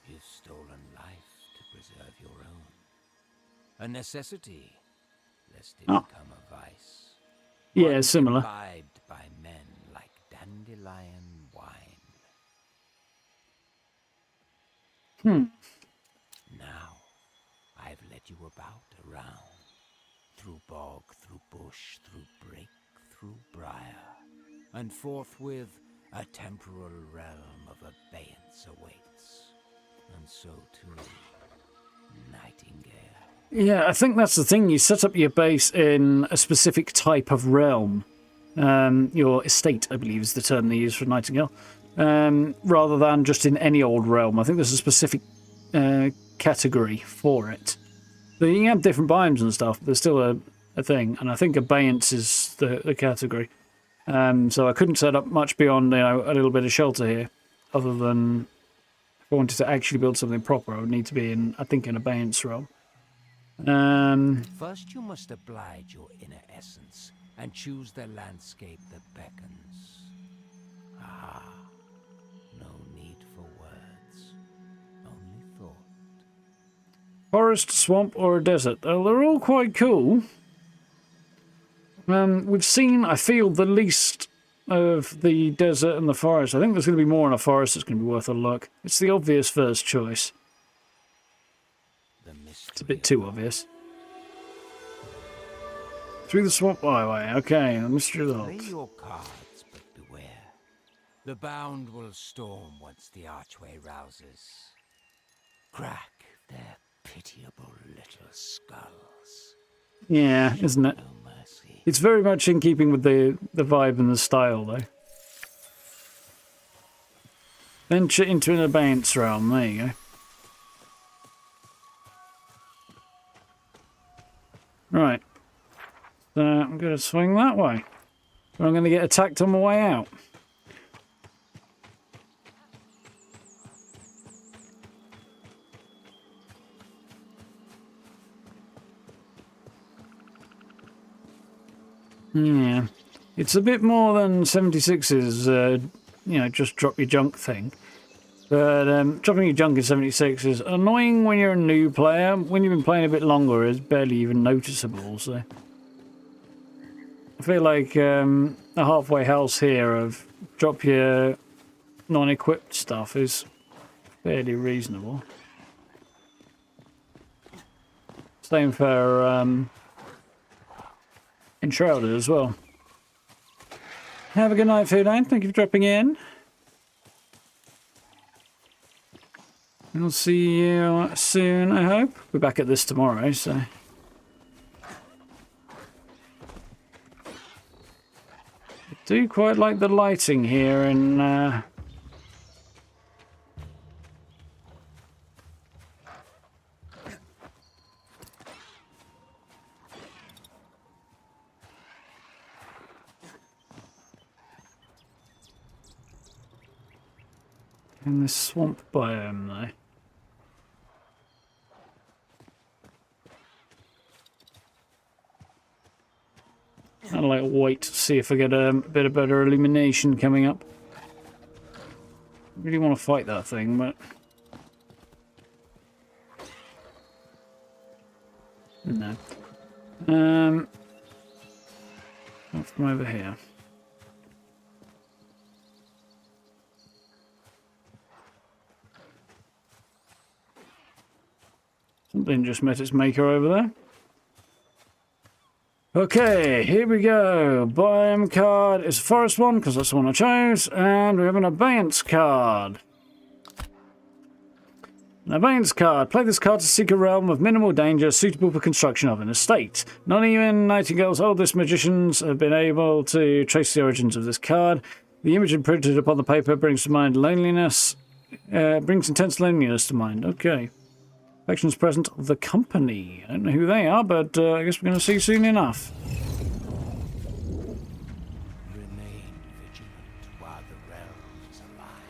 You've stolen life to preserve your own. A necessity, lest it become a vice. Yeah, One similar. imbibed by men like dandelion wine. Now, I've led you about around, through bog, through bush, through brake, through briar, and forthwith a temporal realm of abeyance awaits. And so too, Nightingale. Yeah, I think that's the thing. You set up your base in a specific type of realm. Your estate, I believe, is the term they use for Nightingale. Rather than just in any old realm. I think there's a specific category for it. So you can have different biomes and stuff, but there's still a thing. And I think Abeyance is the category. So I couldn't set up much beyond a little bit of shelter here. Other than if I wanted to actually build something proper, I would need to be in, I think, an Abeyance realm. First you must oblige your inner essence and choose the landscape that beckons. Ah, no need for words, only thought. Forest, swamp, or a desert. Oh, they're all quite cool. We've seen, I feel, the least of the desert and the forest. I think there's going to be more in a forest that's going to be worth a look. It's the obvious first choice. It's a bit too obvious. Through the swamp highway. Okay, the mystery of the Play Hulk. your cards, but beware. The bound will storm once the archway rouses. Crack their pitiable little skulls. Yeah, isn't it? No mercy. It's very much in keeping with the vibe and the style, though. Venture into an Abeyance realm. There you go. Right. So I'm going to swing that way. Or I'm going to get attacked on my way out. Yeah. It's a bit more than 76's, you know, just drop your junk thing. But dropping your junk in 76 is annoying when you're a new player. When you've been playing a bit longer, it's barely even noticeable, so... I feel like a halfway house here of drop your non-equipped stuff is fairly reasonable. Same for Enshrouded as well. Have a good night, Foodline. Thank you for dropping in. We'll see you soon, I hope. We're back at this tomorrow, so... I do quite like the lighting here in... in this swamp biome, though. I'd like to wait to see if I get a bit of better illumination coming up. Really want to fight that thing, but... no. Not from over here. Something just met its maker over there. Okay, here we go. Biome card is a forest one, because that's the one I chose. And we have an Abeyance card. An Abeyance card. Play this card to seek a realm of minimal danger suitable for construction of an estate. Not even Nightingale's oldest magicians have been able to trace the origins of this card. The image imprinted upon the paper brings to mind loneliness. Brings intense loneliness to mind. Okay. Factions present, the company. I don't know who they are, but I guess we're going to see soon enough. Remain vigilant while the realm is alive.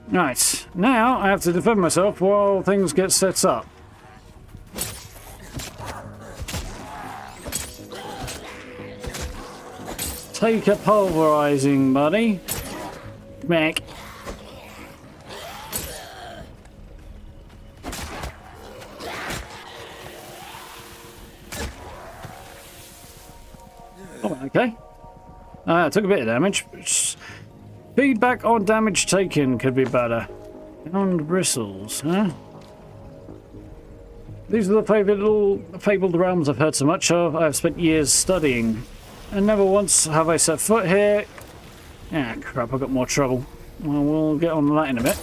Right, now I have to defend myself while things get set up. Take a pulverizing, buddy. Mac. Oh, okay. I took a bit of damage. Feedback on damage taken could be better. Pound bristles, huh? These are the fabled realms I've heard so much of. I've spent years studying. And never once have I set foot here. Ah, crap, I've got more trouble. Well, we'll get on that in a bit.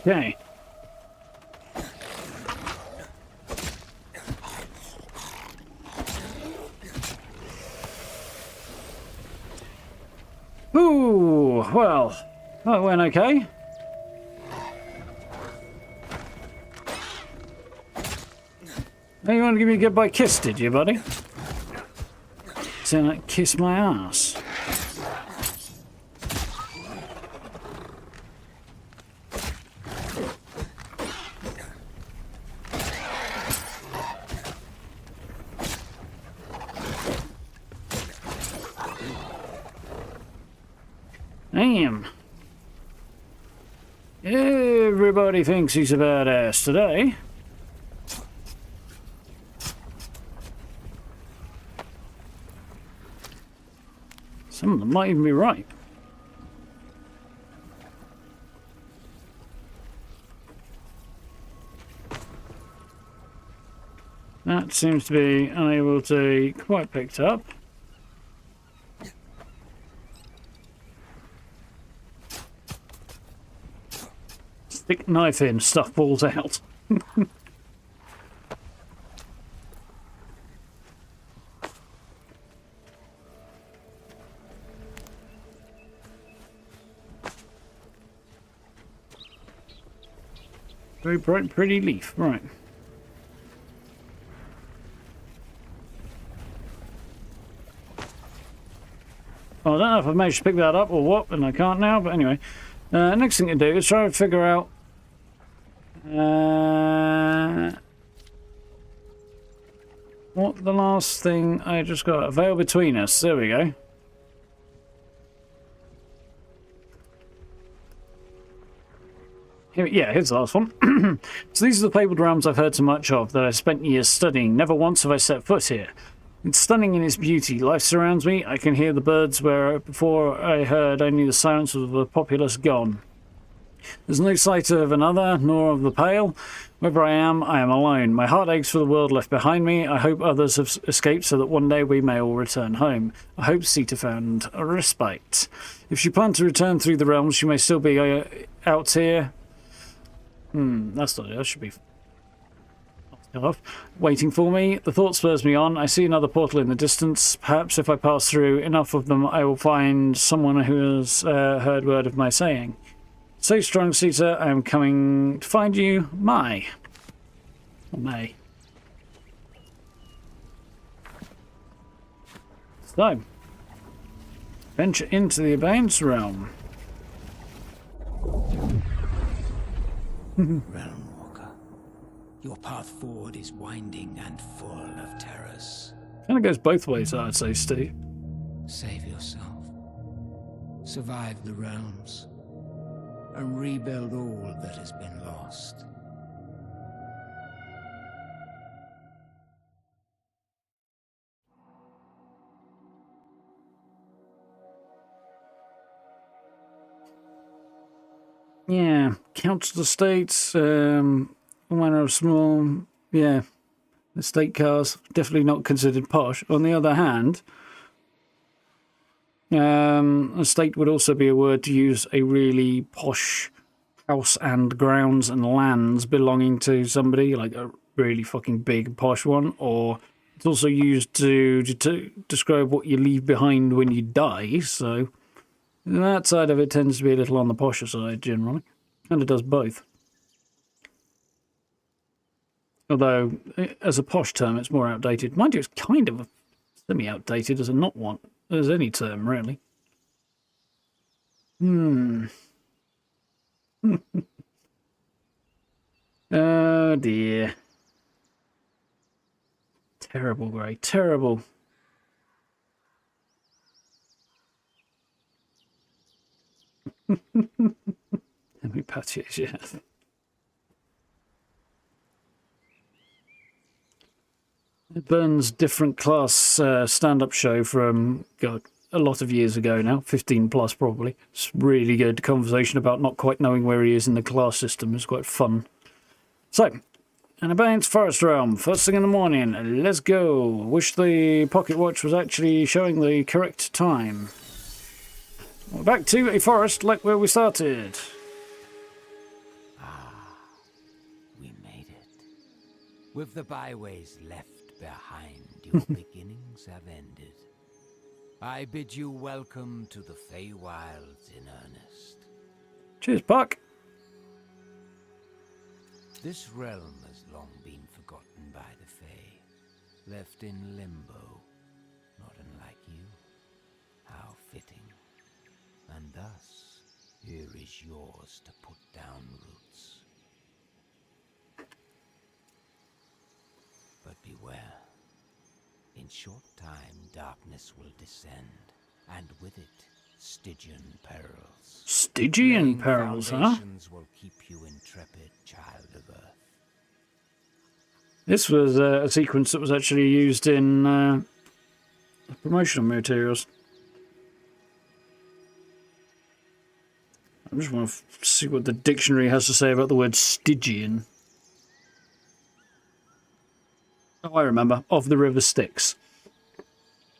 Okay. Ooh, well, that went okay. Oh, you want to give me a goodbye kiss, did you, buddy? So like, kiss my ass. Damn. Everybody thinks he's a badass today. Some of them might even be right. That seems to be unable to be quite picked up. Stick knife in, stuff falls out. Very bright, pretty leaf. Right. Well, I don't know if I've managed to pick that up or what, and I can't now, but anyway. Next thing to do is try and figure out what the last thing I just got. A veil between us. There we go. Here's the last one. So these are the fabled realms I've heard so much of, that I spent years studying. Never once have I set foot here. It's stunning in its beauty. Life surrounds me. I can hear the birds where before I heard only the silence of the populace gone. There's no sight of another, nor of the pale. Wherever I am alone. My heart aches for the world left behind me. I hope others have escaped so that one day we may all return home. I hope Sita found a respite. If she planned to return through the realms, she may still be out here. That's not it. That should be off. Waiting for me. The thought spurs me on. I see another portal in the distance. Perhaps if I pass through enough of them, I will find someone who has heard word of my saying. Stay strong, Sita. I am coming to find you. May. So, venture into the Abeyance realm. Realmwalker, your path forward is winding and full of terrors. Kind of goes both ways, I'd say, Steve. Save yourself. Survive the realms. And rebuild all that has been lost. Yeah, council estates, all manner of small, estate cars, definitely not considered posh. On the other hand, estate would also be a word to use a really posh house and grounds and lands belonging to somebody, like a really fucking big posh one, or it's also used to describe what you leave behind when you die, so that side of it tends to be a little on the posher side, generally. And it does both. Although, as a posh term, it's more outdated. Mind you, it's kind of semi-outdated as a not one. As any term, really. Oh, dear. Terrible, Grey. Terrible. Let me pat you, yeah. Burns' different class stand-up show from, God, a lot of years ago now, 15 plus probably. It's really good conversation about not quite knowing where he is in the class system. It's quite fun. So, an Abeyance Forest Realm, first thing in the morning. Let's go. Wish the pocket watch was actually showing the correct time. We're back to a forest like where we started. We made it. With the byways left behind, your beginnings have ended. I bid you welcome to the Fae Wilds in earnest. Cheers, Puck. This realm has long been forgotten by the Fae, left in limbo, not unlike you. How fitting. And thus, here is yours to put down roots. But beware. In short time, darkness will descend, and with it, Stygian perils. Stygian perils, huh? Will keep you intrepid, child of Earth. This was a sequence that was actually used in promotional materials. I just want to see what the dictionary has to say about the word Stygian. Oh, I remember. Of the river Styx.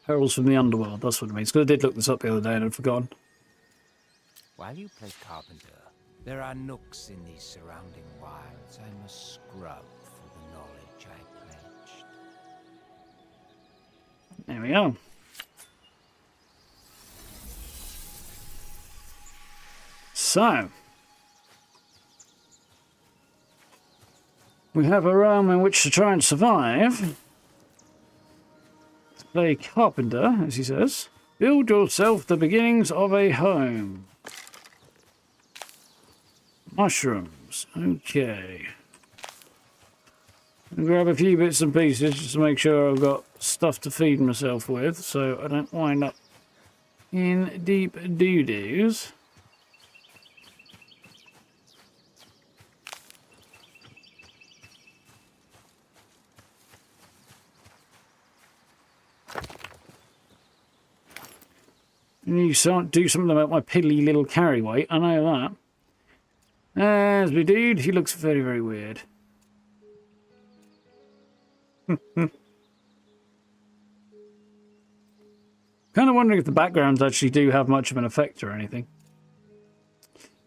Perils from the underworld, that's what it means. Because I did look this up the other day and I'd forgotten. While you play carpenter, there are nooks in these surrounding wilds I must scrub for the knowledge I pledged. There we go. So, we have a realm in which to try and survive. Play carpenter, as he says. Build yourself the beginnings of a home. Mushrooms. Okay. I'll grab a few bits and pieces just to make sure I've got stuff to feed myself with, so I don't wind up in deep doo-doos. You can't do something about my piddly little carry weight, I know that. There's my dude, he looks very, very weird. Kind of wondering if the backgrounds actually do have much of an effect or anything.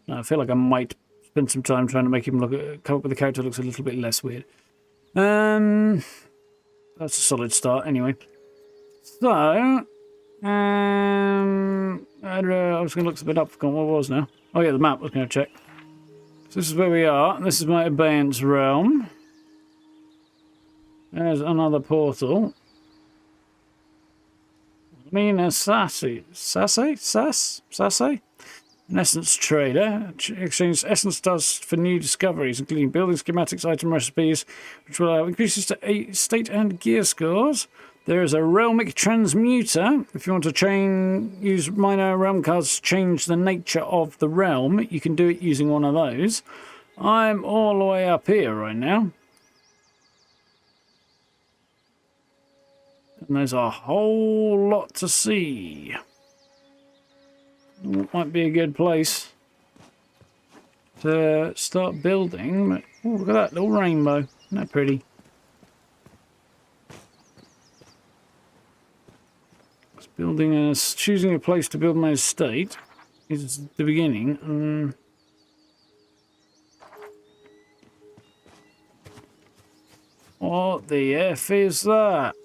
I feel like I might spend some time trying to make him come up with a character that looks a little bit less weird. That's a solid start anyway. So, I was going to look something up, forgot what it was now. Oh yeah, the map, I was going to check. So this is where we are. This is my Abeyance realm. There's another portal. Mina Sassy. Sassy? An essence trader. Exchanges essence dust for new discoveries, including building schematics, item recipes, which will allow increases to 8 state and gear scores. There is a realmic transmuter. If you want to use minor realm cards to change the nature of the realm, you can do it using one of those. I'm all the way up here right now. And there's a whole lot to see. It might be a good place to start building. But, oh, look at that little rainbow. Isn't that pretty? Choosing a place to build my estate is the beginning. What the F is that?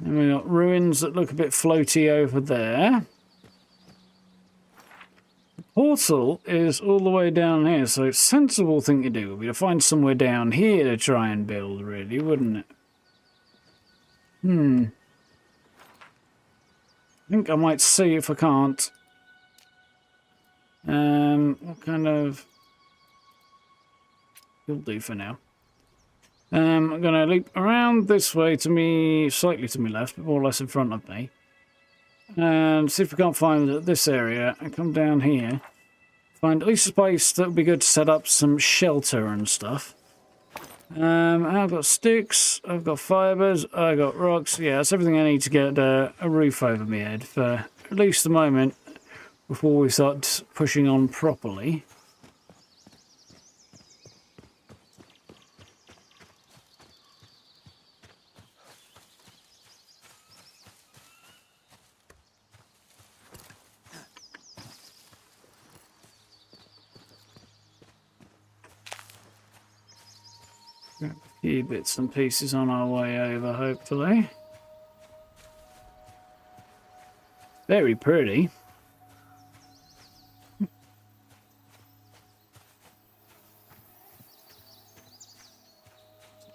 And we've got ruins that look a bit floaty over there. Portal is all the way down here, so a sensible thing to do would be to find somewhere down here to try and build, really, wouldn't it? I think I might see if I can't. What kind of... You'll do for now. I'm going to leap around this way to me, slightly to my left, but more or less in front of me. And see if we can't find this area and come down here. Find at least a place that would be good to set up some shelter and stuff. I've got sticks, I've got fibres, I've got rocks. Yeah, that's everything I need to get a roof over my head for at least the moment before we start pushing on properly. A few bits and pieces on our way over, hopefully. Very pretty.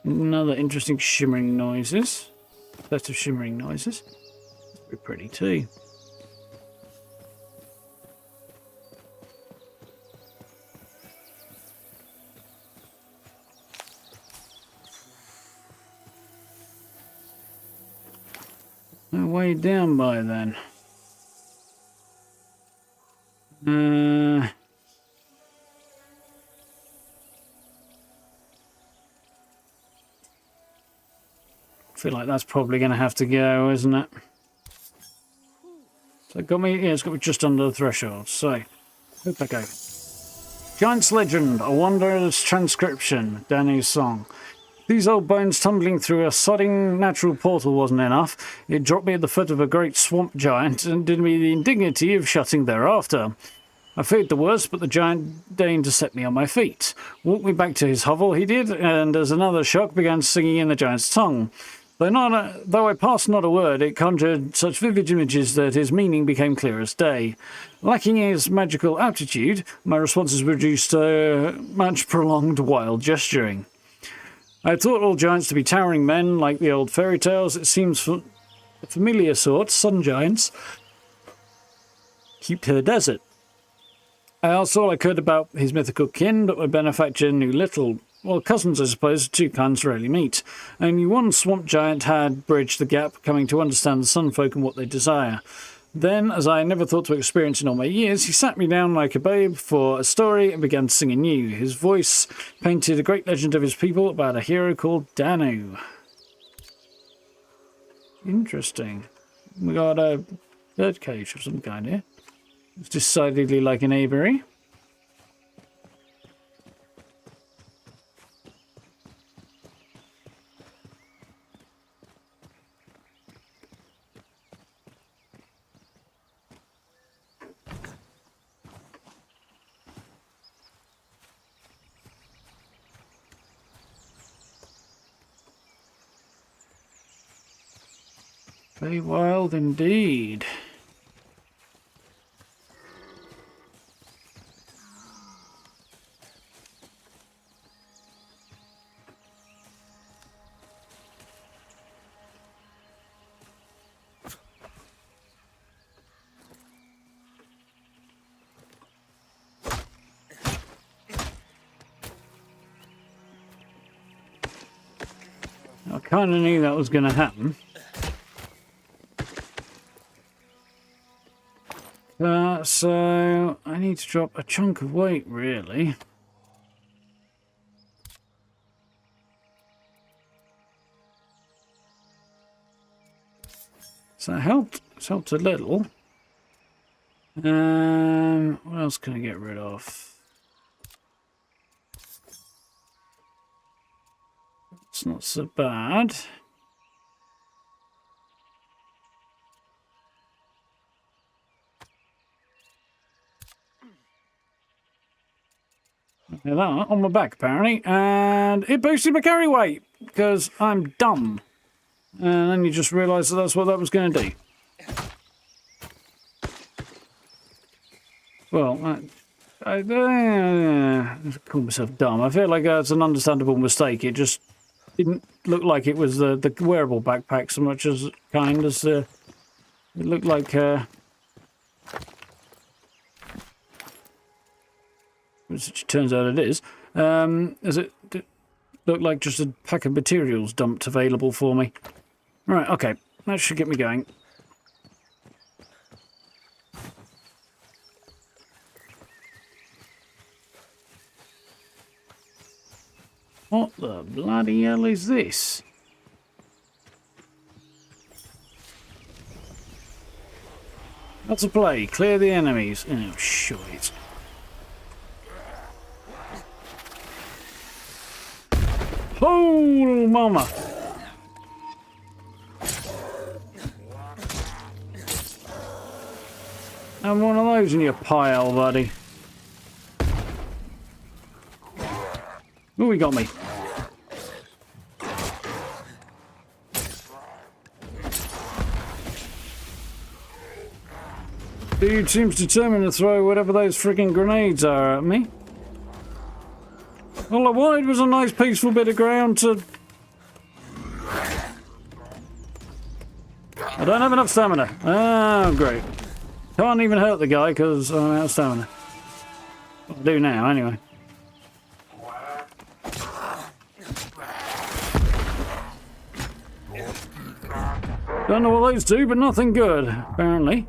Another interesting shimmering noises. Set of shimmering noises. Very pretty too. They're way down by then. I feel like that's probably going to have to go, isn't it? So it got me, yeah, it's got me just under the threshold. So, where'd that go? Giant's Legend, a wondrous transcription, Danu's song. These old bones tumbling through a sodding natural portal wasn't enough. It dropped me at the foot of a great swamp giant and did me the indignity of shutting thereafter. I feared the worst, but the giant deigned to set me on my feet. Walked me back to his hovel, he did, and as another shock began singing in the giant's tongue. Though I passed not a word, it conjured such vivid images that his meaning became clear as day. Lacking his magical aptitude, my responses reduced to much prolonged wild gesturing. I had thought all giants to be towering men, like the old fairy tales. It seems a familiar sort, sun giants, keep to the desert. I asked all I could about his mythical kin, but my benefactor knew little. Well, cousins, I suppose, two kinds rarely meet. Only one swamp giant had bridged the gap, coming to understand the sun folk and what they desire. Then, as I never thought to experience in all my years, he sat me down like a babe for a story and began to sing anew. His voice painted a great legend of his people about a hero called Danu. Interesting. We got a bird cage of some kind here. It's decidedly like an aviary. Very wild indeed. I kind of knew that was going to happen. So I need to drop a chunk of weight, really. So that helped. It's helped a little. What else can I get rid of? It's not so bad. That on my back apparently, and it boosted my carry weight because I'm dumb. And then you just realise that that's what that was going to do. Well, I call myself dumb. I feel like that's an understandable mistake. It just didn't look like it was the wearable backpack so much as it looked like. Which it turns out it is. As it looked like just a pack of materials dumped available for me. Right, okay, that should get me going. What the bloody hell is this? That's a play. Clear the enemies. Oh, shite. Oh, mama. Have one of those in your pile, buddy. Oh, he got me. Dude seems determined to throw whatever those freaking grenades are at me. All I wanted was a nice peaceful bit of ground to... I don't have enough stamina. Oh, great. Can't even hurt the guy because I'm out of stamina. I'll do now, anyway. Don't know what those do, but nothing good, apparently.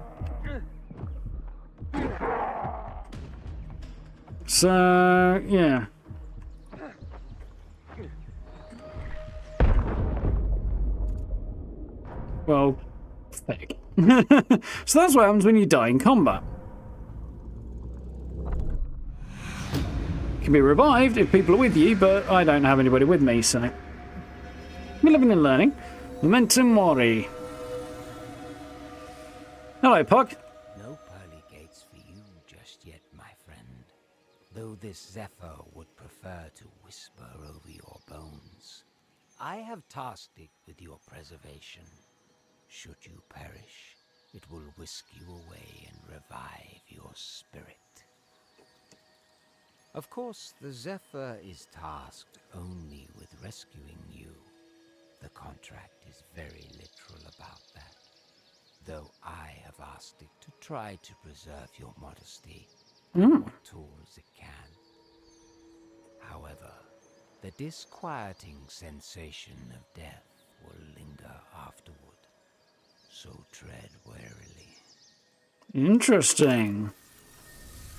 So, yeah. Well, thick. So that's what happens when you die in combat. You can be revived if people are with you, but I don't have anybody with me, so... We're living and learning. Momentum Mori. Hello, Puck. No pearly gates for you just yet, my friend. Though this Zephyr would prefer to whisper over your bones. I have tasked it with your preservation. Should you perish, it will whisk you away and revive your spirit. Of course, the Zephyr is tasked only with rescuing you. The contract is very literal about that, though I have asked it to try to preserve your modesty with what tools it can. However, the disquieting sensation of death will linger afterward. So tread warily. Interesting.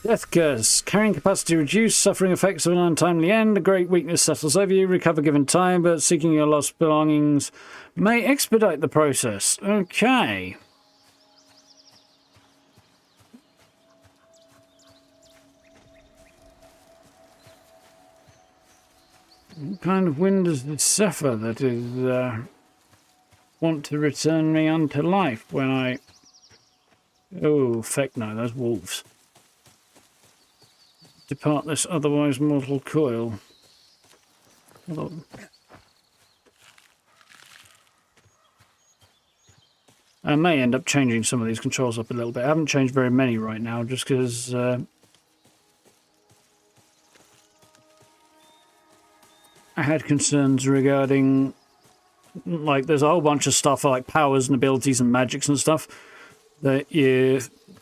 Death curse. Carrying capacity reduced, suffering effects of an untimely end. A great weakness settles over you. Recover given time, but seeking your lost belongings may expedite the process. Okay. What kind of wind does the Zephyr that is want to return me unto life when I... Oh, feck no, those wolves. Depart this otherwise mortal coil. Hello. I may end up changing some of these controls up a little bit. I haven't changed very many right now, just because... I had concerns regarding... Like, there's a whole bunch of stuff like powers and abilities and magics and stuff that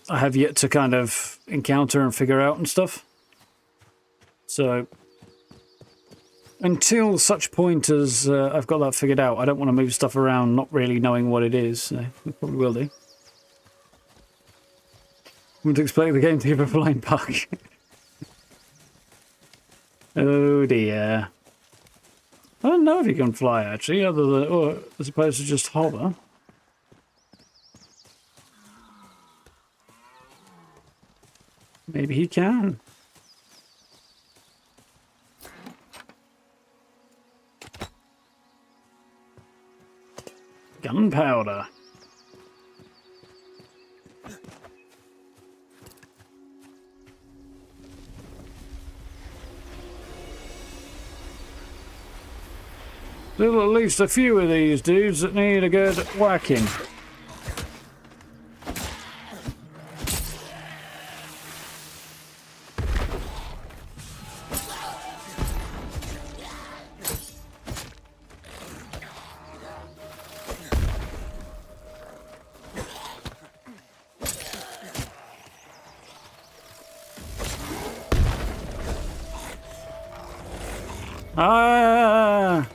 I have yet to kind of encounter and figure out and stuff. So, until such point as I've got that figured out, I don't want to move stuff around not really knowing what it is. So I probably will do. Want to explain the game to give a flying puck. Oh dear. I don't know if he can fly, actually, other than, or as opposed to just hover. Maybe he can. Gunpowder. Still at least a few of these dudes that need a good whacking. Ah!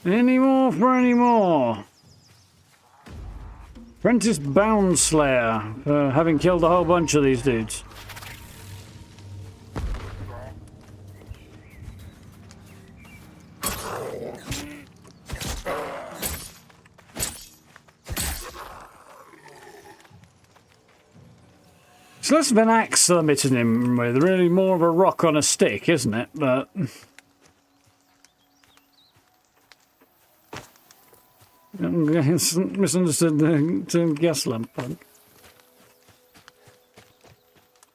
Any more for any more? Apprentice Boundslayer for having killed a whole bunch of these dudes. It's less of an axe I'm hitting him with, really more of a rock on a stick, isn't it? But... misunderstood the term gas lamp punk.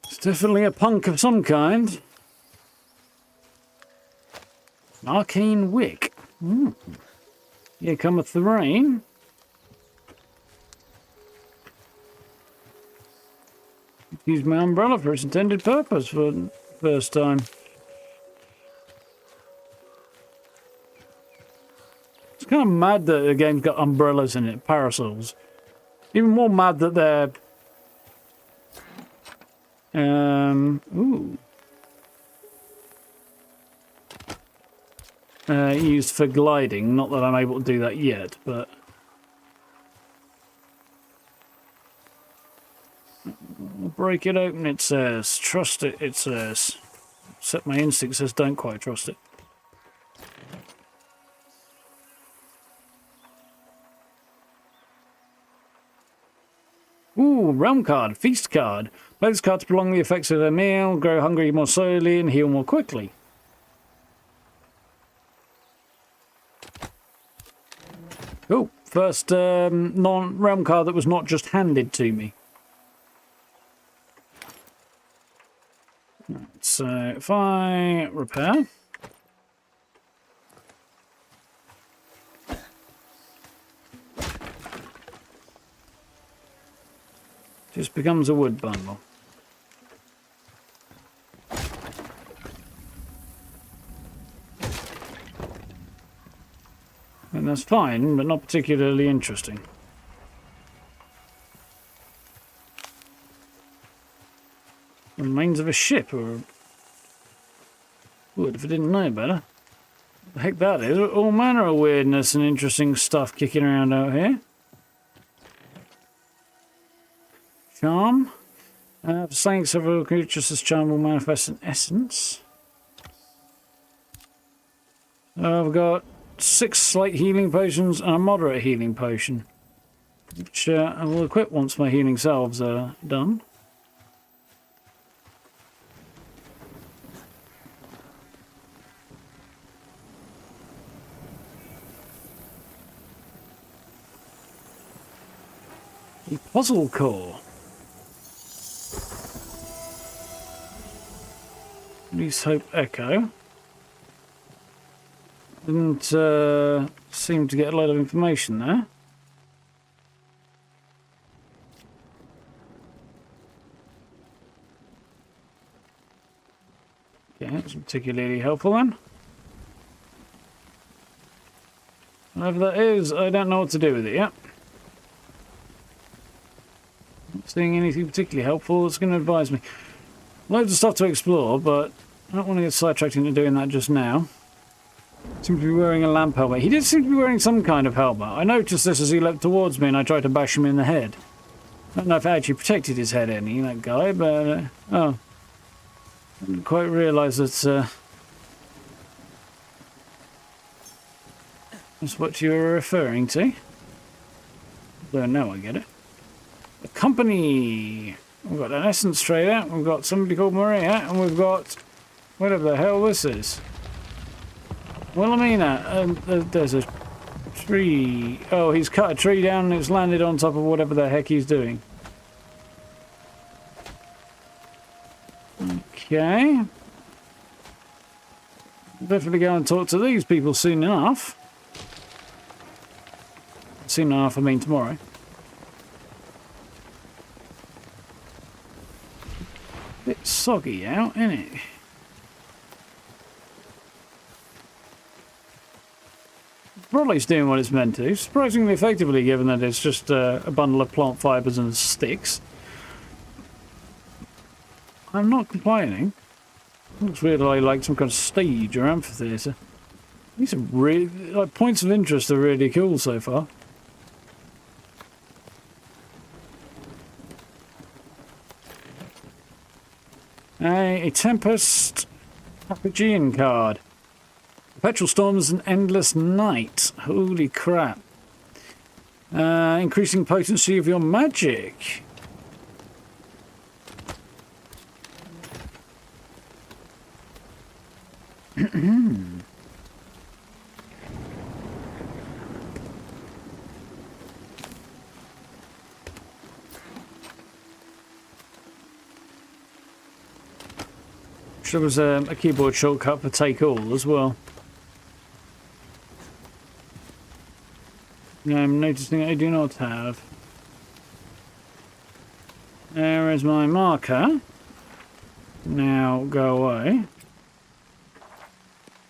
It's definitely a punk of some kind. Arcane wick. Here cometh the rain. Use my umbrella for its intended purpose for the first time. It's kind of mad that the game's got umbrellas in it, parasols. Even more mad that they're used for gliding. Not that I'm able to do that yet, but break it open, it says. Trust it, it says. Except my instinct says don't quite trust it. Ooh, realm card, feast card. Play this card to prolong the effects of a meal, grow hungry more slowly, and heal more quickly. Cool. First non-realm card that was not just handed to me. So if I repair. Just becomes a wood bundle. And that's fine, but not particularly interesting. Remains of a ship, or would if I didn't know better. The heck that is. All manner of weirdness and interesting stuff kicking around out here. Charm. For saying several creatures, this charm will manifest an essence. I've got 6 slight healing potions and a moderate healing potion, which I will equip once my healing salves are done. The puzzle core. Least Hope Echo. Didn't seem to get a lot of information there. Okay, that's particularly helpful then. Whatever that is, I don't know what to do with it yet. Not seeing anything particularly helpful that's going to advise me. Loads of stuff to explore, but I don't want to get sidetracked into doing that just now. Seems to be wearing a lamp helmet. He did seem to be wearing some kind of helmet. I noticed this as he leapt towards me and I tried to bash him in the head. I don't know if it actually protected his head any, that guy, but... oh. I didn't quite realise that... that's what you were referring to. Though now I get it. The company... we've got an essence trader, we've got somebody called Maria, and we've got... whatever the hell this is. Wilhelmina, there's a tree. Oh, he's cut a tree down and it's landed on top of whatever the heck he's doing. Okay. Definitely go and talk to these people soon enough. Soon enough, I mean tomorrow. Bit soggy out, isn't it? Probably doing what it's meant to, surprisingly effectively given that it's just a bundle of plant fibres and sticks. I'm not complaining. Looks really like some kind of stage or amphitheatre. These are really, like, points of interest are really cool so far. A Tempest Abeyance card. Perpetual storms and endless night. Holy crap. Increasing potency of your magic. There was a keyboard shortcut for take all as well. I'm noticing I do not have. There is my marker. Now go away.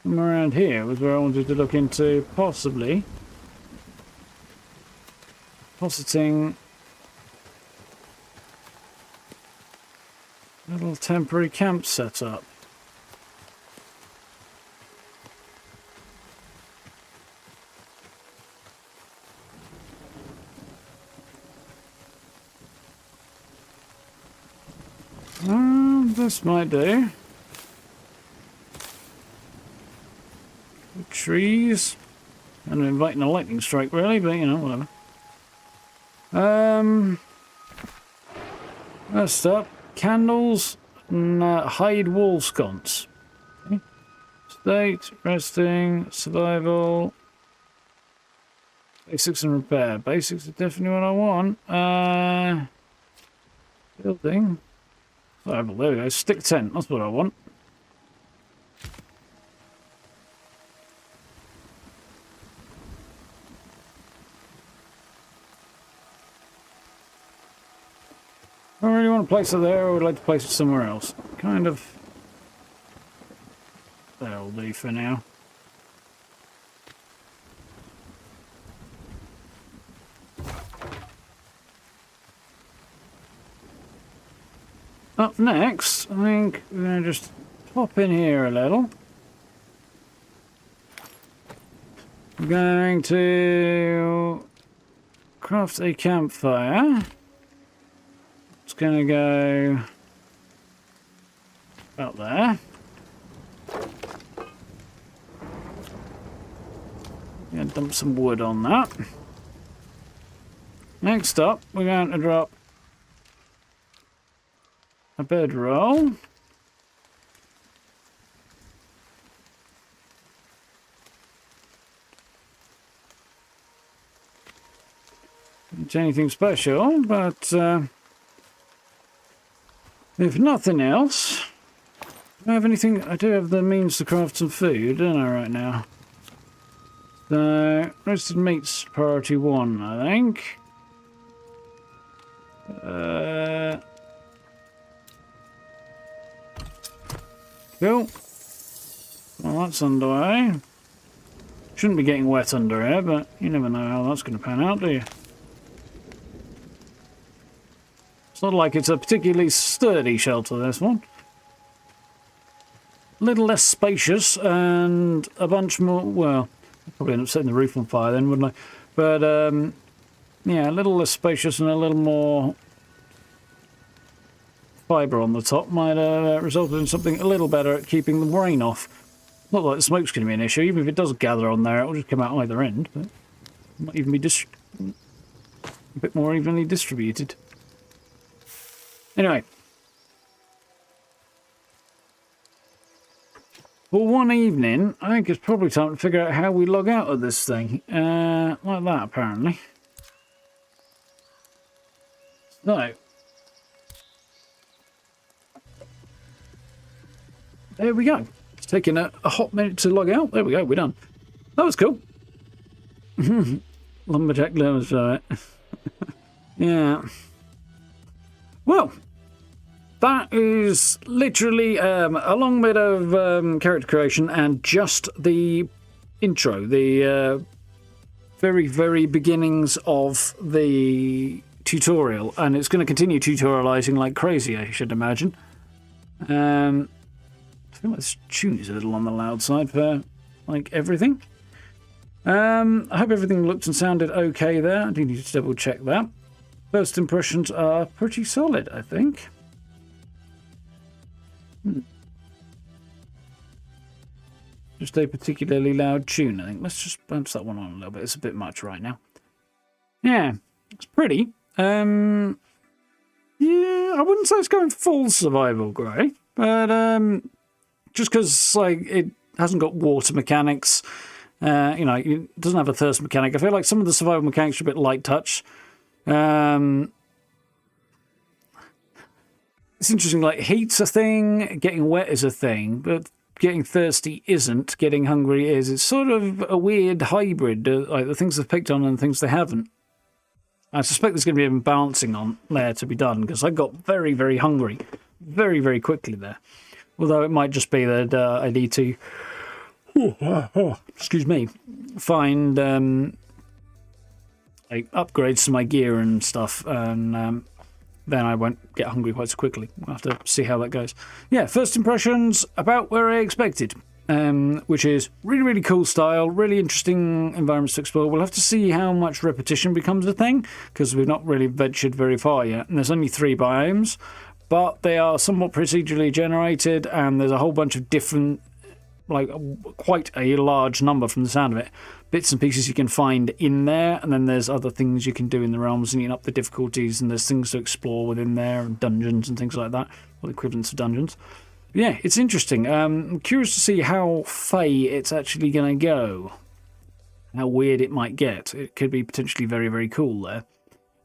Come around here was where I wanted to look into possibly positing a little temporary camp setup. This might do. The trees. I'm inviting a lightning strike, really, but you know, whatever. First up, candles and hide wall sconce. Okay. State, resting, survival, basics and repair. Basics are definitely what I want. Building. Survival, there we go. Stick tent, that's what I want. I don't really want to place it there, I would like to place it somewhere else. Kind of. That'll do for now. Up next, I think we're going to just pop in here a little. We're going to craft a campfire. It's going to go about there. Going to dump some wood on that. Next up, we're going to drop a bedroll. Not anything special, but if nothing else, do I have anything? I do have the means to craft some food, don't I, right now? So, roasted meat's priority 1, I think. Cool. Well, that's underway. Shouldn't be getting wet under here, but you never know how that's going to pan out, do you? It's not like it's a particularly sturdy shelter, this one. A little less spacious and a bunch more, well, I'd probably end up setting the roof on fire then, wouldn't I? But, yeah, a little less spacious and a little more fibre on the top might result in something a little better at keeping the rain off. Not like the smoke's going to be an issue. Even if it does gather on there, it will just come out either end. But it might even be a bit more evenly distributed. Anyway. For one evening, I think it's probably time to figure out how we log out of this thing. Like that, apparently. So. There we go. It's taken a hot minute to log out. There we go, we're done. That was cool. Lumberjack Lewis, right? Yeah. Well, that is literally a long bit of character creation and just the intro, the very, very beginnings of the tutorial. And it's going to continue tutorializing like crazy, I should imagine. I feel like this tune is a little on the loud side for, like, everything. I hope everything looked and sounded okay there. I do need to double check that. First impressions are pretty solid, I think. Just a particularly loud tune, I think. Let's just bounce that one on a little bit. It's a bit much right now. Yeah, it's pretty. Yeah, I wouldn't say it's going full survival grey, but just because like it hasn't got water mechanics, you know, it doesn't have a thirst mechanic. I feel like some of the survival mechanics are a bit light touch. It's interesting, like heat's a thing, getting wet is a thing, but getting thirsty isn't, getting hungry is. It's sort of a weird hybrid, like the things they've picked on and things they haven't. I suspect there's going to be a balancing on there to be done, because I got very, very hungry very, very quickly there. Although it might just be that I need to, excuse me, find like upgrades to my gear and stuff, and then I won't get hungry quite so quickly. We'll have to see how that goes. Yeah, first impressions about where I expected. Which is really, really cool style, really interesting environments to explore. We'll have to see how much repetition becomes a thing, because we've not really ventured very far yet. And there's only 3 biomes, but they are somewhat procedurally generated, and there's a whole bunch of different, like quite a large number from the sound of it, bits and pieces you can find in there, and then there's other things you can do in the realms and you can up the difficulties, and there's things to explore within there, and dungeons and things like that, or equivalents of dungeons. Yeah, it's interesting. I'm curious to see how Fae it's actually going to go. How weird it might get. It could be potentially very, very cool there.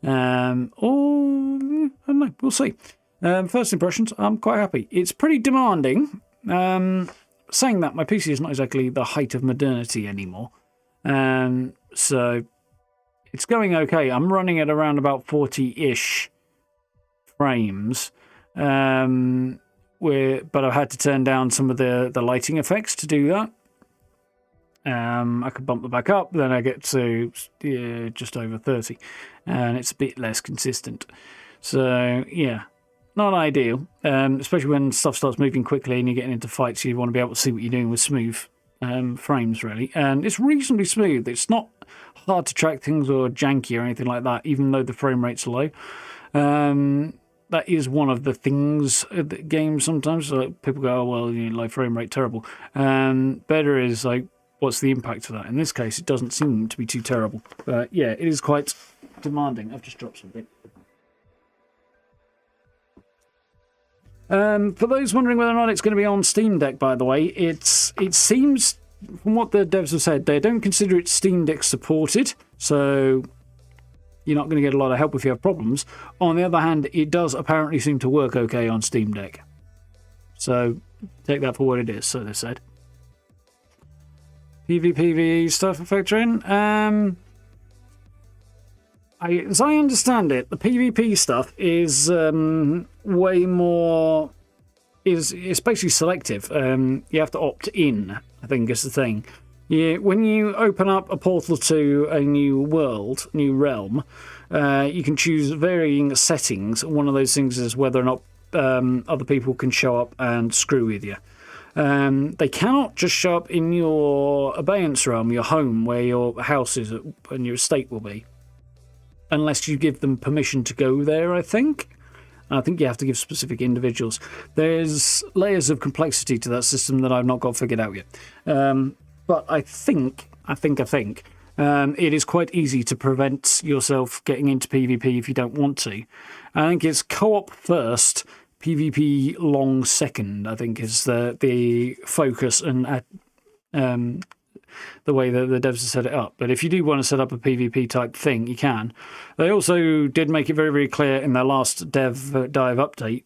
Or, I don't know, we'll see. First impressions, I'm quite happy. It's pretty demanding. Saying that, my PC is not exactly the height of modernity anymore. So, it's going okay. I'm running at around about 40-ish frames. But I've had to turn down some of the lighting effects to do that. I could bump it back up, then I get to just over 30, and it's a bit less consistent. So, yeah, not ideal, especially when stuff starts moving quickly and you're getting into fights. You want to be able to see what you're doing with smooth frames, really. And it's reasonably smooth. It's not hard to track things or janky or anything like that, even though the frame rates are low. That is one of the things at the game sometimes. Like, people go, oh, well, low frame rate, terrible. Better is, like, what's the impact of that? In this case, it doesn't seem to be too terrible. But, yeah, it is quite demanding. I've just dropped something. For those wondering whether or not it's going to be on Steam Deck, by the way, it seems, from what the devs have said, they don't consider it Steam Deck supported. So you're not going to get a lot of help if you have problems. On the other hand, it does apparently seem to work okay on Steam Deck. So take that for what it is, so they said. PvPvE stuff factoring. As I understand it, the PvP stuff is way more... It's basically selective. You have to opt in, I think is the thing. When you open up a portal to a new world, new realm, you can choose varying settings. One of those things is whether or not other people can show up and screw with you. They cannot just show up in your Abeyance realm, your home, where your house is and your estate will be, unless you give them permission to go there, I think. I think you have to give specific individuals. There's layers of complexity to that system that I've not got figured out yet. But I think it is quite easy to prevent yourself getting into PvP if you don't want to. I think it's co-op first, PvP long second, I think is the focus and the way that the devs have set it up. But if you do want to set up a PvP type thing, you can. They also did make it very, very clear in their last dive update,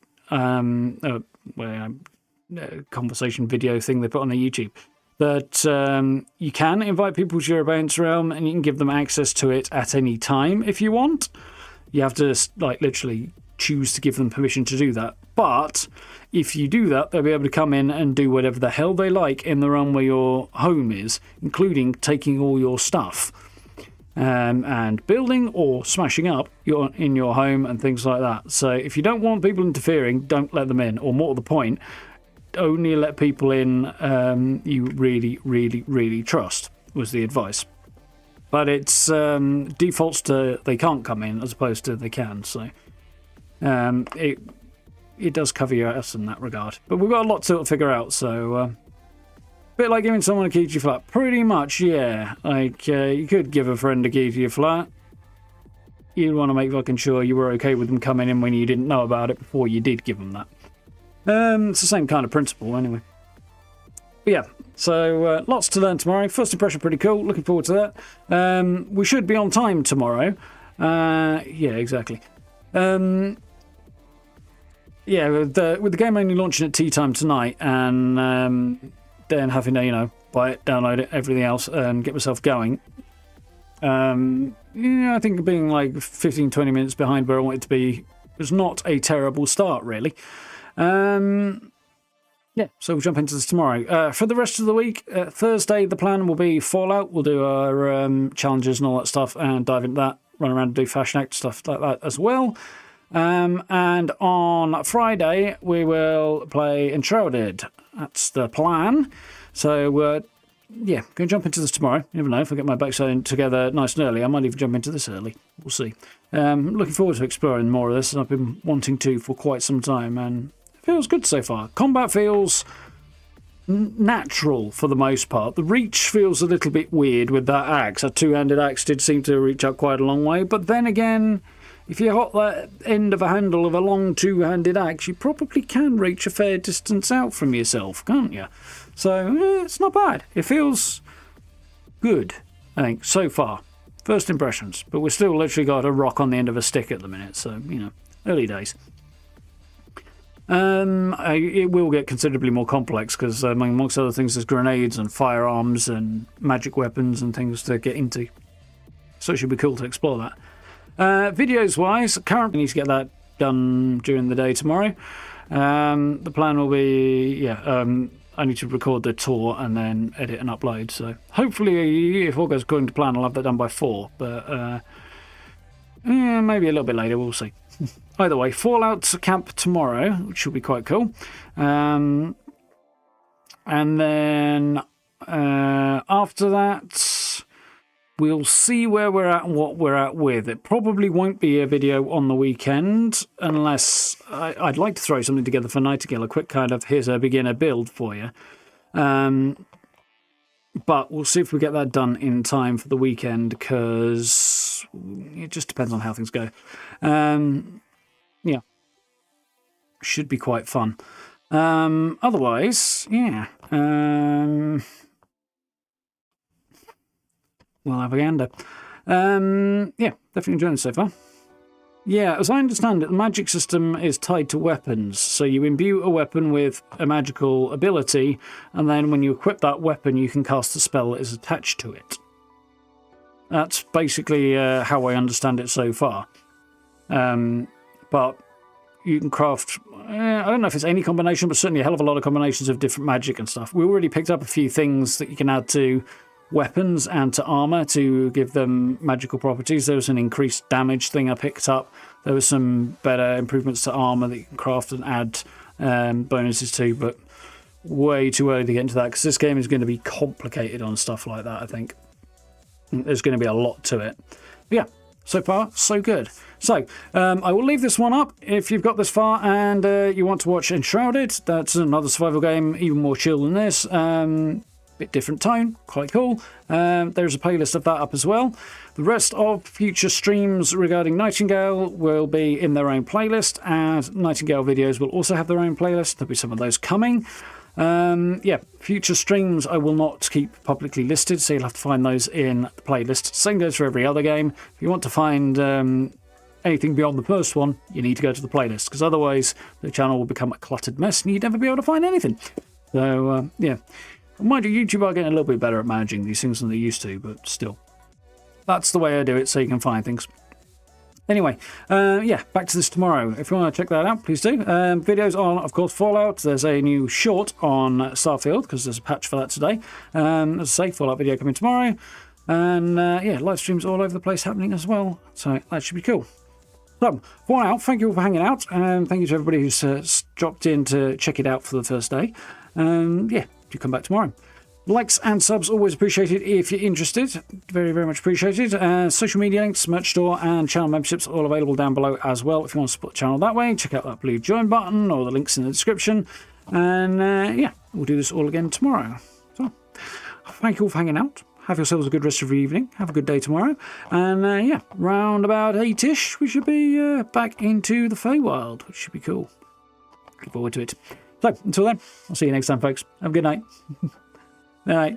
conversation video thing they put on their YouTube, that you can invite people to your Abeyance realm and you can give them access to it at any time if you want. You have to literally choose to give them permission to do that. But if you do that, they'll be able to come in and do whatever the hell they like in the realm where your home is, including taking all your stuff and building or smashing up in your home and things like that. So if you don't want people interfering, don't let them in. Or more to the point, only let people in you really, really, really trust, was the advice. But it's defaults to they can't come in as opposed to they can. So it does cover your ass in that regard. But we've got a lot to figure out. So a bit like giving someone a key to your flat. Pretty much, yeah. Like you could give a friend a key to your flat. You'd want to make fucking sure you were okay with them coming in when you didn't know about it before you did give them that. It's the same kind of principle anyway. But yeah, so lots to learn tomorrow. First impression pretty cool. Looking forward to that. We should be on time tomorrow. Yeah, exactly. yeah, with the game only launching at tea time tonight, and then having to, buy it, download it, everything else, and get myself going. Yeah, I think being like 15, 20 minutes behind where I wanted to be was not a terrible start, really. Yeah, so we'll jump into this tomorrow. For the rest of the week, Thursday, the plan will be Fallout. We'll do our challenges and all that stuff and dive into that, run around and do Fashion Act, stuff like that as well. And on Friday, we will play Enshrouded. That's the plan. So, yeah, going to jump into this tomorrow. You never know, if I get my backside together nice and early, I might even jump into this early. We'll see. Looking forward to exploring more of this, and I've been wanting to for quite some time, and it feels good so far. Combat feels natural for the most part. The reach feels a little bit weird with that axe. A two-handed axe did seem to reach out quite a long way, but then again, if you hot that end of a handle of a long two-handed axe, you probably can reach a fair distance out from yourself, can't you? So, it's not bad. It feels good, I think, so far. First impressions. But we've still literally got a rock on the end of a stick at the minute, so, early days. It will get considerably more complex because, amongst other things, there's grenades and firearms and magic weapons and things to get into. So it should be cool to explore that. Videos-wise, currently need to get that done during the day tomorrow. The plan will be, I need to record the tour and then edit and upload. So hopefully, if all goes according to plan, I'll have that done by 4. But maybe a little bit later, we'll see. Either way, Fallout camp tomorrow, which should be quite cool. And then after that, we'll see where we're at and what we're at with. It probably won't be a video on the weekend unless I'd like to throw something together for Nightingale, a quick kind of here's a beginner build for you. But we'll see if we get that done in time for the weekend because it just depends on how things go. Yeah, should be quite fun. Otherwise, yeah. We'll have a gander. Yeah, definitely enjoying it so far. Yeah, as I understand it, the magic system is tied to weapons. So you imbue a weapon with a magical ability, and then when you equip that weapon, you can cast a spell that is attached to it. That's basically how I understand it so far. But you can craft, I don't know if it's any combination, but certainly a hell of a lot of combinations of different magic and stuff. We already picked up a few things that you can add to weapons and to armor to give them magical properties. There was an increased damage thing I picked up. There was some better improvements to armor that you can craft and add bonuses to, but way too early to get into that because this game is going to be complicated on stuff like that, I think. There's going to be a lot to it. But yeah, so far, so good. So, I will leave this one up if you've got this far and you want to watch Enshrouded. That's another survival game, even more chill than this. Bit different tone, quite cool. There's a playlist of that up as well. The rest of future streams regarding Nightingale will be in their own playlist, and Nightingale videos will also have their own playlist. There'll be some of those coming. Yeah, future streams I will not keep publicly listed, so you'll have to find those in the playlist. Same goes for every other game. If you want to find anything beyond the first one, you need to go to the playlist, because otherwise the channel will become a cluttered mess and you'd never be able to find anything. So, yeah. Mind you, YouTube are getting a little bit better at managing these things than they used to, but still. That's the way I do it, so you can find things. Anyway, yeah, back to this tomorrow. If you want to check that out, please do. Videos on, of course, Fallout. There's a new short on Starfield, because there's a patch for that today. As I say, Fallout video coming tomorrow. And, yeah, live streams all over the place happening as well. So that should be cool. So, for now, thank you all for hanging out. And thank you to everybody who's dropped in to check it out for the first day. Yeah, do come back tomorrow. Likes and subs always appreciated if you're interested. Very, very much appreciated. Social media links, merch store, and channel memberships all available down below as well. If you want to support the channel that way, check out that blue join button or the links in the description. And yeah, we'll do this all again tomorrow. So, thank you all for hanging out. Have yourselves a good rest of your evening. Have a good day tomorrow. And yeah, round about 8-ish, we should be back into the Feywild, which should be cool. Look forward to it. So, until then, I'll see you next time, folks. Have a good night. Night.